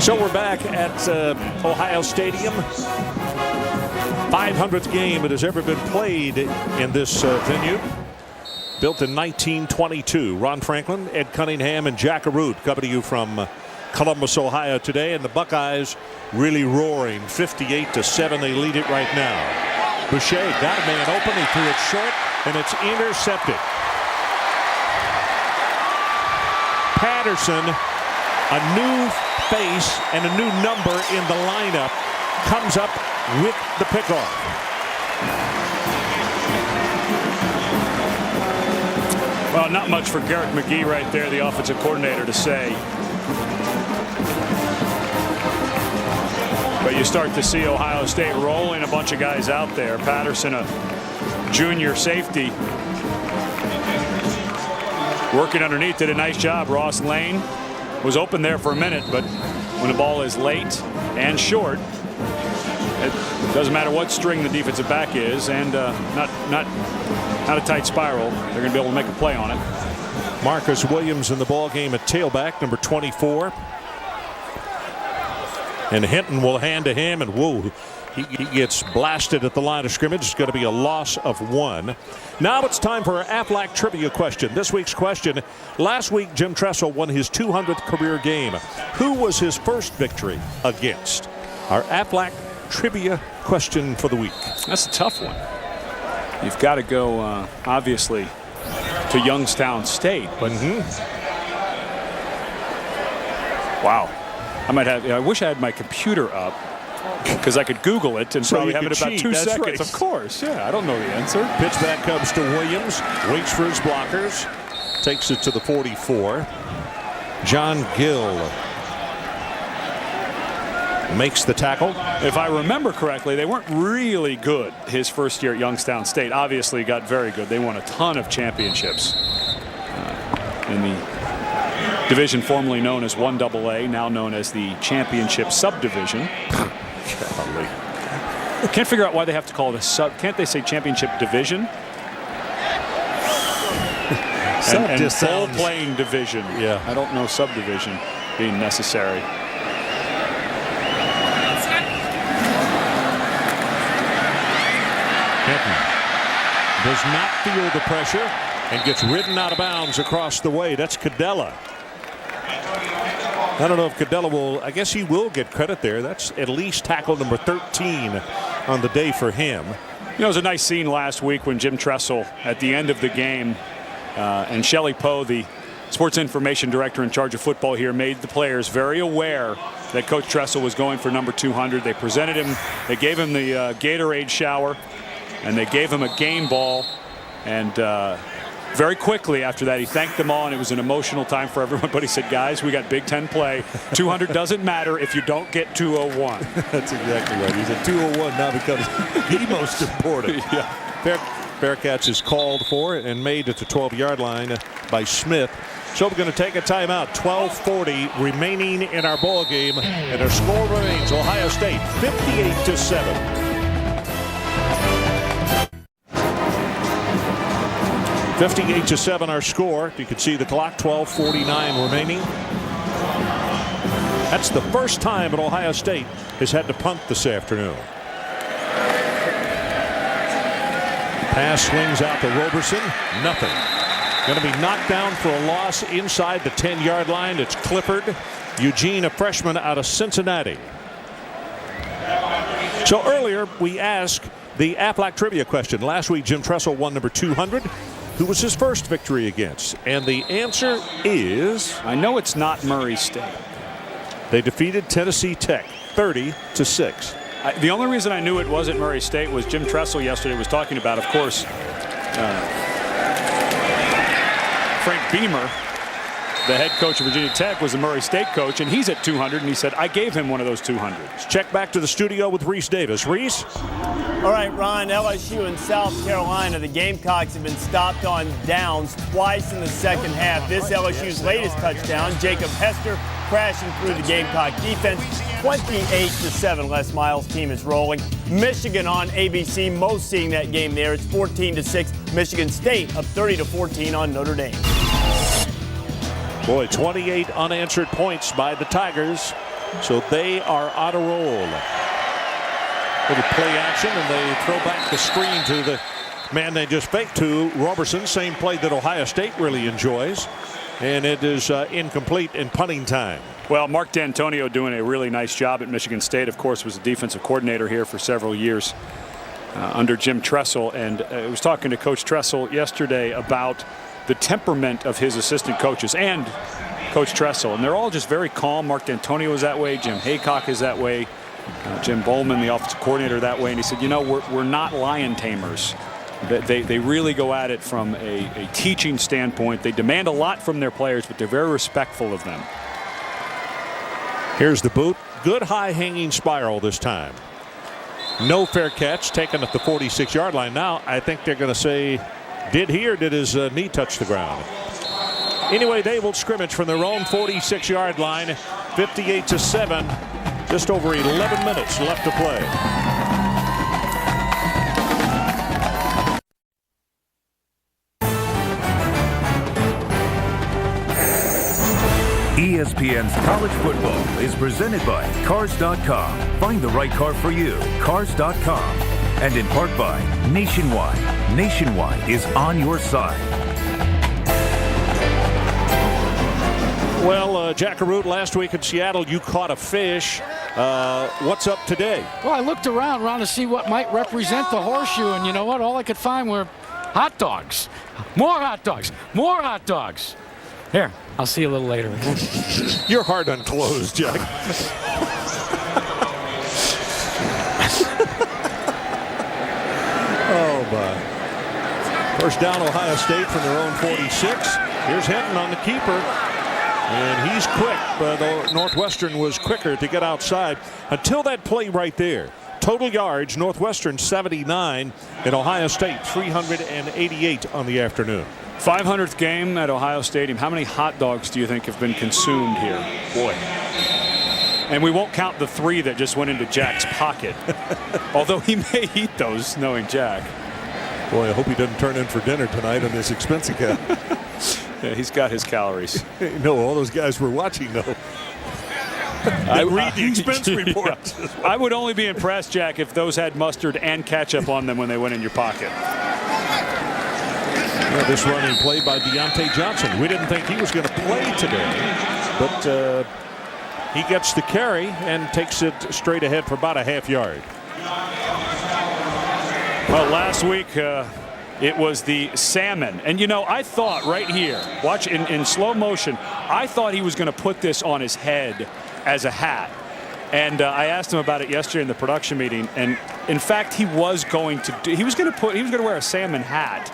So we're back at Ohio Stadium. 500th game that has ever been played in this venue. Built in 1922. Ron Franklin, Ed Cunningham, and Jack Arute coming to you from Columbus, Ohio today. And the Buckeyes really roaring. 58-7, they lead it right now. Boucher got a man open. He threw it short, and it's intercepted. Patterson, a new face and a new number in the lineup, comes up with the pickoff. Well, not much for Garrett McGee right there, the offensive coordinator, to say. But you start to see Ohio State rolling a bunch of guys out there. Patterson, a junior safety, working underneath, did a nice job. Ross Lane was open there for a minute, but when the ball is late and short, it doesn't matter what string the defensive back is, and not a tight spiral. They're going to be able to make a play on it. Marcus Williams in the ball game at tailback, number 24. And Hinton will hand to him, and whoa, he gets blasted at the line of scrimmage. It's going to be a loss of 1. Now it's time for our Aflac trivia question. This week's question: last week Jim Tressel won his 200th career game. Who was his first victory against? Our Aflac trivia question for the week. That's a tough one. You've got to go, obviously, to Youngstown State, but wow. I wish I had my computer up, because I could Google it and So probably you have it could about cheat. 2 That's seconds. right. Of course, yeah. I don't know the answer. Pitch back comes to Williams. Waits for his blockers. Takes it to the 44. John Gill makes the tackle. If I remember correctly, they weren't really good his first year at Youngstown State. Obviously got very good. They won a ton of championships in the division formerly known as 1AA, now known as the championship subdivision. Can't figure out why they have to call it a sub. Can't they say championship division? and full playing division. Yeah. I don't know subdivision being necessary. Hinton does not feel the pressure and gets ridden out of bounds across the way. That's Cadella. I don't know if Cadella will. I guess he will get credit there. That's at least tackle number 13 on the day for him. You know, it was a nice scene last week when Jim Tressel, at the end of the game, and Shelley Poe, the sports information director in charge of football here, made the players very aware that Coach Tressel was going for number 200. They presented him, they gave him the Gatorade shower, and they gave him a game ball. And very quickly after that, he thanked them all, and it was an emotional time for everyone. But he said, guys, we got Big Ten play. 200 doesn't matter if you don't get 201. That's exactly right. He's at 201 now becomes the most important. Yeah. Bearcats is called for and made at the 12-yard line by Smith. So we're going to take a timeout. 12:40 remaining in our ball game, and our score remains Ohio State 58-7. 58-7 our score. You can see the clock, 12:49 remaining. That's the first time that Ohio State has had to punt this afternoon. Pass swings out to Roberson. Nothing. Going to be knocked down for a loss inside the 10-yard line. It's Clifford Eugene, a freshman out of Cincinnati. So earlier we asked the Aflac trivia question. Last week Jim Tressel won number 200. who was his first victory against? And the answer is... I know it's not Murray State. They defeated Tennessee Tech 30-6. The only reason I knew it wasn't Murray State was Jim Tressel yesterday was talking about, of course, Frank Beamer, the head coach of Virginia Tech, was the Murray State coach, and he's at 200, and he said, I gave him one of those 200s. Check back to the studio with Reese Davis. Reese? All right, Ron, LSU and South Carolina, the Gamecocks have been stopped on downs twice in the second half. This LSU's latest touchdown, Jacob Hester crashing through the Gamecock defense. 28-7, Les Miles' team is rolling. Michigan on ABC, most seeing that game there. It's 14-6. Michigan State up 30-14 on Notre Dame. Boy, 28 unanswered points by the Tigers, so they are on a roll. Little play action, and they throw back the screen to the man they just faked to, Roberson. Same play that Ohio State really enjoys, and it is incomplete in punting time. Well, Mark D'Antonio doing a really nice job at Michigan State. Of course, was a defensive coordinator here for several years under Jim Tressel, and I was talking to Coach Tressel yesterday about the temperament of his assistant coaches and Coach Tressel, and they're all just very calm. Mark D'Antonio is that way. Jim Haycock is that way. Jim Bowman, the offensive coordinator, that way. And he said, you know, we're not lion tamers. They really go at it from a teaching standpoint. They demand a lot from their players, but they're very respectful of them. Here's the boot. Good high-hanging spiral this time. No fair catch taken at the 46-yard line. Now I think they're going to say, did he or did his knee touch the ground? Anyway, they will scrimmage from their own 46-yard line, 58-7. Just over 11 minutes left to play. ESPN's College Football is presented by Cars.com. Find the right car for you. Cars.com. And in part by Nationwide. Nationwide is on your side. Well, Jackaroot, last week in Seattle, you caught a fish. What's up today? Well, I looked around to see what might represent the horseshoe, and you know what? All I could find were hot dogs. More hot dogs. More hot dogs. Here, I'll see you a little later. Your heart unclosed, Jack. Oh, my. First down, Ohio State from their own 46. Here's Hinton on the keeper. And he's quick, but Northwestern was quicker to get outside until that play right there. Total yards, Northwestern 79 and Ohio State 388 on the afternoon. 500th game at Ohio Stadium. How many hot dogs do you think have been consumed here? Boy. And we won't count the 3 that just went into Jack's pocket. Although he may eat those, knowing Jack. Boy, I hope he doesn't turn in for dinner tonight on his expense account. Yeah, he's got his calories. No, all those guys were watching, though. I read the expense report. Yeah. I would only be impressed, Jack, if those had mustard and ketchup on them when they went in your pocket. Well, this running play by Deontay Johnson. We didn't think he was going to play today, but he gets the carry and takes it straight ahead for about a half yard. Well, last week it was the salmon. And, you know, I thought right here, watch in slow motion, I thought he was going to put this on his head as a hat. And I asked him about it yesterday in the production meeting. And, in fact, he was going to wear a salmon hat.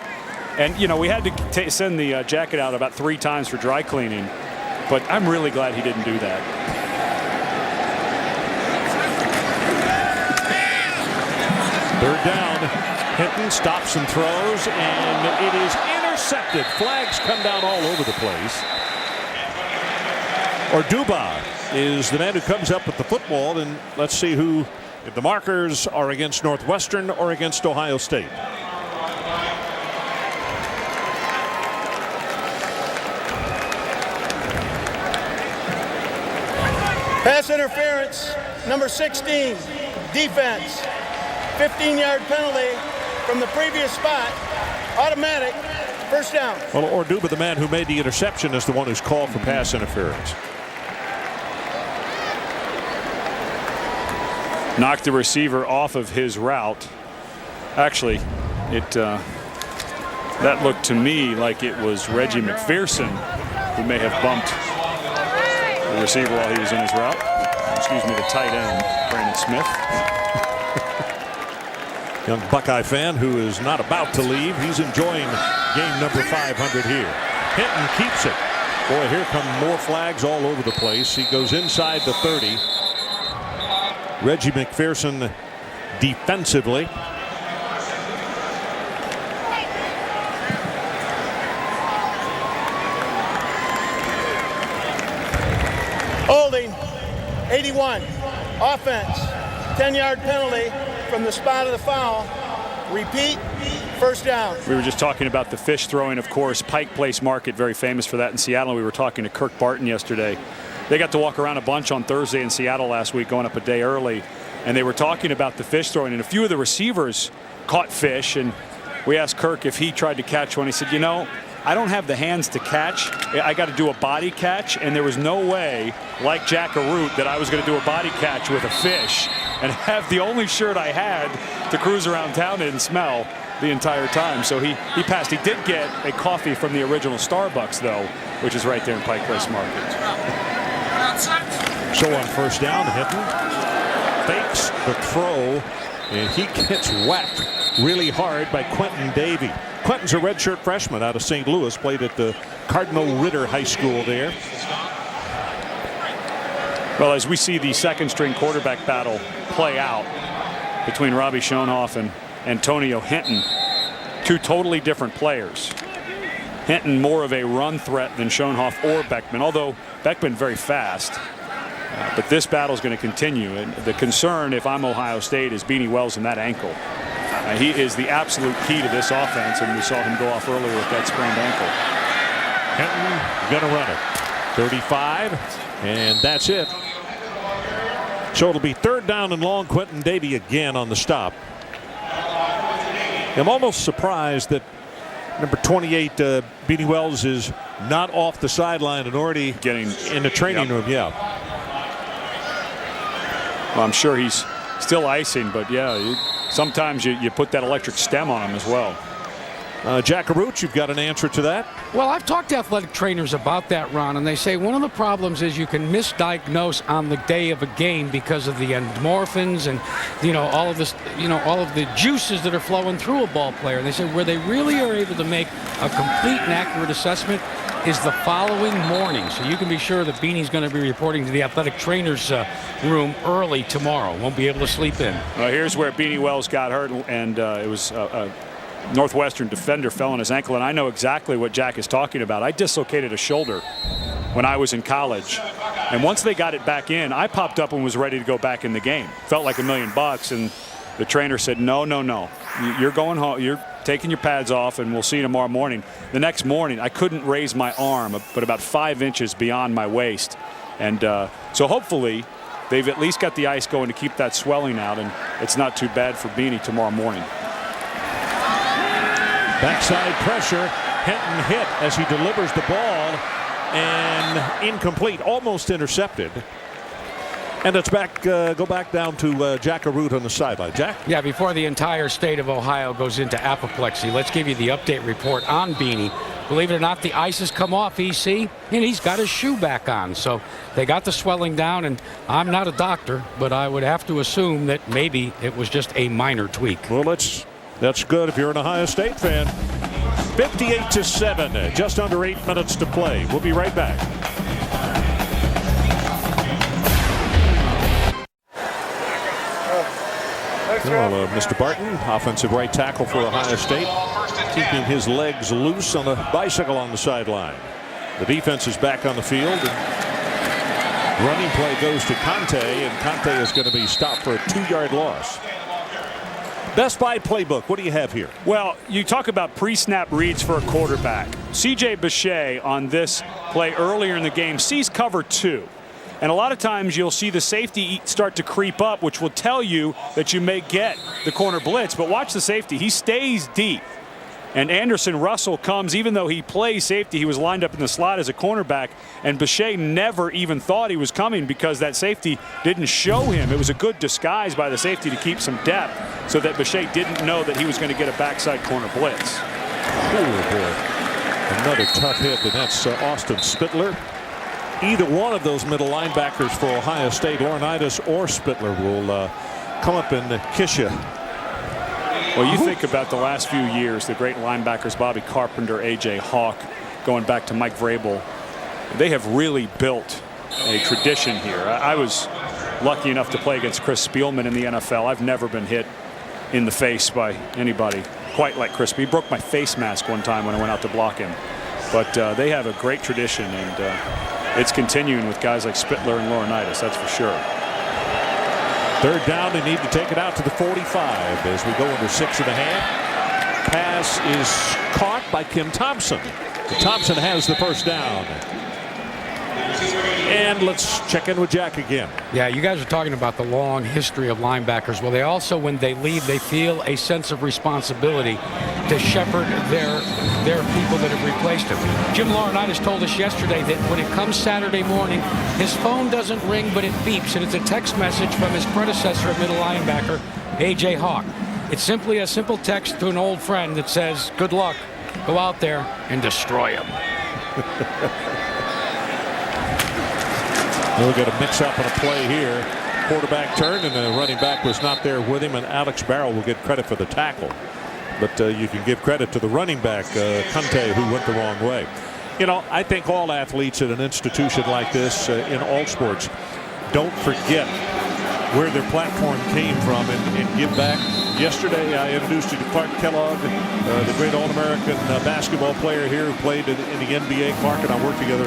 And, you know, we had to send the jacket out about 3 times for dry cleaning. But I'm really glad he didn't do that. Third down. Hinton stops and throws, and it is intercepted. Flags come down all over the place. Orduba is the man who comes up with the football, and let's see if the markers are against Northwestern or against Ohio State. Pass interference, number 16, defense. 15-yard penalty from the previous spot, automatic, first down. Well, Orduba, the man who made the interception, is the one who's called for pass interference. Knocked the receiver off of his route. Actually, it That looked to me like it was Reggie McPherson who may have bumped the receiver while he was in his route. Excuse me, the tight end, Brandon Smith. Young Buckeye fan who is not about to leave. He's enjoying game number 500 here. Hinton keeps it. Boy, here come more flags all over the place. He goes inside the 30. Reggie McPherson defensively. Holding, 81. Offense, 10-yard penalty from the spot of the foul. Repeat, first down. We were just talking about the fish throwing, of course. Pike Place Market, very famous for that in Seattle. We were talking to Kirk Barton yesterday. They got to walk around a bunch on Thursday in Seattle last week, going up a day early. And they were talking about the fish throwing. And a few of the receivers caught fish. And we asked Kirk if he tried to catch one. He said, you know, I don't have the hands to catch. I got to do a body catch. And there was no way, like Jack Arute, that I was going to do a body catch with a fish and have the only shirt I had to cruise around town in and smell the entire time. So he passed. He did get a coffee from the original Starbucks, though, which is right there in Pike Place Market. So on first down, Hinton fakes the throw, and he gets whacked really hard by Quentin Davey. Quentin's a redshirt freshman out of St. Louis, played at the Cardinal Ritter High School there. Well, as we see the second-string quarterback battle play out between Robbie Schoenhoff and Antonio Hinton, two totally different players. Hinton more of a run threat than Schoenhoff or Beckman, although Beckman very fast. But this battle is going to continue. And the concern, if I'm Ohio State, is Beanie Wells and that ankle. He is the absolute key to this offense, and we saw him go off earlier with that sprained ankle. Hinton going to run it. 35, and that's it. So it'll be third down and long. Quentin Davey again on the stop. I'm almost surprised that number 28, Beanie Wells, is not off the sideline and already getting in the training room. Yeah. Well, I'm sure he's still icing, but yeah, sometimes you put that electric stem on him as well. Jack Arute, you've got an answer to that? Well, I've talked to athletic trainers about that, Ron, and they say one of the problems is you can misdiagnose on the day of a game because of the endorphins and, all of this, all of the juices that are flowing through a ball player. And they say where they really are able to make a complete and accurate assessment is the following morning. So you can be sure that Beanie's going to be reporting to the athletic trainer's room early tomorrow. Won't be able to sleep in. Well, here's where Beanie Wells got hurt, and it was Northwestern defender fell on his ankle, and I know exactly what Jack is talking about. I dislocated a shoulder when I was in college, and once they got it back in, I popped up and was ready to go back in the game. Felt like $1 million, and the trainer said, no, you're going home. You're taking your pads off, and we'll see you tomorrow morning. The next morning, I couldn't raise my arm, but about 5 inches beyond my waist, and so hopefully they've at least got the ice going to keep that swelling out, and it's not too bad for Beanie tomorrow morning. Backside pressure. Hinton hit as he delivers the ball, and incomplete, almost intercepted. And it's back. Go back down to Jack Arute on the sideline. Jack? Yeah, before the entire state of Ohio goes into apoplexy, let's give you the update report on Beanie. Believe it or not, the ice has come off EC, and he's got his shoe back on. So they got the swelling down, and I'm not a doctor, but I would have to assume that maybe it was just a minor tweak. Well, that's good if you're an Ohio State fan. 58-7, just under 8 minutes to play. We'll be right back. Well, Mr. Barton, offensive right tackle for Ohio State, keeping his legs loose on a bicycle on the sideline. The defense is back on the field. And running play goes to Conte, and Conte is going to be stopped for a 2-yard loss. Best Buy playbook, what do you have here? Well, you talk about pre-snap reads for a quarterback. C.J. Boucher on this play earlier in the game sees cover 2. And a lot of times you'll see the safety start to creep up, which will tell you that you may get the corner blitz. But watch the safety. He stays deep. And Anderson Russell comes, even though he plays safety, he was lined up in the slot as a cornerback, and Boucher never even thought he was coming because that safety didn't show him. It was a good disguise by the safety to keep some depth so that Boucher didn't know that he was going to get a backside corner blitz. Oh, boy. Another tough hit, and that's Austin Spittler. Either one of those middle linebackers for Ohio State, Laurinaitis or Spittler, will come up and kiss you. Well, you think about the last few years, the great linebackers, Bobby Carpenter, A.J. Hawk, going back to Mike Vrabel. They have really built a tradition here. I was lucky enough to play against Chris Spielman in the NFL. I've never been hit in the face by anybody quite like Chris. He broke my face mask one time when I went out to block him. But they have a great tradition, and it's continuing with guys like Spittler and Laurinaitis, that's for sure. Third down, they need to take it out to the 45 as we go into 6.5. Pass is caught by Kim Thompson. Thompson has the first down. And let's check in with Jack again. Yeah, you guys are talking about the long history of linebackers. Well, they also, when they leave, they feel a sense of responsibility to shepherd their people that have replaced him. Jim Laurinaitis told us yesterday that when it comes Saturday morning, his phone doesn't ring, but it beeps, and it's a text message from his predecessor at middle linebacker, A.J. Hawk. It's simply a simple text to an old friend that says, good luck, go out there and destroy him. We'll get a mix-up on a play here. Quarterback turned, and the running back was not there with him, and Alex Barrow will get credit for the tackle. But you can give credit to the running back, Conte, who went the wrong way. You know, I think all athletes at an institution like this, in all sports, don't forget where their platform came from and give back. Yesterday, I introduced you to Clark Kellogg, the great All-American basketball player here who played in the NBA. Clark and I worked together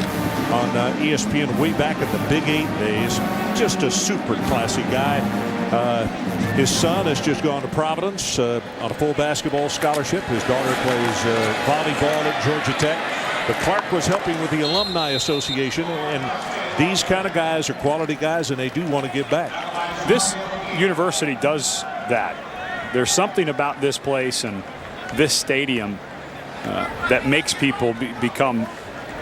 on ESPN way back in the Big 8 days. Just a super classy guy. His son has just gone to Providence on a full basketball scholarship. His daughter plays volleyball at Georgia Tech. But Clark was helping with the Alumni Association, and these kind of guys are quality guys, and they do want to give back. This university does that. There's something about this place and this stadium that makes people become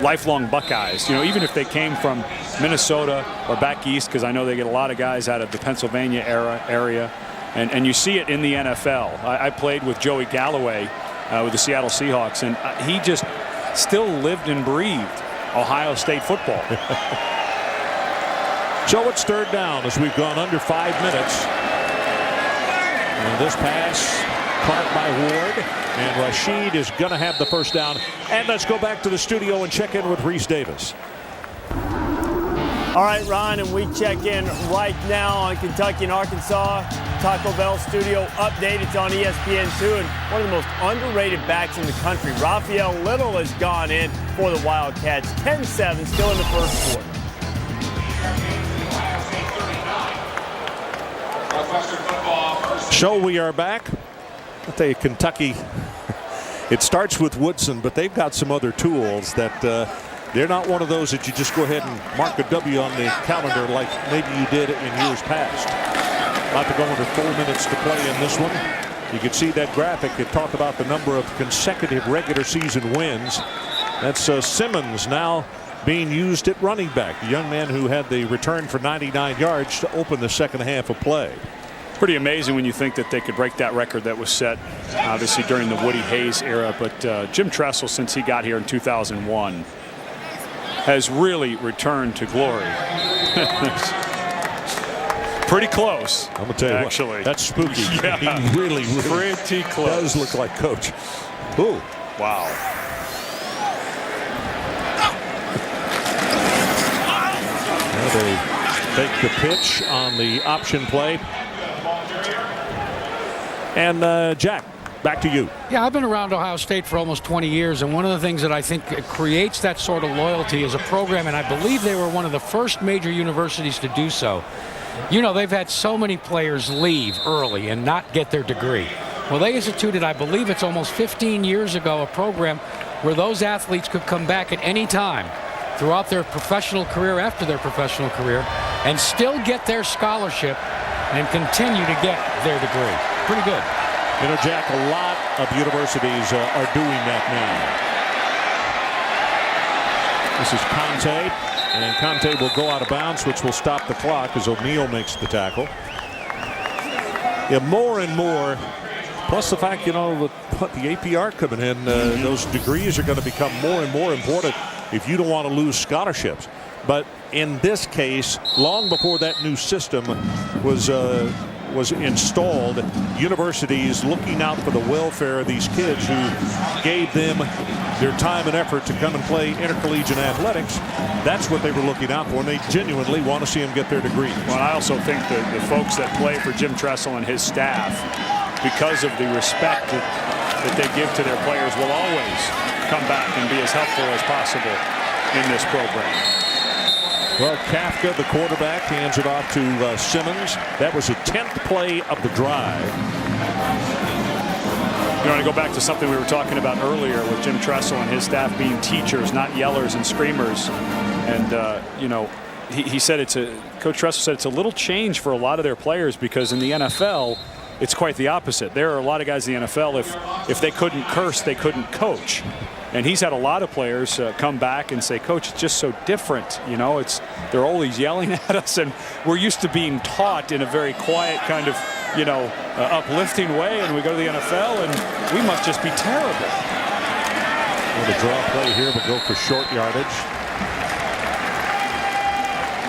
lifelong Buckeyes. You know, even if they came from Minnesota or back east, because I know they get a lot of guys out of the Pennsylvania area, and you see it in the NFL. I played with Joey Galloway with the Seattle Seahawks, and he just still lived and breathed Ohio State football. So it's third down as we've gone under 5 minutes. And this pass caught by Ward, and Rashid is going to have the first down. And let's go back to the studio and check in with Reese Davis. All right, Ron, and we check in right now on Kentucky and Arkansas. Taco Bell studio update. It's on ESPN2, and one of the most underrated backs in the country, Raphael Little, has gone in for the Wildcats. 10-7, still in the first quarter. So we are back. I'll tell you, Kentucky, it starts with Woodson, but they've got some other tools that they're not one of those that you just go ahead and mark a W on the calendar like maybe you did in years past. About to go under 4 minutes to play in this one. You can see that graphic. It talked about the number of consecutive regular season wins. That's Simmons now being used at running back, the young man who had the return for 99 yards to open the second half of play. Pretty amazing when you think that they could break that record that was set, obviously, during the Woody Hayes era. But Jim Tressel, since he got here in 2001, has really returned to glory. Pretty close. I'm going to tell you actually. What, that's spooky. Yeah. He really pretty close. Does look like Coach. Ooh. Wow. Now they take the pitch on the option play. And Jack, back to you. Yeah, I've been around Ohio State for almost 20 years, and one of the things that I think creates that sort of loyalty is a program, and I believe they were one of the first major universities to do so. You know, they've had so many players leave early and not get their degree. Well, they instituted, I believe it's almost 15 years ago, a program where those athletes could come back at any time throughout their professional career, after their professional career, and still get their scholarship and continue to get their degree. Pretty good. You know, Jack, a lot of universities are doing that now. This is Conte, and Conte will go out of bounds, which will stop the clock as O'Neal makes the tackle. Yeah, more and more Plus the fact, you know, with the APR coming in, those degrees are going to become more and more important if you don't want to lose scholarships. But in this case, long before that new system was installed, universities looking out for the welfare of these kids who gave them their time and effort to come and play intercollegiate athletics. That's what they were looking out for, and they genuinely want to see them get their degrees. Well, I also think that the folks that play for Jim Tressel and his staff, because of the respect that they give to their players, will always come back and be as helpful as possible in this program. Well, Kafka, the quarterback, hands it off to Simmons. That was the 10th play of the drive. You want to go back to something we were talking about earlier with Jim Tressel and his staff being teachers, not yellers and screamers. And, you know, he said Coach Tressel said it's a little change for a lot of their players, because in the NFL, it's quite the opposite. There are a lot of guys in the NFL, if they couldn't curse, they couldn't coach. And he's had a lot of players come back and say, Coach, it's just so different. You know, they're always yelling at us, and we're used to being taught in a very quiet kind of, you know, uplifting way, and we go to the NFL and we must just be terrible. Well, the draw play here will go for short yardage.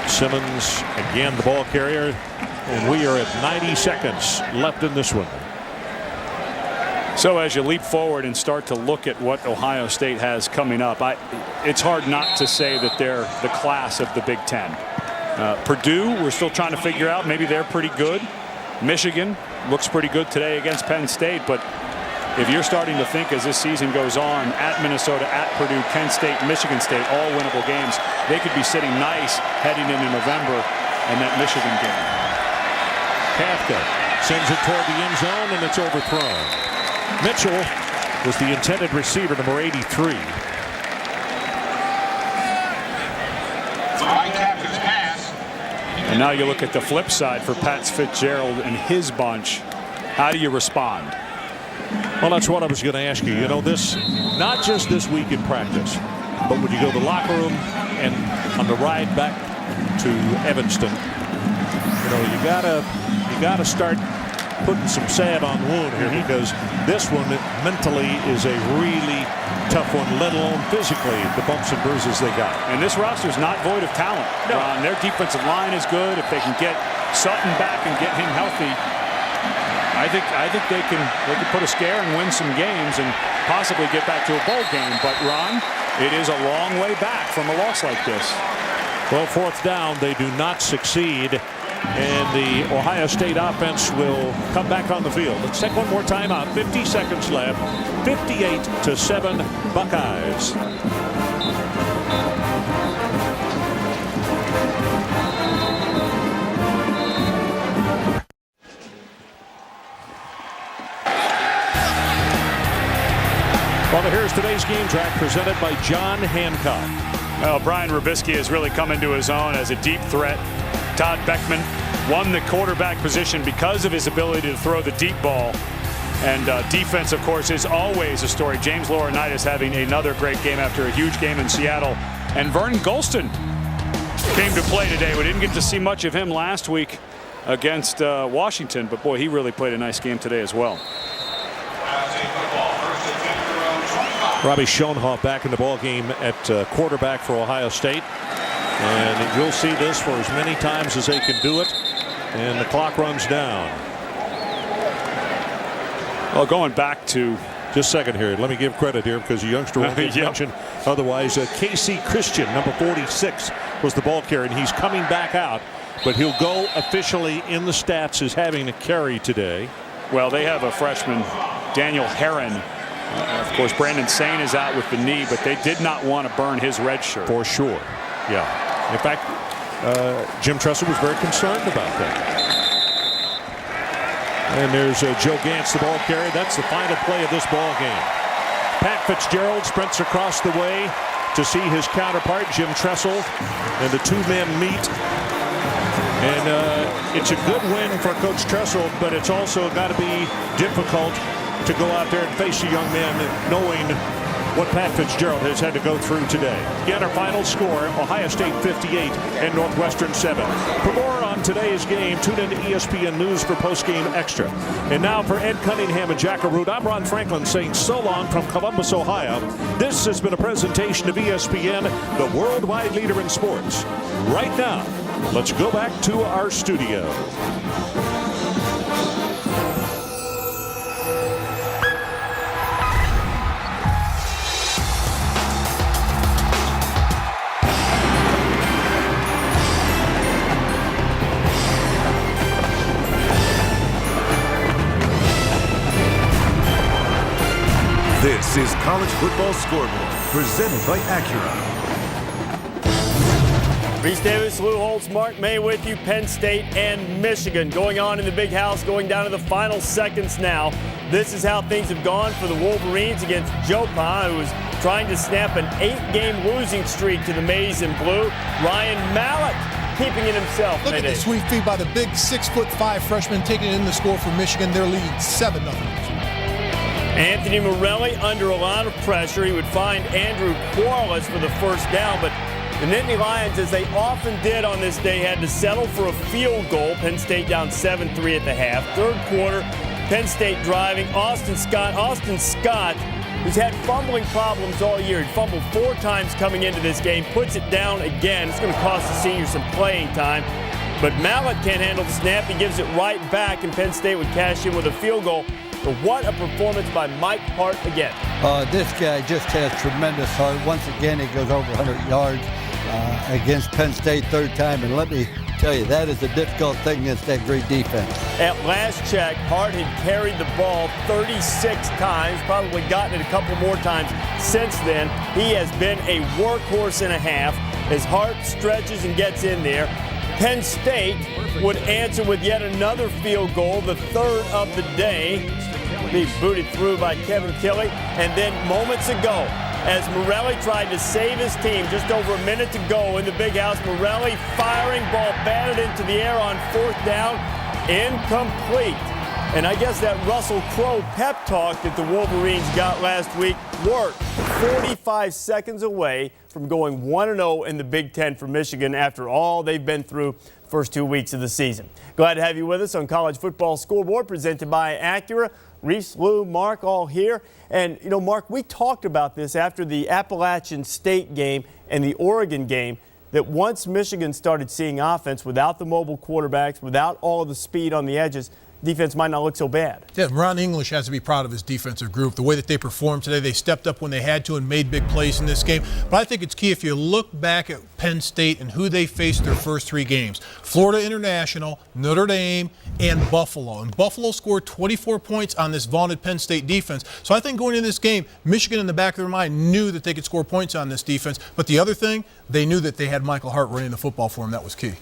Simmons again the ball carrier, and we are at 90 seconds left in this one. So as you leap forward and start to look at what Ohio State has coming up, it's hard not to say that they're the class of the Big Ten. Purdue, we're still trying to figure out. Maybe they're pretty good. Michigan looks pretty good today against Penn State. But if you're starting to think as this season goes on, at Minnesota, at Purdue, Kent State, Michigan State, all winnable games, they could be sitting nice heading into November and that Michigan game. Kafka sends it toward the end zone, and it's overthrown. Mitchell was the intended receiver, number 83. And now you look at the flip side for Pat Fitzgerald and his bunch. How do you respond? Well, that's what I was going to ask you. You know, this, not just this week in practice, but when you go to the locker room and on the ride back to Evanston, you know, you gotta start putting some salve on the wound here, because this one mentally is a really tough one, let alone physically, the bumps and bruises they got. And this roster is not void of talent. No. Their defensive line is good. If they can get Sutton back and get him healthy, I think they can put a scare and win some games and possibly get back to a bowl game. But Ron, it is a long way back from a loss like this. Well, fourth down, they do not succeed, and the Ohio State offense will come back on the field. Let's take one more time out. 50 seconds left. 58-7 Buckeyes. Well, here's today's game track presented by John Hancock. Well, Brian Robisky has really come into his own as a deep threat. Todd Beckman won the quarterback position because of his ability to throw the deep ball. And defense, of course, is always a story. James Laurinaitis having another great game after a huge game in Seattle. And Vernon Gholston came to play today. We didn't get to see much of him last week against Washington, but boy, he really played a nice game today as well. Robbie Schoenhoff back in the ball game at quarterback for Ohio State. And you'll see this for as many times as they can do it. And the clock runs down. Well, going back to... Just a second here. Let me give credit here because the youngster won't get mentioned. Otherwise, Casey Christian, number 46, was the ball carrier. And he's coming back out. But he'll go officially in the stats as having a carry today. Well, they have a freshman, Daniel Herron. Of course, Brandon Sane is out with the knee, but they did not want to burn his red shirt. For sure. Yeah. In fact, Jim Tressel was very concerned about that. And there's Joe Gantz, the ball carrier. That's the final play of this ball game. Pat Fitzgerald sprints across the way to see his counterpart, Jim Tressel, and the two men meet. And it's a good win for Coach Tressel, but it's also got to be difficult to go out there and face a young man knowing what Pat Fitzgerald has had to go through today. Again, our final score, Ohio State 58 and Northwestern 7. For more on today's game. Tune in to ESPN News for postgame extra. And now for Ed Cunningham and Jack Arute, I'm Ron Franklin saying so long from Columbus, Ohio. This has been a presentation of ESPN, the worldwide leader in sports. Right now, let's go back to our studio. This is College Football Scoreboard, presented by Acura. Reese Davis, Lou Holtz, Mark May with you. Penn State and Michigan going on in the big house, going down to the final seconds now. This is how things have gone for the Wolverines against Joe Pa, who is trying to snap an 8-game losing streak to the Maize and Blue. Ryan Mallett keeping it himself. Look at the sweet feed by the big 6'5" freshman, taking it in the score for Michigan. They're leading 7-0. Anthony Morelli under a lot of pressure. He would find Andrew Quarles for the first down, but the Nittany Lions, as they often did on this day, had to settle for a field goal. Penn State down 7-3 at the half. Third quarter, Penn State driving. Austin Scott, who's had fumbling problems all year. He fumbled 4 times coming into this game, puts it down again. It's going to cost the senior some playing time. But Mallett can't handle the snap. He gives it right back, and Penn State would cash in with a field goal. But what a performance by Mike Hart again. This guy just has tremendous heart. Once again, he goes over 100 yards against Penn State third time. And let me tell you, that is a difficult thing against that great defense. At last check, Hart had carried the ball 36 times, probably gotten it a couple more times since then. He has been a workhorse and a half as Hart stretches and gets in there. Penn State would answer with yet another field goal, the third of the day. Be booted through by Kevin Kelly. And then moments ago, as Morelli tried to save his team, just over a minute to go in the big house, Morelli firing, ball batted into the air on 4th down, incomplete. And I guess that Russell Crowe pep talk that the Wolverines got last week worked. 45 seconds away from going 1-0 in the Big Ten for Michigan after all they've been through first 2 weeks of the season. Glad to have you with us on College Football Scoreboard, presented by Acura. Reese, Lou, Mark, all here. And, you know, Mark, we talked about this after the Appalachian State game and the Oregon game, that once Michigan started seeing offense without the mobile quarterbacks, without all of the speed on the edges, defense might not look so bad. Yeah, Ron English has to be proud of his defensive group. The way that they performed today, they stepped up when they had to and made big plays in this game. But I think it's key if you look back at Penn State and who they faced their first 3 games. Florida International, Notre Dame, and Buffalo. And Buffalo scored 24 points on this vaunted Penn State defense. So I think going into this game, Michigan in the back of their mind knew that they could score points on this defense. But the other thing, they knew that they had Michael Hart running the football for them. That was key.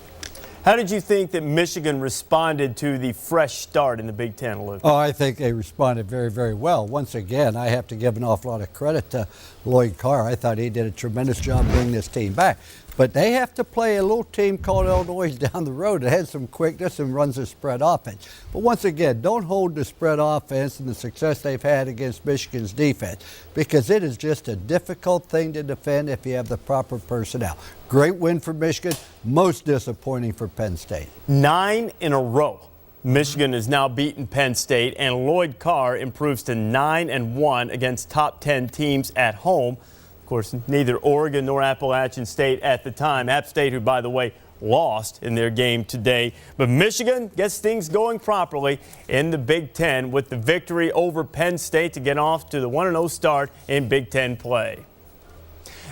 How did you think that Michigan responded to the fresh start in the Big Ten, Luke? Oh, I think they responded very, very well. Once again, I have to give an awful lot of credit to Lloyd Carr. I thought he did a tremendous job bringing this team back. But they have to play a little team called Illinois down the road that has some quickness and runs a spread offense. But once again, don't hold the spread offense and the success they've had against Michigan's defense, because it is just a difficult thing to defend if you have the proper personnel. Great win for Michigan, most disappointing for Penn State. 9 in a row. Michigan has now beaten Penn State, and Lloyd Carr improves to 9-1 against top 10 teams at home. Of course, neither Oregon nor Appalachian State at the time. App State, who, by the way, lost in their game today. But Michigan gets things going properly in the Big Ten with the victory over Penn State to get off to the 1-0 start in Big Ten play.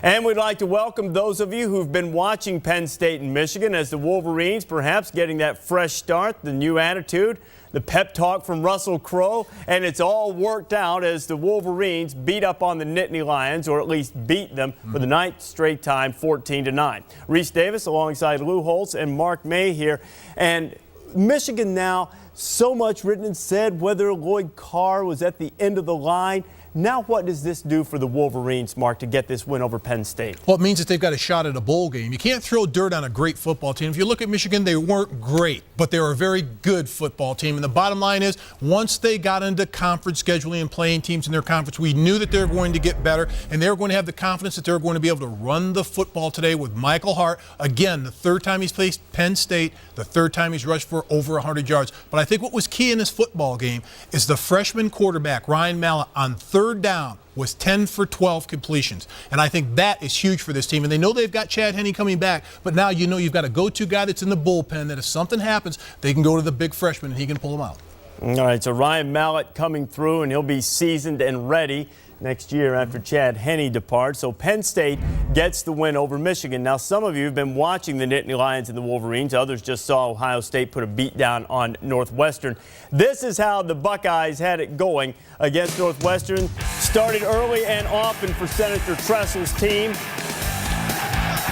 And we'd like to welcome those of you who've been watching Penn State and Michigan as the Wolverines perhaps getting that fresh start, the new attitude, the pep talk from Russell Crowe, and it's all worked out as the Wolverines beat up on the Nittany Lions, or at least beat them for the 9th straight time, 14-9. Reese Davis alongside Lou Holtz and Mark May here. And Michigan now So much written and said whether Lloyd Carr was at the end of the line. Now what does this do for the Wolverines, Mark, to get this win over Penn State? Well, it means that they've got a shot at a bowl game. You can't throw dirt on a great football team. If you look at Michigan, they weren't great, but they were a very good football team. And the bottom line is, once they got into conference scheduling and playing teams in their conference, we knew that they were going to get better, and they were going to have the confidence that they were going to be able to run the football today with Michael Hart. Again, the third time he's faced Penn State, the third time he's rushed for over 100 yards. But I think what was key in this football game is the freshman quarterback, Ryan Mallett, on third down was 10 for 12 completions. And I think that is huge for this team. And they know they've got Chad Henne coming back, but now you know you've got a go-to guy that's in the bullpen that if something happens, they can go to the big freshman and he can pull them out. All right, so Ryan Mallett coming through, and he'll be seasoned and ready next year after Chad Henne departs. So Penn State gets the win over Michigan. Now, some of you have been watching the Nittany Lions and the Wolverines. Others just saw Ohio State put a beat down on Northwestern. This is how the Buckeyes had it going against Northwestern. Started early and often for Senator Tressel's team.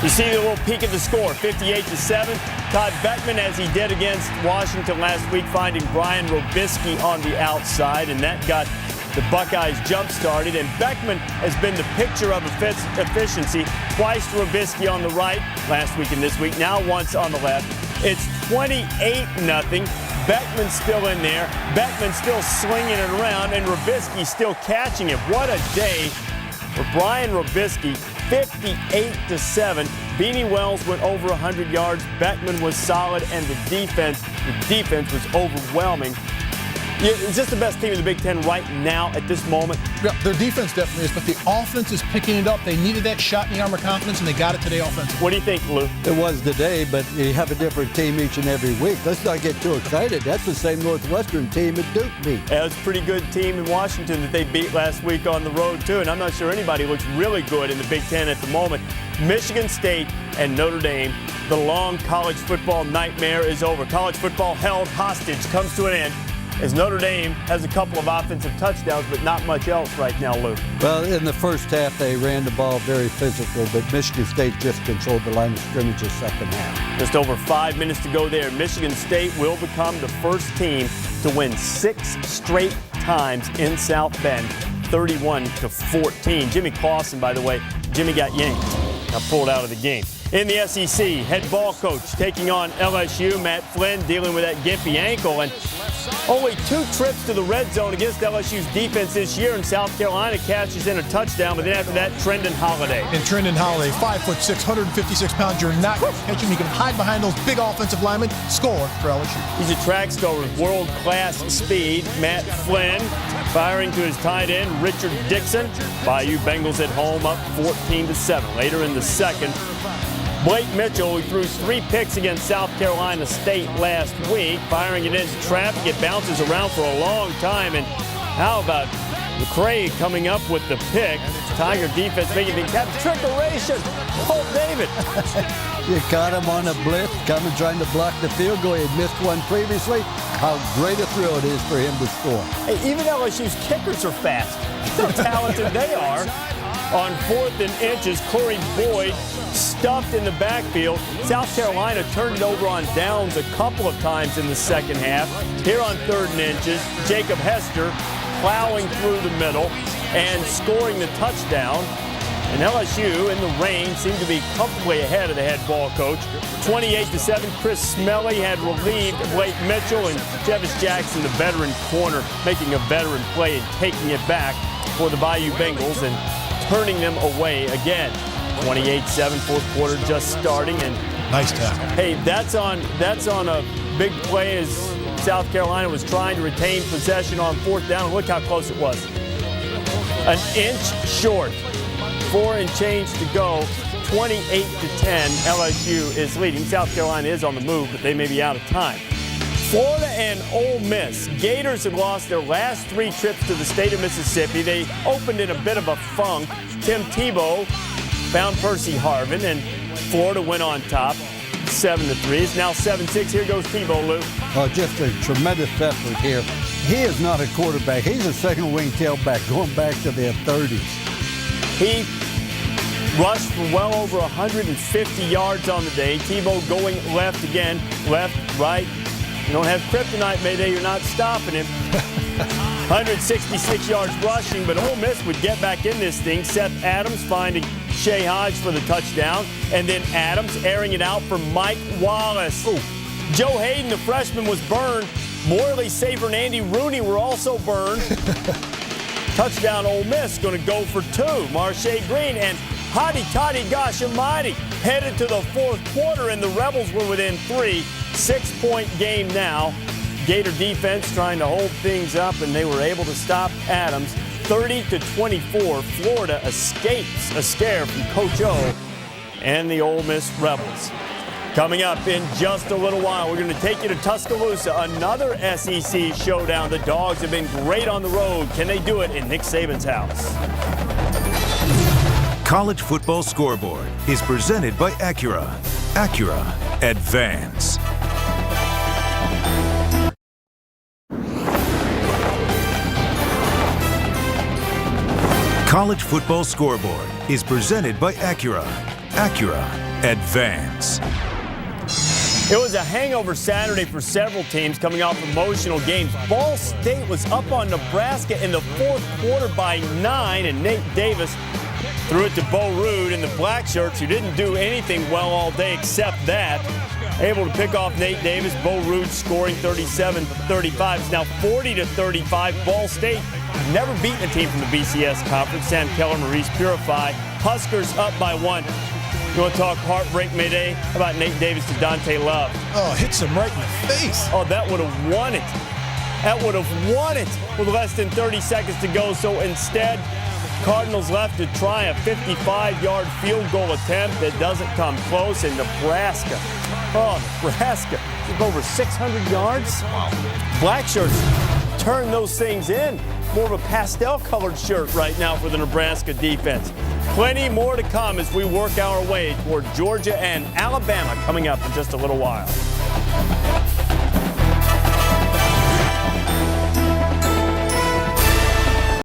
You see the little peek at the score, 58-7. Todd Beckman, as he did against Washington last week, finding Brian Robisky on the outside, and that got the Buckeyes jump-started. And Beckman has been the picture of efficiency. Twice to Robisky on the right last week and this week, now once on the left. It's 28-0. Beckman's still in there. Beckman's still slinging it around, and Robisky still catching it. What a day for Brian Robisky. 58-7. Beanie Wells went over 100 yards. Beckman was solid, and the defense was overwhelming. Is this the best team in the Big Ten right now at this moment? Yeah, their defense definitely is, but the offense is picking it up. They needed that shot in the arm of confidence, and they got it today offensively. What do you think, Lou? It was today, but you have a different team each and every week. Let's not get too excited. That's the same Northwestern team that Duke beat. Yeah, it's a pretty good team in Washington that they beat last week on the road, too. And I'm not sure anybody looks really good in the Big Ten at the moment. Michigan State and Notre Dame, the long college football nightmare is over. College football held hostage comes to an end, as Notre Dame has a couple of offensive touchdowns, but not much else right now, Lou. Well, in the first half, they ran the ball very physical, but Michigan State just controlled the line of scrimmage the second half. Just over 5 minutes to go there. Michigan State will become the first team to win 6 straight times in South Bend, 31-14. Jimmy Clausen, by the way, Jimmy got yanked. Got pulled out of the game. In the SEC, head ball coach taking on LSU, Matt Flynn dealing with that gimpy ankle, and only 2 trips to the red zone against LSU's defense this year, and South Carolina cashes in a touchdown, but then after that, Trendon Holiday. And Trendon Holiday, 5'6", 156 pounds. You're not going to catch him. You can hide behind those big offensive linemen. Score for LSU. He's a track star with world-class speed. Matt Flynn firing to his tight end, Richard Dixon. Bayou Bengals at home up 14-7. Later in the second, Blake Mitchell, who threw 3 picks against South Carolina State last week, firing it into traffic. It bounces around for a long time. And how about McCray coming up with the pick? Tiger defense making the trickeration. Holt David. You caught him on a blitz, coming trying to block the field goal. He had missed one previously. How great a thrill it is for him to score. Hey, even LSU's kickers are fast. How talented they are. On 4th and inches, Corey Boyd stuffed in the backfield. South Carolina turned it over on downs a couple of times in the second half. Here on 3rd and inches, Jacob Hester plowing through the middle and scoring the touchdown. And LSU in the rain seemed to be comfortably ahead of the head ball coach. 28-7, Chris Smelly had relieved Blake Mitchell, and Jevis Jackson, the veteran corner, making a veteran play and taking it back for the Bayou Bengals and turning them away again. 28-7, fourth quarter just starting, and nice tackle. Hey, that's on a big play as South Carolina was trying to retain possession on 4th down. Look how close it was. An inch short. 4 and change to go. 28-10. LSU is leading. South Carolina is on the move, but they may be out of time. Florida and Ole Miss. Gators had lost their last 3 trips to the state of Mississippi. They opened in a bit of a funk. Tim Tebow found Percy Harvin, and Florida went on top 7-3. It's now 7-6. Here goes Tebow, Lou. Oh, just a tremendous effort here. He is not a quarterback. He's a second wing tailback going back to their 30s. He rushed for well over 150 yards on the day. Tebow going left again, left, right, You don't have kryptonite, Mayday. You're not stopping him. 166 yards rushing, but Ole Miss would get back in this thing. Seth Adams finding Shea Hodge for the touchdown, and then Adams airing it out for Mike Wallace. Ooh. Joe Hayden, the freshman, was burned. Morley, Saver, and Andy Rooney were also burned. Touchdown Ole Miss, going to go for 2. Marche Green and Hotty Toddy Gosh Almighty headed to the fourth quarter, and the Rebels were within 3. 6-point game now. Gator defense trying to hold things up, and they were able to stop Adams. 30-24, Florida escapes a scare from Coach O and the Ole Miss Rebels. Coming up in just a little while, we're going to take you to Tuscaloosa, another SEC showdown. The Dogs have been great on the road. Can they do it in Nick Saban's house? College Football Scoreboard is presented by Acura. Acura Advance. College Football Scoreboard is presented by Acura. Acura Advance. It was a hangover Saturday for several teams coming off emotional games. Ball State was up on Nebraska in the fourth quarter by 9, and Nate Davis threw it to Bo Rude and the Black Shirts, who didn't do anything well all day except that. Able to pick off Nate Davis. Bo Rude scoring 37-35. It's now 40-35. Ball State never beaten a team from the BCS conference. Sam Keller, Maurice Purify. Huskers up by 1. You want to talk heartbreak, Mayday? How about Nate Davis to Dante Love? Oh, hits him right in the face. Oh, that would have won it. That would have won it with less than 30 seconds to go. So instead, Cardinals left to try a 55-yard field goal attempt that doesn't come close. And Nebraska, Nebraska, over 600 yards. Wow. Black Shirts turn those things in. More of a pastel-colored shirt right now for the Nebraska defense. Plenty more to come as we work our way toward Georgia and Alabama coming up in just a little while.